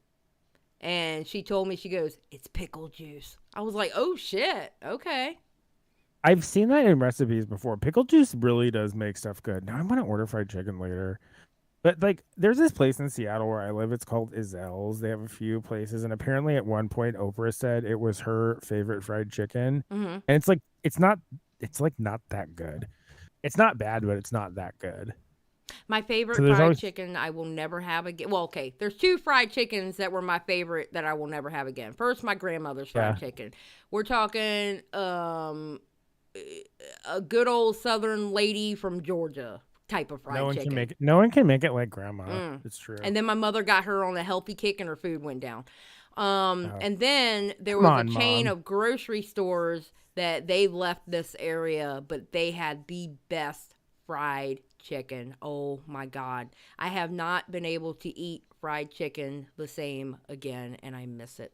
A: And she told me, she goes, it's pickle juice. I was like, oh shit, okay.
D: I've seen that in recipes before. Pickle juice really does make stuff good. Now I'm going to order fried chicken later. But, like, there's this place in Seattle where I live. It's called Izelle's. They have a few places. And apparently at one point, Oprah said it was her favorite fried chicken. Mm-hmm. And it's not that good. It's not bad, but it's not that good.
A: My favorite fried chicken I will never have again. Well, okay, there's 2 fried chickens that were my favorite that I will never have again. First, my grandmother's fried chicken. We're talking a good old Southern lady from Georgia type of fried chicken.
D: No one can make it like grandma. It's true.
A: And then my mother got her on a healthy kick and her food went down. And then there was a chain of grocery stores that they left this area, but they had the best fried chicken. Oh my God. I have not been able to eat fried chicken the same again, and I miss it.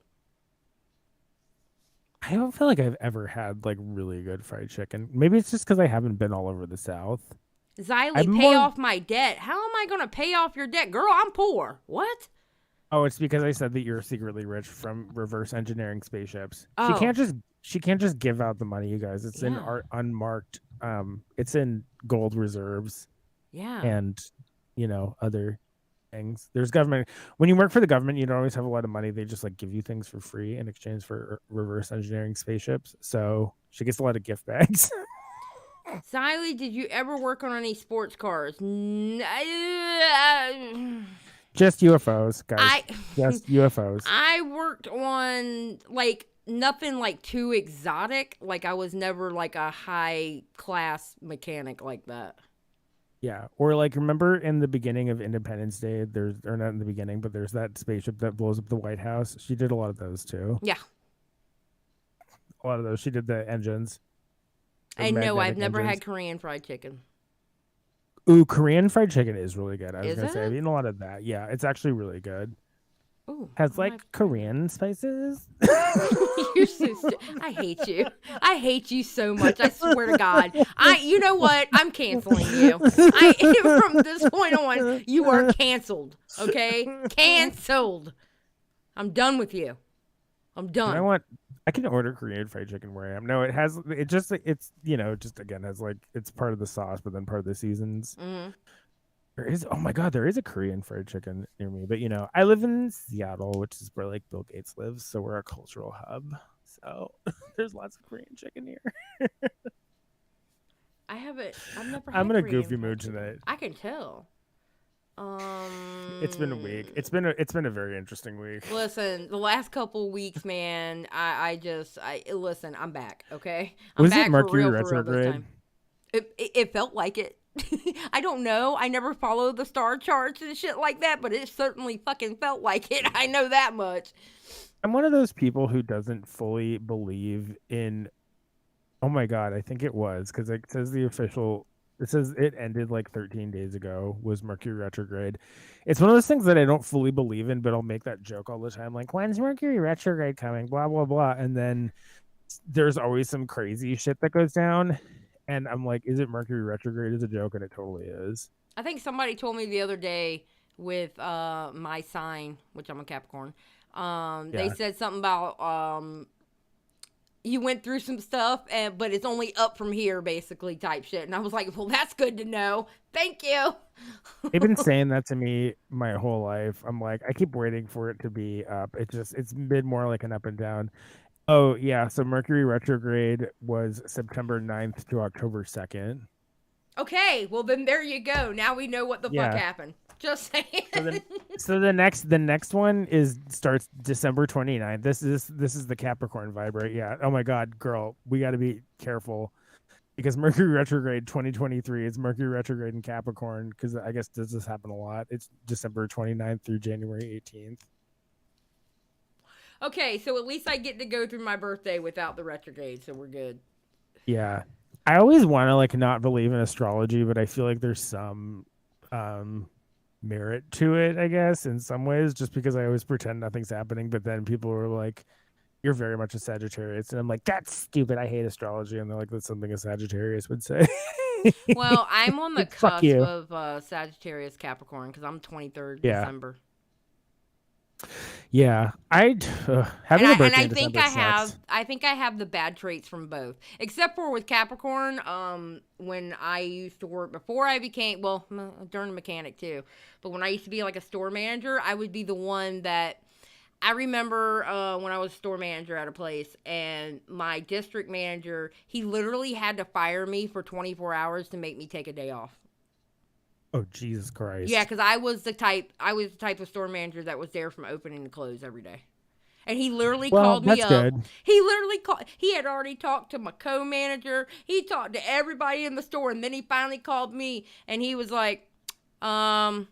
D: I don't feel like I've ever had like really good fried chicken. Maybe it's just because I haven't been all over the South.
A: Xylee, pay off my debt. How am I going to pay off your debt? Girl, I'm poor. What?
D: Oh, it's because I said that you're secretly rich from reverse engineering spaceships.
A: Oh.
D: She can't just give out the money, you guys. It's in unmarked. It's in gold reserves.
A: Yeah.
D: And, other things. There's government. When you work for the government, you don't always have a lot of money. They just like give you things for free in exchange for reverse engineering spaceships. So she gets a lot of gift bags.
A: Xylee, did you ever work on any sports cars?
D: Just UFOs, guys. Just UFOs.
A: I worked on like nothing like too exotic. Like I was never like a high class mechanic like that.
D: Yeah, or like remember in the beginning of Independence Day, or not in the beginning, but there's that spaceship that blows up the White House. She did a lot of those too.
A: Yeah.
D: A lot of those. She did the engines.
A: And no, I've never had Korean fried chicken.
D: Ooh, Korean fried chicken is really good. I was
A: Is
D: going to say,
A: it?
D: I've eaten a lot of that. Yeah, it's actually really good.
A: Ooh,
D: has like Korean spices.
A: You're so I hate you. I hate you so much. I swear to God. You know what? I'm canceling you. From this point on, you are canceled. Okay? Canceled. I'm done with you. I'm done.
D: I can order Korean fried chicken where I am. No, it's just again has like it's part of the sauce, but then part of the seasons.
A: Mm-hmm.
D: There is a Korean fried chicken near me, but I live in Seattle, which is where like Bill Gates lives, so we're a cultural hub. So there's lots of Korean chicken here.
A: I've never.
D: I'm in a
A: Korean
D: goofy mood tonight.
A: I can tell.
D: It's been a week. It's been a very interesting week.
A: Listen, the last couple weeks, man, listen. I'm back. Okay,
D: Was
A: back
D: it Mercury
A: for real this
D: retrograde?
A: time. It felt like it. I don't know. I never followed the star charts and shit like that, but it certainly fucking felt like it. I know that much.
D: I'm one of those people who doesn't fully believe in. Oh my God, I think it was because it says it says it ended like 13 days ago was Mercury retrograde. It's one of those things that I don't fully believe in, but I'll make that joke all the time. Like, when's Mercury retrograde coming? Blah, blah, blah. And then there's always some crazy shit that goes down. And I'm like, is it Mercury retrograde? Is a joke, and it totally is.
A: I think somebody told me the other day with my sign, which I'm a Capricorn. They said something about you went through some stuff, but it's only up from here, basically, type shit. And I was like, well, that's good to know. Thank you.
D: They've been saying that to me my whole life. I'm like, I keep waiting for it to be up. It's been more like an up and down. Oh, yeah. So Mercury retrograde was September 9th to October 2nd.
A: Okay. Well, then there you go. Now we know what the fuck happened. Just saying.
D: So the next one starts December 29th. This is the Capricorn vibe, right? Yeah. Oh my God, girl, we got to be careful because Mercury retrograde 2023 is Mercury retrograde in Capricorn because I guess does this happen a lot? It's December 29th through January 18th.
A: Okay, so at least I get to go through my birthday without the retrograde, so we're good.
D: Yeah. I always want to like not believe in astrology, but I feel like there's some merit to it, I guess, in some ways, just because I always pretend nothing's happening, but then people are like, you're very much a Sagittarius, and I'm like, that's stupid, I hate astrology, and they're like, that's something a Sagittarius would say.
A: Well, I'm on the cusp of Sagittarius Capricorn because I'm 23rd December.
D: Yeah, I think
A: I have the bad traits from both, except for with Capricorn. When I used to work before I became during mechanic too, but when I used to be like a store manager, I would be the one that I remember when I was store manager at a place, and my district manager, he literally had to fire me for 24 hours to make me take a day off.
D: Oh, Jesus Christ.
A: Yeah, because I was the type of store manager that was there from opening to close every day. And he literally called me up. Good. He had already talked to my co-manager. He talked to everybody in the store, and then he finally called me, and he was like, I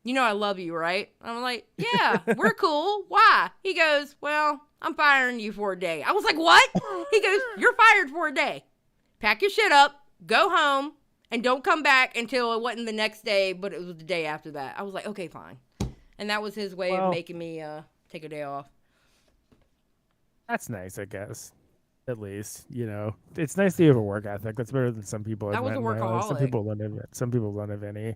A: love you, right? I'm like, yeah, we're cool. Why? He goes, well, I'm firing you for a day. I was like, what? He goes, you're fired for a day. Pack your shit up, go home. And don't come back until it wasn't the next day, but it was the day after that. I was like, okay, fine. And that was his way of making me take a day off.
D: That's nice, I guess. At least, it's nice that you have a work ethic. That's better than some people.
A: I was a workaholic.
D: Some people don't have any.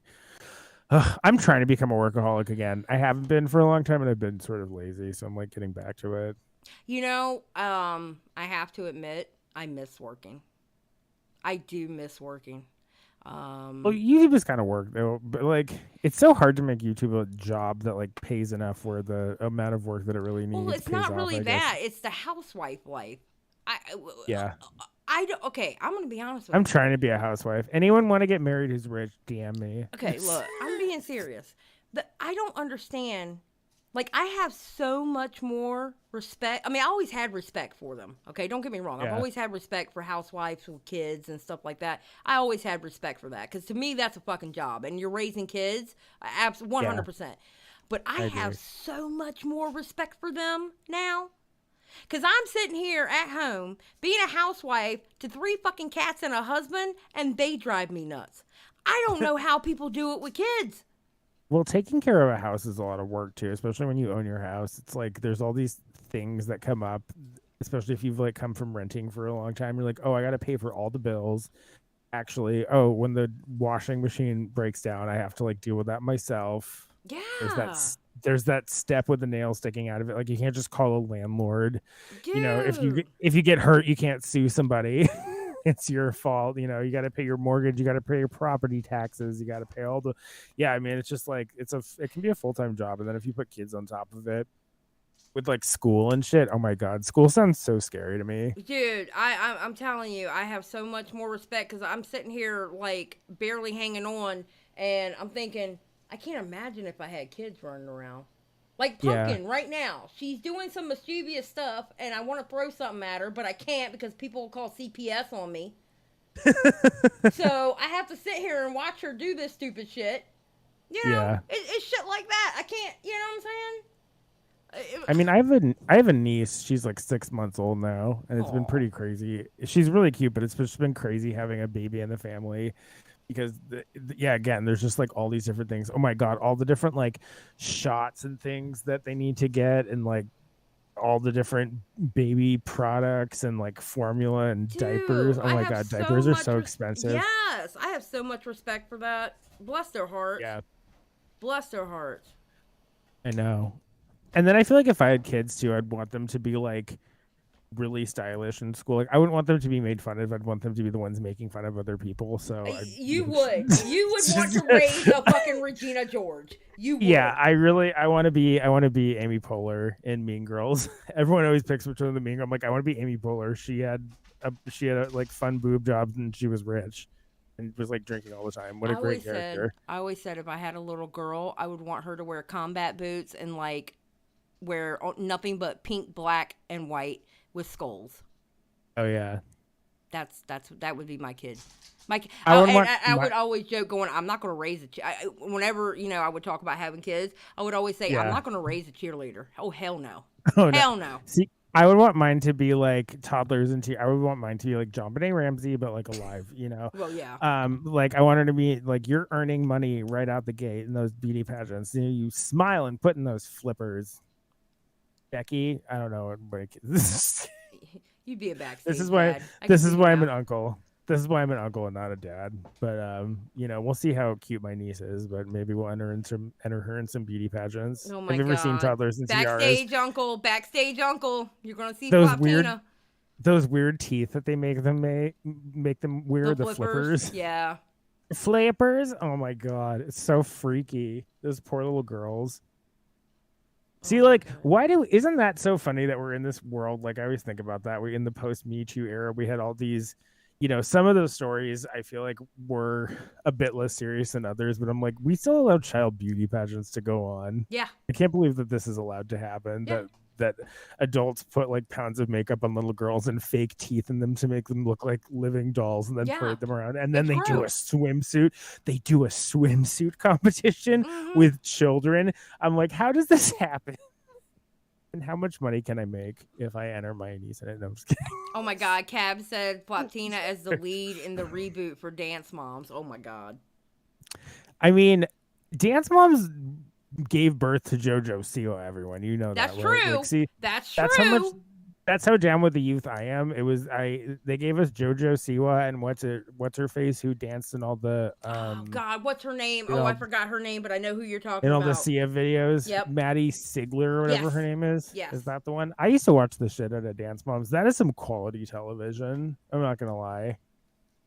D: I'm trying to become a workaholic again. I haven't been for a long time, and I've been sort of lazy, so I'm like getting back to it.
A: I have to admit, I miss working. I do miss working.
D: Well, YouTube is kind of work though, but like it's so hard to make YouTube a job that like pays enough for the amount of work that it really needs.
A: Well, it's not really that; it's the housewife life. Okay, I'm gonna be honest with you.
D: I'm trying to be a housewife. Anyone want to get married who's rich? DM me.
A: Okay, look, I'm being serious. I don't understand. Like, I have so much more respect. I mean, I always had respect for them. Okay, don't get me wrong. I've always had respect for housewives with kids and stuff like that. I always had respect for that because to me, that's a fucking job. And you're raising kids, 100%. But I have so much more respect for them now. Because I'm sitting here at home being a housewife to 3 fucking cats and a husband, and they drive me nuts. I don't know how people do it with kids.
D: Well, taking care of a house is a lot of work too, especially when you own your house. It's like there's all these things that come up, especially if you've like come from renting for a long time. You're like, oh, I got to pay for all the bills. Actually, oh, when the washing machine breaks down, I have to like deal with that myself. There's that
A: Yeah.
D: there's that step with the nail sticking out of it. Like you can't just call a landlord. You know,
A: Dude.
D: if you get hurt, you can't sue somebody. It's your fault. You know, you got to pay your mortgage, you got to pay your property taxes, you got to pay all the. Yeah, I mean, it's just like it can be a full-time job, and then if you put kids on top of it with like school and shit, oh my god, school sounds so scary to me.
A: Dude, I'm telling you, I have so much more respect because I'm sitting here like barely hanging on, and I'm thinking I can't imagine if I had kids running around. Like
D: Yeah.
A: Pumpkin right now, she's doing some mischievous stuff, and I want to throw something at her, but I can't because people will call CPS on me. So I have to sit here and watch her do this stupid shit. You know,
D: Yeah.
A: it's shit like that. I can't. You know what I'm saying?
D: I mean, I have a niece. She's like 6 months old now, and it's been
A: Aw.
D: pretty crazy. She's really cute, but it's just been crazy having a baby in the family because, yeah, again, there's just like all these different things. Oh my god, all the different like shots and things that they need to get, and like all the different baby products and like formula and diapers.
A: Dude,
D: Oh
A: I
D: my
A: have
D: god,
A: so
D: diapers are
A: much.
D: so expensive.
A: Yes, I have so much respect for that. Bless their hearts.
D: Yeah,
A: Bless their hearts.
D: I know. And then I feel like if I had kids too, I'd want them to be like really stylish in school. Like I wouldn't want them to be made fun of. I'd want them to be the ones making fun of other people. So I
A: You would. You would want to raise a fucking Regina George. You would.
D: Yeah, I want to be Amy Poehler in Mean Girls. Everyone always picks between the Mean Girl. I'm like I want to be Amy Poehler. She had like fun boob jobs and she was rich and was like drinking all the time. What a great character.
A: I always said if I had a little girl, I would want her to wear combat boots and like wear nothing but pink, black, and white with skulls.
D: Oh yeah.
A: That would be my kid. I would always joke going, I'm not going to raise whenever, I would talk about having kids, I would always say, I'm not going to raise a cheerleader. Oh, hell no.
D: Oh,
A: hell no.
D: See, I would want mine to be like toddlers and I would want mine to be like John Benet Ramsey, but like alive,
A: Well, yeah.
D: Like I want her to be like, you're earning money right out the gate in those beauty pageants. You smile and put in those flippers. Becky, I don't know what
A: You'd be a backstage
D: This is why.
A: dad.
D: This is why I'm an uncle. This is why I'm an uncle and not a dad. But we'll see how cute my niece is. But maybe we'll enter her in some beauty pageants.
A: Oh my
D: Have you ever seen toddlers in
A: backstage
D: tiaras?
A: Backstage uncle. You're gonna see
D: Those
A: Floptina.
D: Those weird teeth that they make them wear, the flippers.
A: Yeah.
D: Flippers. Oh my god, it's so freaky. Those poor little girls. See, like, isn't that so funny that we're in this world? Like, I always think about that. We in the post Me Too era, we had all these, some of those stories I feel like were a bit less serious than others, but I'm like, we still allow child beauty pageants to go on.
A: Yeah.
D: I can't believe that this is allowed to happen.
A: Yeah.
D: That adults put like pounds of makeup on little girls and fake teeth in them to make them look like living dolls and then parade them around. And then they do a swimsuit. They do a swimsuit competition with children. I'm like, how does this happen? And how much money can I make if I enter my niece in it? No, I'm just kidding.
A: Oh my god, Cab said Floptina as the lead in the reboot for Dance Moms. Oh my god.
D: I mean, Dance Moms gave birth to JoJo Siwa, everyone. You know
A: that's
D: that.
A: True.
D: Right? Like, see,
A: that's
D: true. That's how down with the youth I am. They gave us JoJo Siwa and what's her face who danced in all the
A: oh god, what's her name? I forgot her name, but I know who you're talking
D: in all
A: about.
D: the Sia videos.
A: Yep.
D: Maddie Sigler or whatever her name is.
A: Yes.
D: Is that the one? I used to watch the shit out of Dance Moms. That is some quality television. I'm not gonna lie.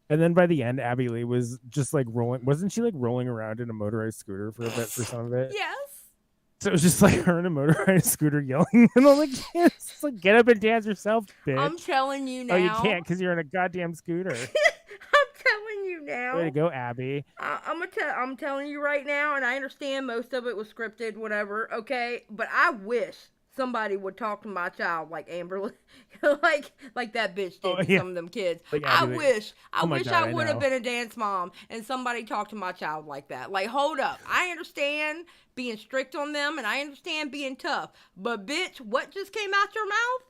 D: And then by the end, Abby Lee was just like rolling. Wasn't she like rolling around in a motorized scooter for a bit for some of it?
A: Yes.
D: So it was just like her in a motorized scooter yelling and all like, it's like, get up and dance yourself, bitch.
A: I'm telling you now.
D: Oh, you can't because you're in a goddamn scooter.
A: I'm telling you now.
D: Way to go, Abby.
A: I'm telling you right now, and I understand most of it was scripted, whatever. Okay, but I wish somebody would talk to my child like Amber, like that bitch did to some of them kids.
D: Like
A: I wish I
D: God,
A: would have been a dance mom and somebody talked to my child like that. Like, hold up, I understand being strict on them and I understand being tough, but bitch, what just came out your mouth?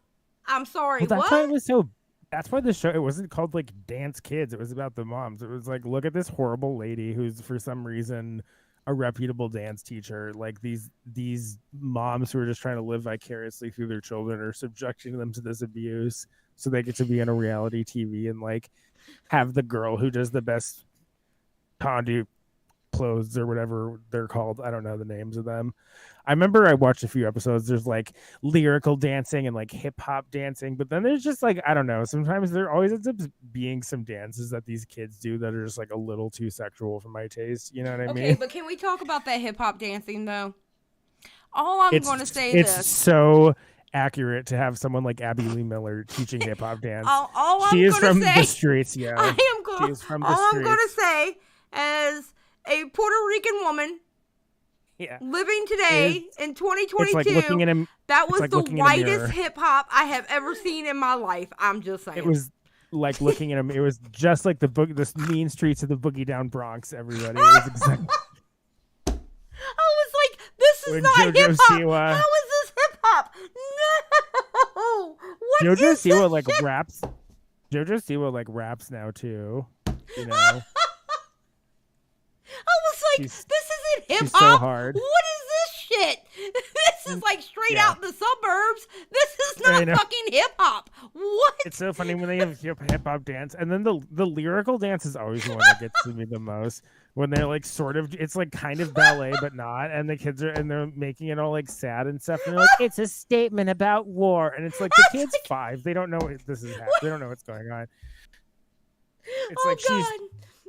A: I'm sorry.
D: Well,
A: what?
D: Why it was so. That's why the show, it wasn't called like Dance Kids. It was about the moms. It was like, look at this horrible lady who's for some reason a reputable dance teacher. Like these moms who are just trying to live vicariously through their children are subjecting them to this abuse, so they get to be on a reality TV and like have the girl who does the best conduit clothes or whatever they're called. I don't know the names of them. I remember I watched a few episodes. There's like lyrical dancing and like hip hop dancing, but then there's just like, I don't know. Sometimes there always ends up being some dances that these kids do that are just like a little too sexual for my taste. You know what I mean?
A: Okay, but can we talk about that hip hop dancing though? All I'm going to say
D: is
A: this.
D: So accurate to have someone like Abby Lee Miller teaching hip hop dance.
A: She
D: is from the streets, yeah.
A: I'm going to say, as a Puerto Rican woman, living today in 2022, like that was like the whitest hip hop I have ever seen in my life. I'm just saying.
D: It was like looking at him. It was just like the mean streets of the boogie down Bronx. Everybody. It was exactly.
A: I was like, this is not hip hop. How is this hip hop? No. What
D: JoJo
A: is
D: Siwa
A: this
D: like
A: shit?
D: raps. JoJo Siwa like raps now too. You know.
A: I was like, this isn't hip hop.
D: So hard.
A: What is this shit? This is like straight out in the suburbs. This is not fucking hip hop. What?
D: It's so funny when they have hip hop dance, and then the lyrical dance is always the one that gets to me the most. When they're like sort of, it's like kind of ballet but not, and the kids are and they're making it all like sad and stuff, and they're like, it's a statement about war, and it's like the kid's 5, they don't know this is happening. They don't know what's going on. It's like
A: God.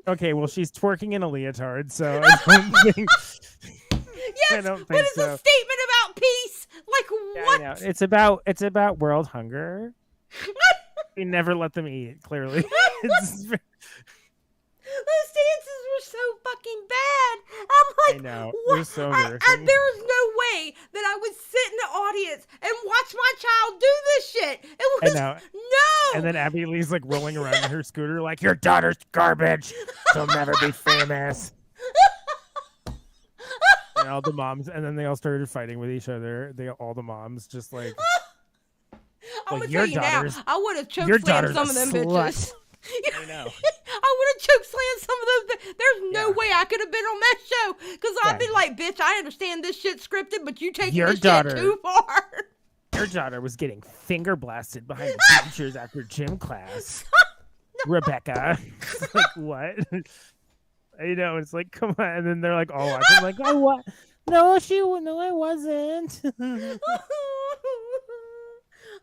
D: Okay, well, she's twerking in a leotard, so I don't think.
A: Yes, but it's a statement about peace. Like what?
D: Yeah, it's about world hunger. We never let them eat. Clearly,
A: those dances were so fucking bad. I'm like,
D: I know.
A: What?
D: It was so
A: there is no way that I would sit in the audience and watch my child do this shit. It was no.
D: And then Abby Lee's like rolling around in her scooter, like, your daughter's garbage. She'll never be famous. And all the moms, and then they all started fighting with each other. All the moms just like,
A: I'm gonna tell you now, I would have chokeslammed some of them bitches.
D: I know.
A: I would have chokeslammed some of those. There's no way I could have been on that show because I'd be like, bitch, I understand this shit's scripted, but you taking this shit too far.
D: Your daughter was getting finger blasted behind the bleachers after gym class. Rebecca. It's like, what? You know, it's like, come on. And then they're like, all watching, like, oh, what? No, I wasn't.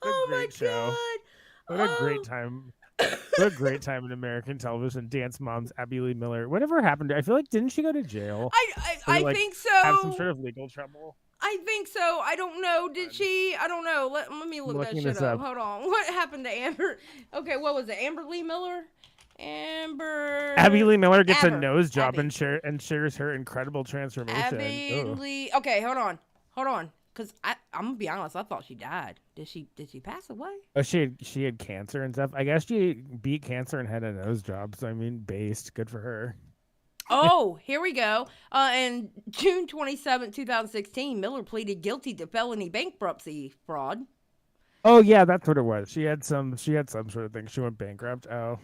A: Oh my God.
D: What a great time. What a great time in American television. Dance moms, Abby Lee Miller. Whatever happened to her? I feel like, didn't she go to jail?
A: I think so.
D: Have some sort of legal trouble?
A: I think so. I don't know. Did she? I don't know. Let me look that shit up. Hold on. What happened to Amber? Okay, what was it? Amber Lee Miller?
D: Abby Lee Miller gets a nose job and shares her incredible transformation.
A: Abby Lee. Okay, hold on. Because I'm gonna be honest, I thought she died. Did she pass away?
D: Oh, she had cancer and stuff. I guess she beat cancer and had a nose job. So I mean, good for her.
A: Oh, here we go. In June 27, 2016, Miller pleaded guilty to felony bankruptcy fraud.
D: Oh yeah, that's what it was. She had some sort of thing. She went bankrupt. Oh.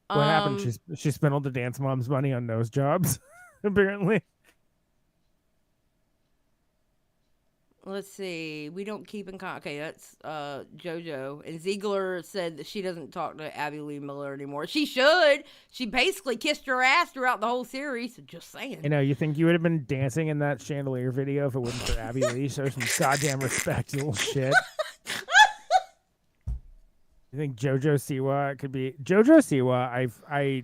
D: What happened? She spent all the dance mom's money on nose jobs, apparently.
A: Let's see. We don't keep in contact. Okay, that's JoJo. And Ziegler said that she doesn't talk to Abby Lee Miller anymore. She should. She basically kissed her ass throughout the whole series. Just saying.
D: You know, you think you would have been dancing in that chandelier video if it wasn't for Abby Lee? Show some goddamn respect, you little shit. You think JoJo Siwa could be JoJo Siwa? I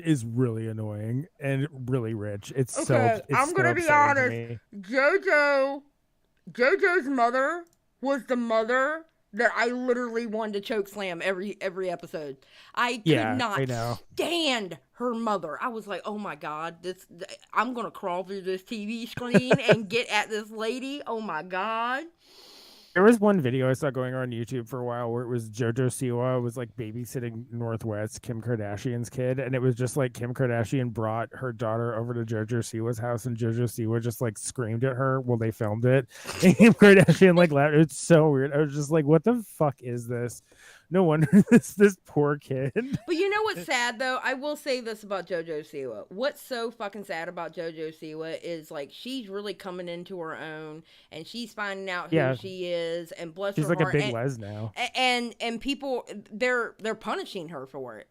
D: is really annoying and really rich. It's I'm gonna be honest.
A: JoJo's mother was the mother that I literally wanted to chokeslam every episode. I could not stand her mother. I was like, oh my God, I'm gonna crawl through this TV screen and get at this lady. Oh my God.
D: There was one video I saw going on YouTube for a while where it was JoJo Siwa was like babysitting Northwest, Kim Kardashian's kid, and it was just like Kim Kardashian brought her daughter over to JoJo Siwa's house, and JoJo Siwa just like screamed at her while they filmed it. And Kim Kardashian like laughed. It's so weird. I was just like, what the fuck is this? No wonder this poor kid.
A: But you know what's sad though? I will say this about JoJo Siwa. What's so fucking sad about JoJo Siwa is like she's really coming into her own and she's finding out who she is, and bless
D: she's
A: her
D: like
A: heart.
D: A big les now.
A: And people they're punishing her for it.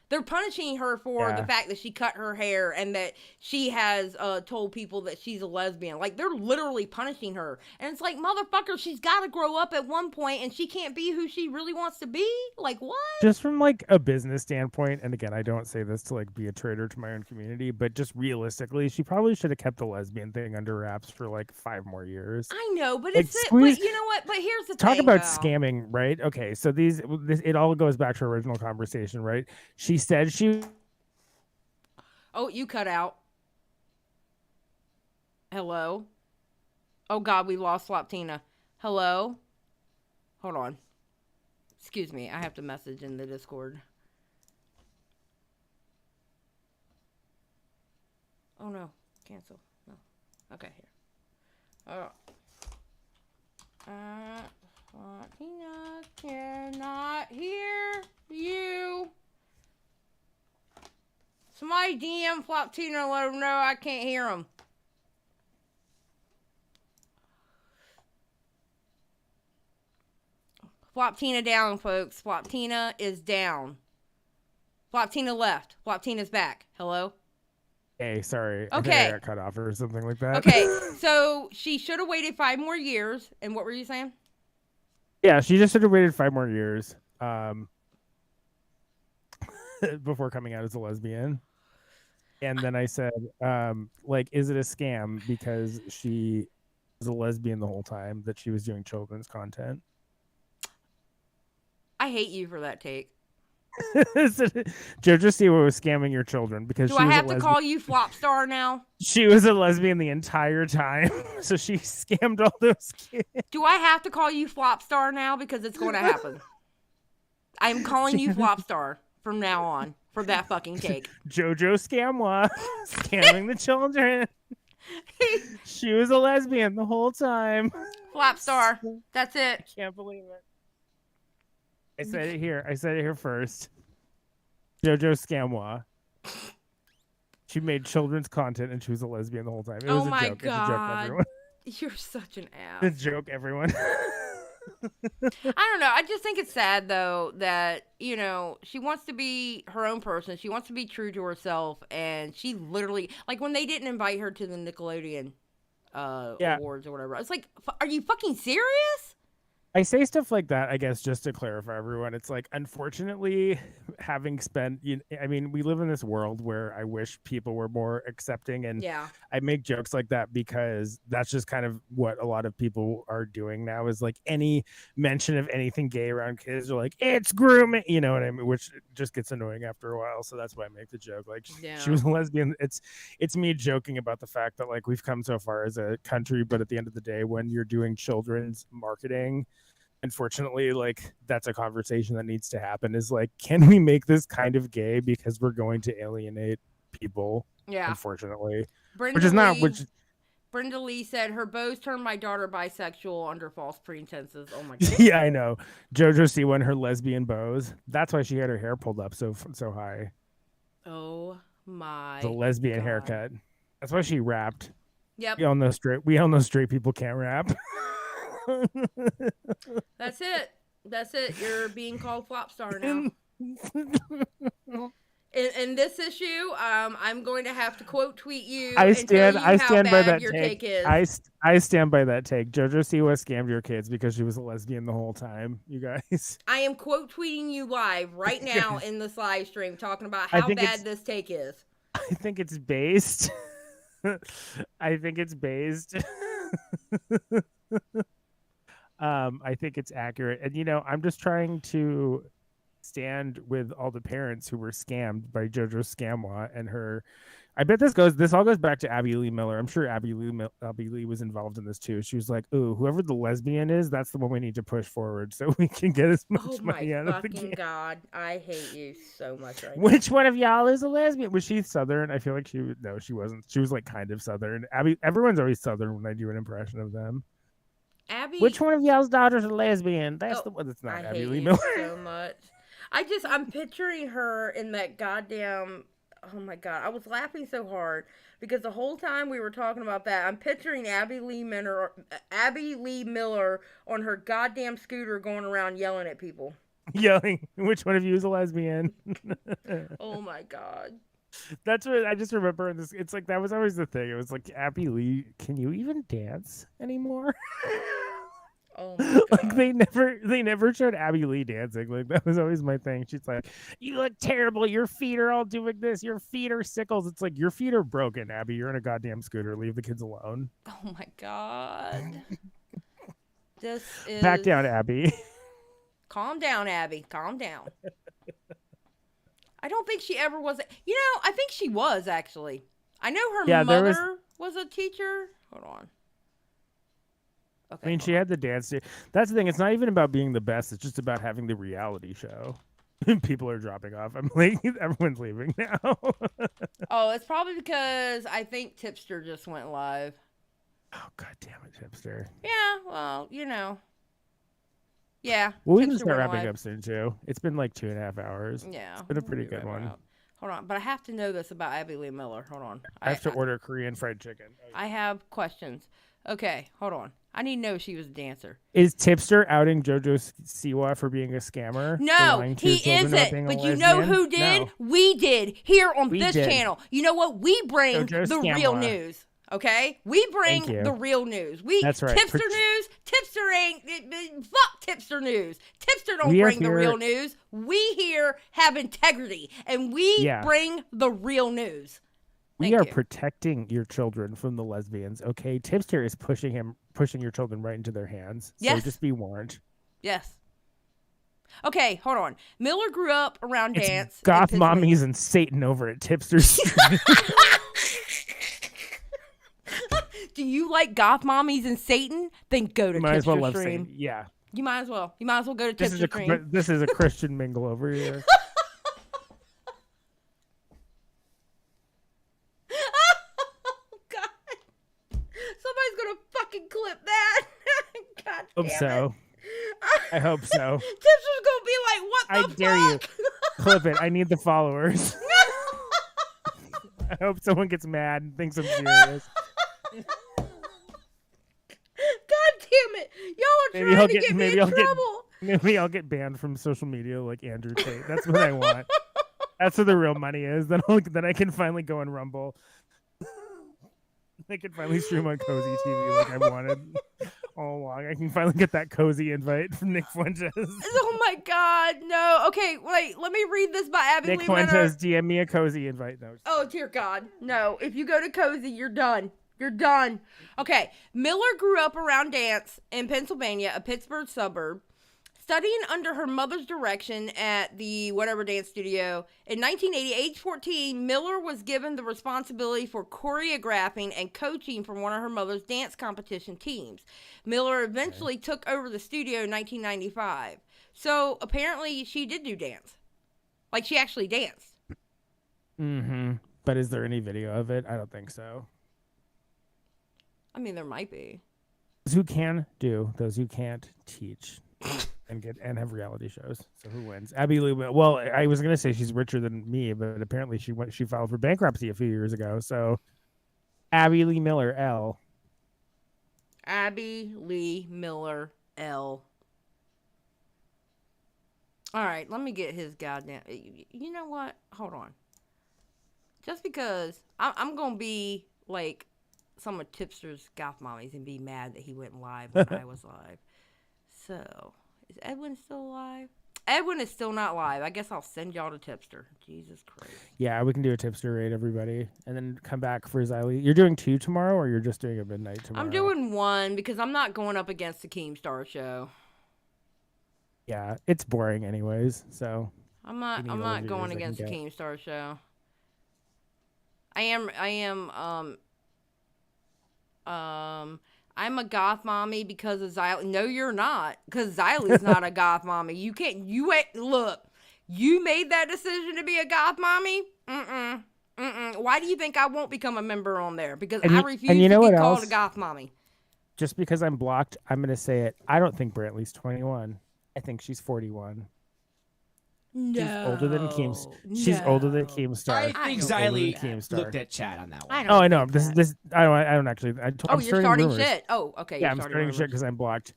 A: They're punishing her for the fact that she cut her hair and that she has told people that she's a lesbian. Like, they're literally punishing her. And it's like, motherfucker, she's got to grow up at one point and she can't be who she really wants to be? Like, what?
D: Just from, like, a business standpoint, and again, I don't say this to, like, be a traitor to my own community, but just realistically, she probably should have kept the lesbian thing under wraps for, like, 5 more years.
A: I know, but
D: like,
A: but you know what? But here's the thing,
D: talk about scamming, right? Okay, so it all goes back to our original conversation, right? She said she...
A: Oh, you cut out. Hello? Oh, God, we lost Floptina. Hello? Hold on. Excuse me, I have to message in the Discord. Oh, no. Cancel. No. Okay, here. Floptina cannot hear you. Somebody DM Floptina and let him know I can't hear him. Floptina down, folks. Floptina is down. Floptina left. Floptina's back. Hello?
D: Hey, sorry.
A: Okay.
D: I got cut off or something like that.
A: Okay, so she should have waited 5 more years. And what were you saying?
D: Yeah, she just should have waited 5 more years before coming out as a lesbian. And then I said, like, is it a scam because she was a lesbian the whole time that she was doing children's content?
A: I hate you for that take.
D: JoJo Siwa was scamming your children because
A: I have to call you Flopstar now?
D: She was a lesbian the entire time, so she scammed all those kids.
A: Do I have to call you Flopstar now? Because it's going to happen. I'm calling you Flopstar from now on for that fucking take.
D: JoJo Scamwa scamming the children. She was a lesbian the whole time.
A: Flopstar. That's it.
D: I can't believe it. I said it here first. JoJo Scamwa. She made children's content and she was a lesbian the whole time. It was a joke.
A: God.
D: It's a joke, everyone.
A: You're such an ass.
D: It's a joke, everyone.
A: I don't know. I just think it's sad, though, that, you know, she wants to be her own person. She wants to be true to herself. And she literally, like, when they didn't invite her to the Nickelodeon awards or whatever, it's like, are you fucking serious?
D: I say stuff like that, I guess, just to clarify everyone. It's like, unfortunately, having spent, I mean, we live in this world where I wish people were more accepting, and I make jokes like that because that's just kind of what a lot of people are doing now, is like any mention of anything gay around kids are like, it's grooming, you know what I mean? Which just gets annoying after a while. So that's why I make the joke. Like, she was a lesbian. It's me joking about the fact that, like, we've come so far as a country, but at the end of the day, when you're doing children's marketing, unfortunately, like, that's a conversation that needs to happen, is like, can we make this kind of gay because we're going to alienate people? Unfortunately.
A: Brenda Lee said her bows turned my daughter bisexual under false pretenses. Oh my god.
D: Yeah, I know. JoJo Siwa and her lesbian bows. That's why she had her hair pulled up so high.
A: Oh my
D: the lesbian haircut. That's why she rapped.
A: Yep.
D: We all know straight people can't rap.
A: That's it. You're being called Flopstar now. In this issue, I'm going to have to quote tweet you. I stand by that take.
D: I stand by that take. JoJo Siwa scammed your kids because she was a lesbian the whole time. You guys.
A: I am quote tweeting you live right now in this live stream, talking about how bad this take is.
D: I think it's based. I think it's accurate, and I'm just trying to stand with all the parents who were scammed by JoJo Scamwa and her. I bet this all goes back to Abby Lee Miller. I'm sure Abby Lee was involved in this too. She was like, "Ooh, whoever the lesbian is, that's the one we need to push forward so we can get as much money out of the game."
A: Oh my fucking god, I hate you so much right now.
D: Which one of y'all is a lesbian? Was she Southern? I feel like she wasn't. She was like kind of Southern. Everyone's always Southern when I do an impression of them.
A: Abby.
D: Which one of y'all's daughters are lesbian? That's the one that's not
A: I
D: Abby
A: hate
D: Lee
A: you
D: Miller.
A: so much. I'm picturing her in that goddamn. Oh my god, I was laughing so hard because the whole time we were talking about that, I'm picturing Abby Lee Miller on her goddamn scooter going around yelling at people.
D: Yelling, which one of you is a lesbian?
A: Oh my god.
D: That's what I just remember in this. It's like that was always the thing. It was like, Abby Lee, can you even dance anymore?
A: Oh my god.
D: Like they never showed Abby Lee dancing. Like that was always my thing. She's like, you look terrible. Your feet are all doing this. Your feet are sickles. It's like, your feet are broken, Abby. You're in a goddamn scooter. Leave the kids alone.
A: Oh my god. This is
D: Back down, Abby.
A: Calm down, Abby. Calm down. I don't think she ever was. I think she was actually. I know her mother was a teacher. Hold on. Okay.
D: I mean, she had the dance. That's the thing. It's not even about being the best. It's just about having the reality show. People are dropping off. I'm like, everyone's leaving now.
A: Oh, it's probably because I think Tipster just went live.
D: Oh, god damn it, Tipster.
A: Yeah, well, Yeah.
D: Well, we can start wrapping up soon, too. It's been like 2.5 hours.
A: Yeah.
D: It's been a pretty good one.
A: Hold on, but I have to know this about Abby Lee Miller. Hold on.
D: I have to order Korean fried chicken.
A: I have questions. Okay, hold on. I need to know if she was a dancer.
D: Is Tipster outing JoJo Siwa for being a scammer?
A: No, he isn't. But you know who did? No. We did here on this channel. You know what? We bring the real news. Okay? We bring the real news. That's right. Tipster news. Tipster ain't. Fuck Tipster news. Tipster don't bring the real news. We here have integrity. And we bring the real news.
D: We are protecting your children from the lesbians, okay? Tipster is pushing your children right into their hands. So just be warned.
A: Yes. Okay, hold on. Miller grew up around dance.
D: Goth mommies and Satan over at Tipster's.
A: Do you like goth mommies and Satan? Then go to Tipster
D: Stream.
A: Stream.
D: Yeah.
A: You might as well. You might as well go to Tipster Stream.
D: This is a Christian mingle over here.
A: Clip that. God damn
D: so. I hope so.
A: Tipster's gonna be like, what the fuck?
D: I dare you. Clip it. I need the followers. I hope someone gets mad and thinks I'm serious.
A: God damn it. Y'all are trying to get me in trouble.
D: Maybe I'll get banned from social media like Andrew Tate. That's what I want. That's where the real money is. Then I can finally go and Rumble. I can finally stream on Cozy TV like I wanted all along. I can finally get that cozy invite from Nick Fuentes.
A: Oh my God, no. Okay, wait, let me read this by Abby Lee Miller.
D: Nick Fuentes, DM me a cozy invite. No.
A: Oh, dear God. No, if you go to Cozy, you're done. You're done. Okay, Miller grew up around dance in Pennsylvania, a Pittsburgh suburb. Studying under her mother's direction at the whatever dance studio, in 1980, age 14, Miller was given the responsibility for choreographing and coaching for one of her mother's dance competition teams. Miller eventually took over the studio in 1995. So apparently she did do dance. Like she actually danced.
D: Mm-hmm. But is there any video of it? I don't think so.
A: I mean, there might be.
D: Those who can do, those who can't teach. And have reality shows. So who wins? Abby Lee. Well, I was gonna say she's richer than me, but apparently she filed for bankruptcy a few years ago. So Abby Lee Miller L.
A: Abby Lee Miller L. All right, let me get his goddamn. You know what? Hold on. Just because I'm gonna be like some of Tipster's goth mommies and be mad that he went live when I was live. So, is Edwin still alive? Edwin is still not live. I guess I'll send y'all to Tipster. Jesus Christ.
D: Yeah, we can do a Tipster raid, everybody. And then come back for Xylee. You're doing 2 tomorrow, or you're just doing a midnight tomorrow?
A: I'm doing 1 because I'm not going up against the Keemstar show.
D: Yeah, it's boring anyways, so.
A: I'm not going against the Keemstar show. I'm a goth mommy because of Xylee. No, you're not. Because Xylee's not a goth mommy. Look, you made that decision to be a goth mommy? Why do you think I won't become a member on there? Because I refuse to be called a goth mommy.
D: just because I'm blocked, I'm going to say it. I don't think Brantley's 21. I think she's 41.
A: No.
D: She's older than She's older than Keemstar.
E: I think Xylee looked at chat on that one.
D: I know. This. I don't actually. I'm
A: you're starting shit. Oh, okay.
D: Yeah, I'm starting shit because I'm blocked.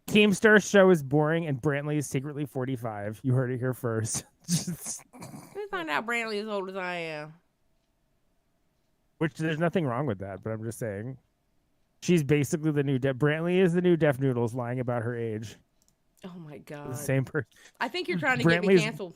D: Keemstar's show is boring, and Brantley is secretly 45. You heard it here first.
A: We find out Brantley is as old as I am.
D: Which there's nothing wrong with that, but I'm just saying. She's basically the new Brantley is the new Deaf Noodles lying about her age.
A: Oh my god.
D: The same person.
A: I think you're trying to get me canceled.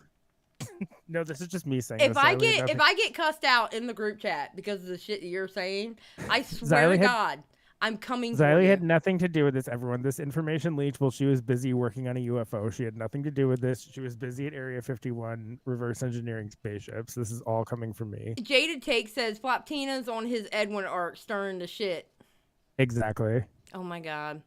D: No, this is just me saying.
A: If I get cussed out in the group chat because of the shit that you're saying, I swear to God, I'm coming.
D: Xylee had nothing to do with this, everyone. This information leaked while she was busy working on a UFO. She had nothing to do with this. She was busy at Area 51 reverse engineering spaceships. This is all coming from me.
A: Jaded Take says Floptina's on his Edwin arc stirring the shit.
D: Exactly.
A: Oh my god.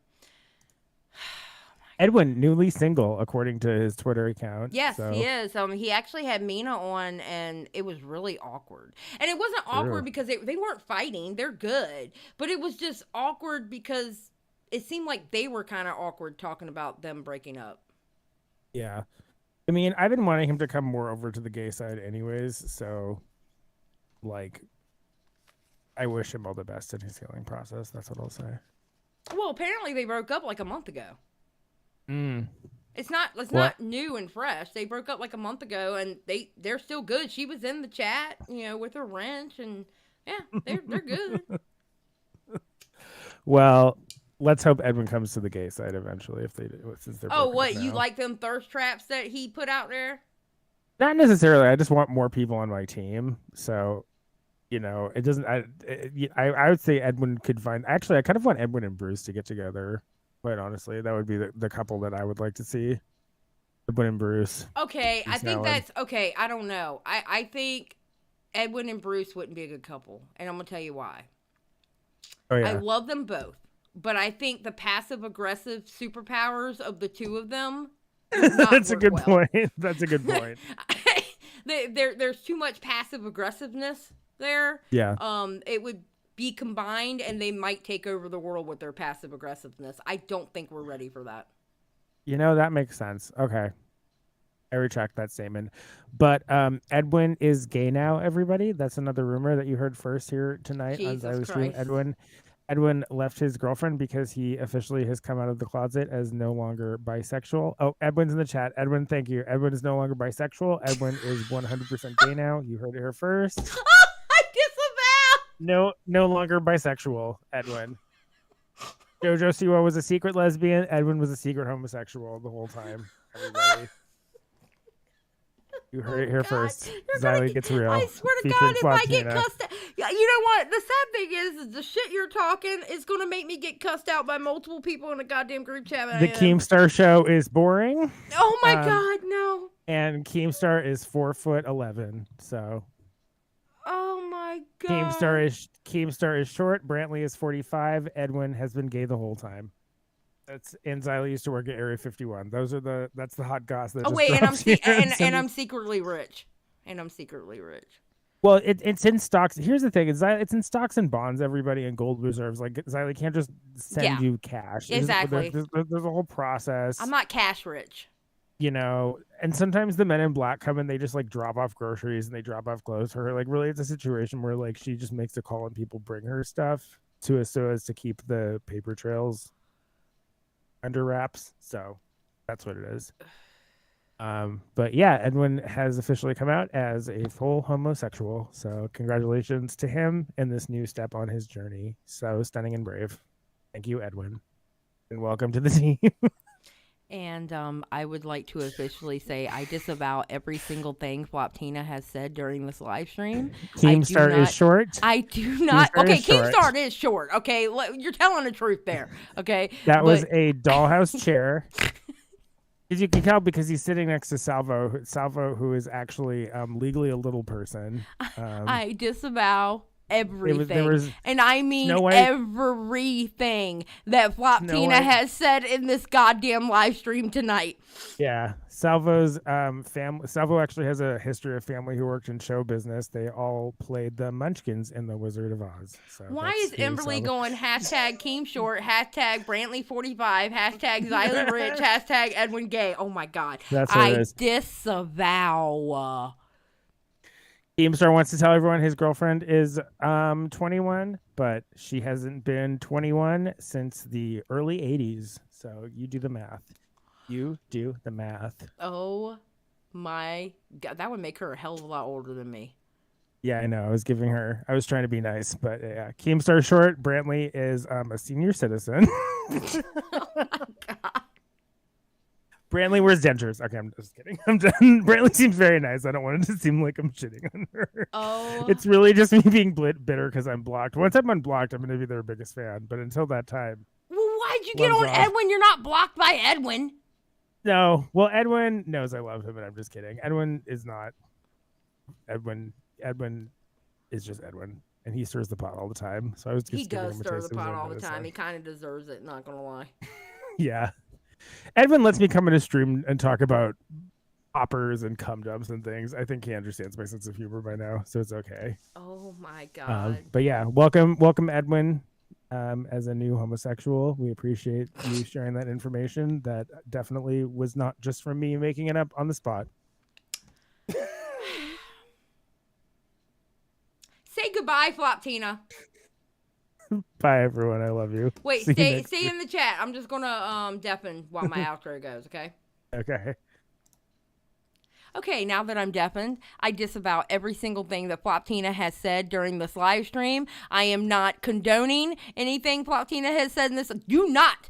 D: Edwin, newly single, according to his Twitter account.
A: Yes, he is. He actually had Mina on, and it was really awkward. And it wasn't awkward because they weren't fighting. They're good. But it was just awkward because it seemed like they were kind of awkward talking about them breaking up.
D: Yeah. I mean, I've been wanting him to come more over to the gay side anyways, so, like, I wish him all the best in his healing process. That's what I'll say.
A: Well, apparently they broke up like a month ago. It's not new and fresh. They broke up like a month ago, and they're still good. She was in the chat, with her wrench, and yeah, they're good.
D: Well, let's hope Edwin comes to the gay side eventually since they're.
A: Oh, what you like them thirst traps that he put out there?
D: Not necessarily. I just want more people on my team. So, it doesn't. I would say Edwin could find. Actually, I kind of want Edwin and Bruce to get together. Quite honestly, that would be the couple that I would like to see. Edwin and Bruce.
A: Okay, I think that's okay. I don't know. I think Edwin and Bruce wouldn't be a good couple, and I'm gonna tell you why.
D: Oh yeah.
A: I love them both, but I think the passive aggressive superpowers of the two of them.
D: That's a good point. That's a good point.
A: There's too much passive aggressiveness there.
D: Yeah.
A: It would be combined, and they might take over the world with their passive aggressiveness. I don't think we're ready for that.
D: That makes sense. Okay. I retract that statement. But Edwin is gay now, everybody. That's another rumor that you heard first here tonight on Xylee Stream. Edwin left his girlfriend because he officially has come out of the closet as no longer bisexual. Oh, Edwin's in the chat. Edwin, thank you. Edwin is no longer bisexual. Edwin is 100% gay now. You heard it here first. No longer bisexual, Edwin. Jojo Siwa was a secret lesbian. Edwin was a secret homosexual the whole time. Everybody. You heard it here first. Xylee gets real.
A: I swear to God, if I get cussed out. You know what? The sad thing is the shit you're talking is going to make me get cussed out by multiple people in a goddamn group chat.
D: The Keemstar show is boring.
A: Oh my God, no.
D: And Keemstar is 4'11", so...
A: Oh my God.
D: Keemstar is short. Brantley is 45. Edwin has been gay the whole time. And Xylee used to work at Area 51. That's the hot goss. That
A: I'm secretly rich.
D: Well, it's in stocks. Here's the thing: it's in stocks and bonds. Everybody in gold reserves. Like Xylee can't just send you cash.
A: Exactly.
D: There's a whole process.
A: I'm not cash rich.
D: And sometimes the men in black come and they just like drop off groceries and they drop off clothes for her. Like really, it's a situation where like she just makes a call and people bring her stuff so as to keep the paper trails under wraps. So that's what it is. But yeah, Edwin has officially come out as a full homosexual. So congratulations to him in this new step on his journey. So stunning and brave. Thank you, Edwin. And welcome to the team.
A: And I would like to officially say I disavow every single thing Floptina has said during this live stream.
D: Keemstar is short.
A: I do not. Okay, Keemstar is short. Okay, you're telling the truth there. Okay.
D: That was a dollhouse chair. As you can tell because he's sitting next to Salvo, who is actually legally a little person.
A: I disavow everything. And I mean everything that Floptina has said in this goddamn live stream tonight.
D: Yeah. Salvo's family. Salvo actually has a history of family who worked in show business. They all played the Munchkins in The Wizard of Oz. So
A: why is Emberly going #KeemShort, #Brantley45, #XyleRich, #Edwin Gay? Oh my God.
D: That's what it is.
A: Disavow.
D: Keemstar wants to tell everyone his girlfriend is 21, but she hasn't been 21 since the early 80s. So you do the math. You do the math.
A: Oh my God. That would make her a hell of a lot older than me.
D: Yeah, I know. I was trying to be nice, but yeah. Keemstar short, Brantley is a senior citizen.
A: Oh my God.
D: Brantley wears dentures. Okay, I'm just kidding. I'm done. Brantley seems very nice. I don't want it to seem like I'm shitting on her.
A: Oh.
D: It's really just me being bitter because I'm blocked. Once I'm unblocked, I'm going to be their biggest fan. But until that time.
A: Well, why'd you get on Edwin? You're not blocked by Edwin.
D: No. Well, Edwin knows I love him, and I'm just kidding. Edwin is not. Edwin is just Edwin. And he stirs the pot all the time. So I was just
A: He does stir the pot all the time. He kind of deserves it, not going to lie.
D: Yeah. Edwin lets me come in his stream and talk about poppers and cum dumps and things. I think he understands my sense of humor by now, so it's okay.
A: Oh my God.
D: But yeah, welcome Edwin as a new homosexual. We appreciate you sharing that information. That definitely was not just from me making it up on the spot.
A: Say goodbye, Floptina.
D: Bye, everyone. I love you.
A: Wait, stay in the chat. I'm just gonna deafen while my outro goes. Okay.
D: Okay.
A: Okay, now that I'm deafened, I disavow every single thing that Floptina has said during this live stream. I am not condoning anything Floptina has said in this. Do not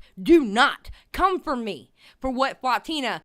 A: come for me for what Floptina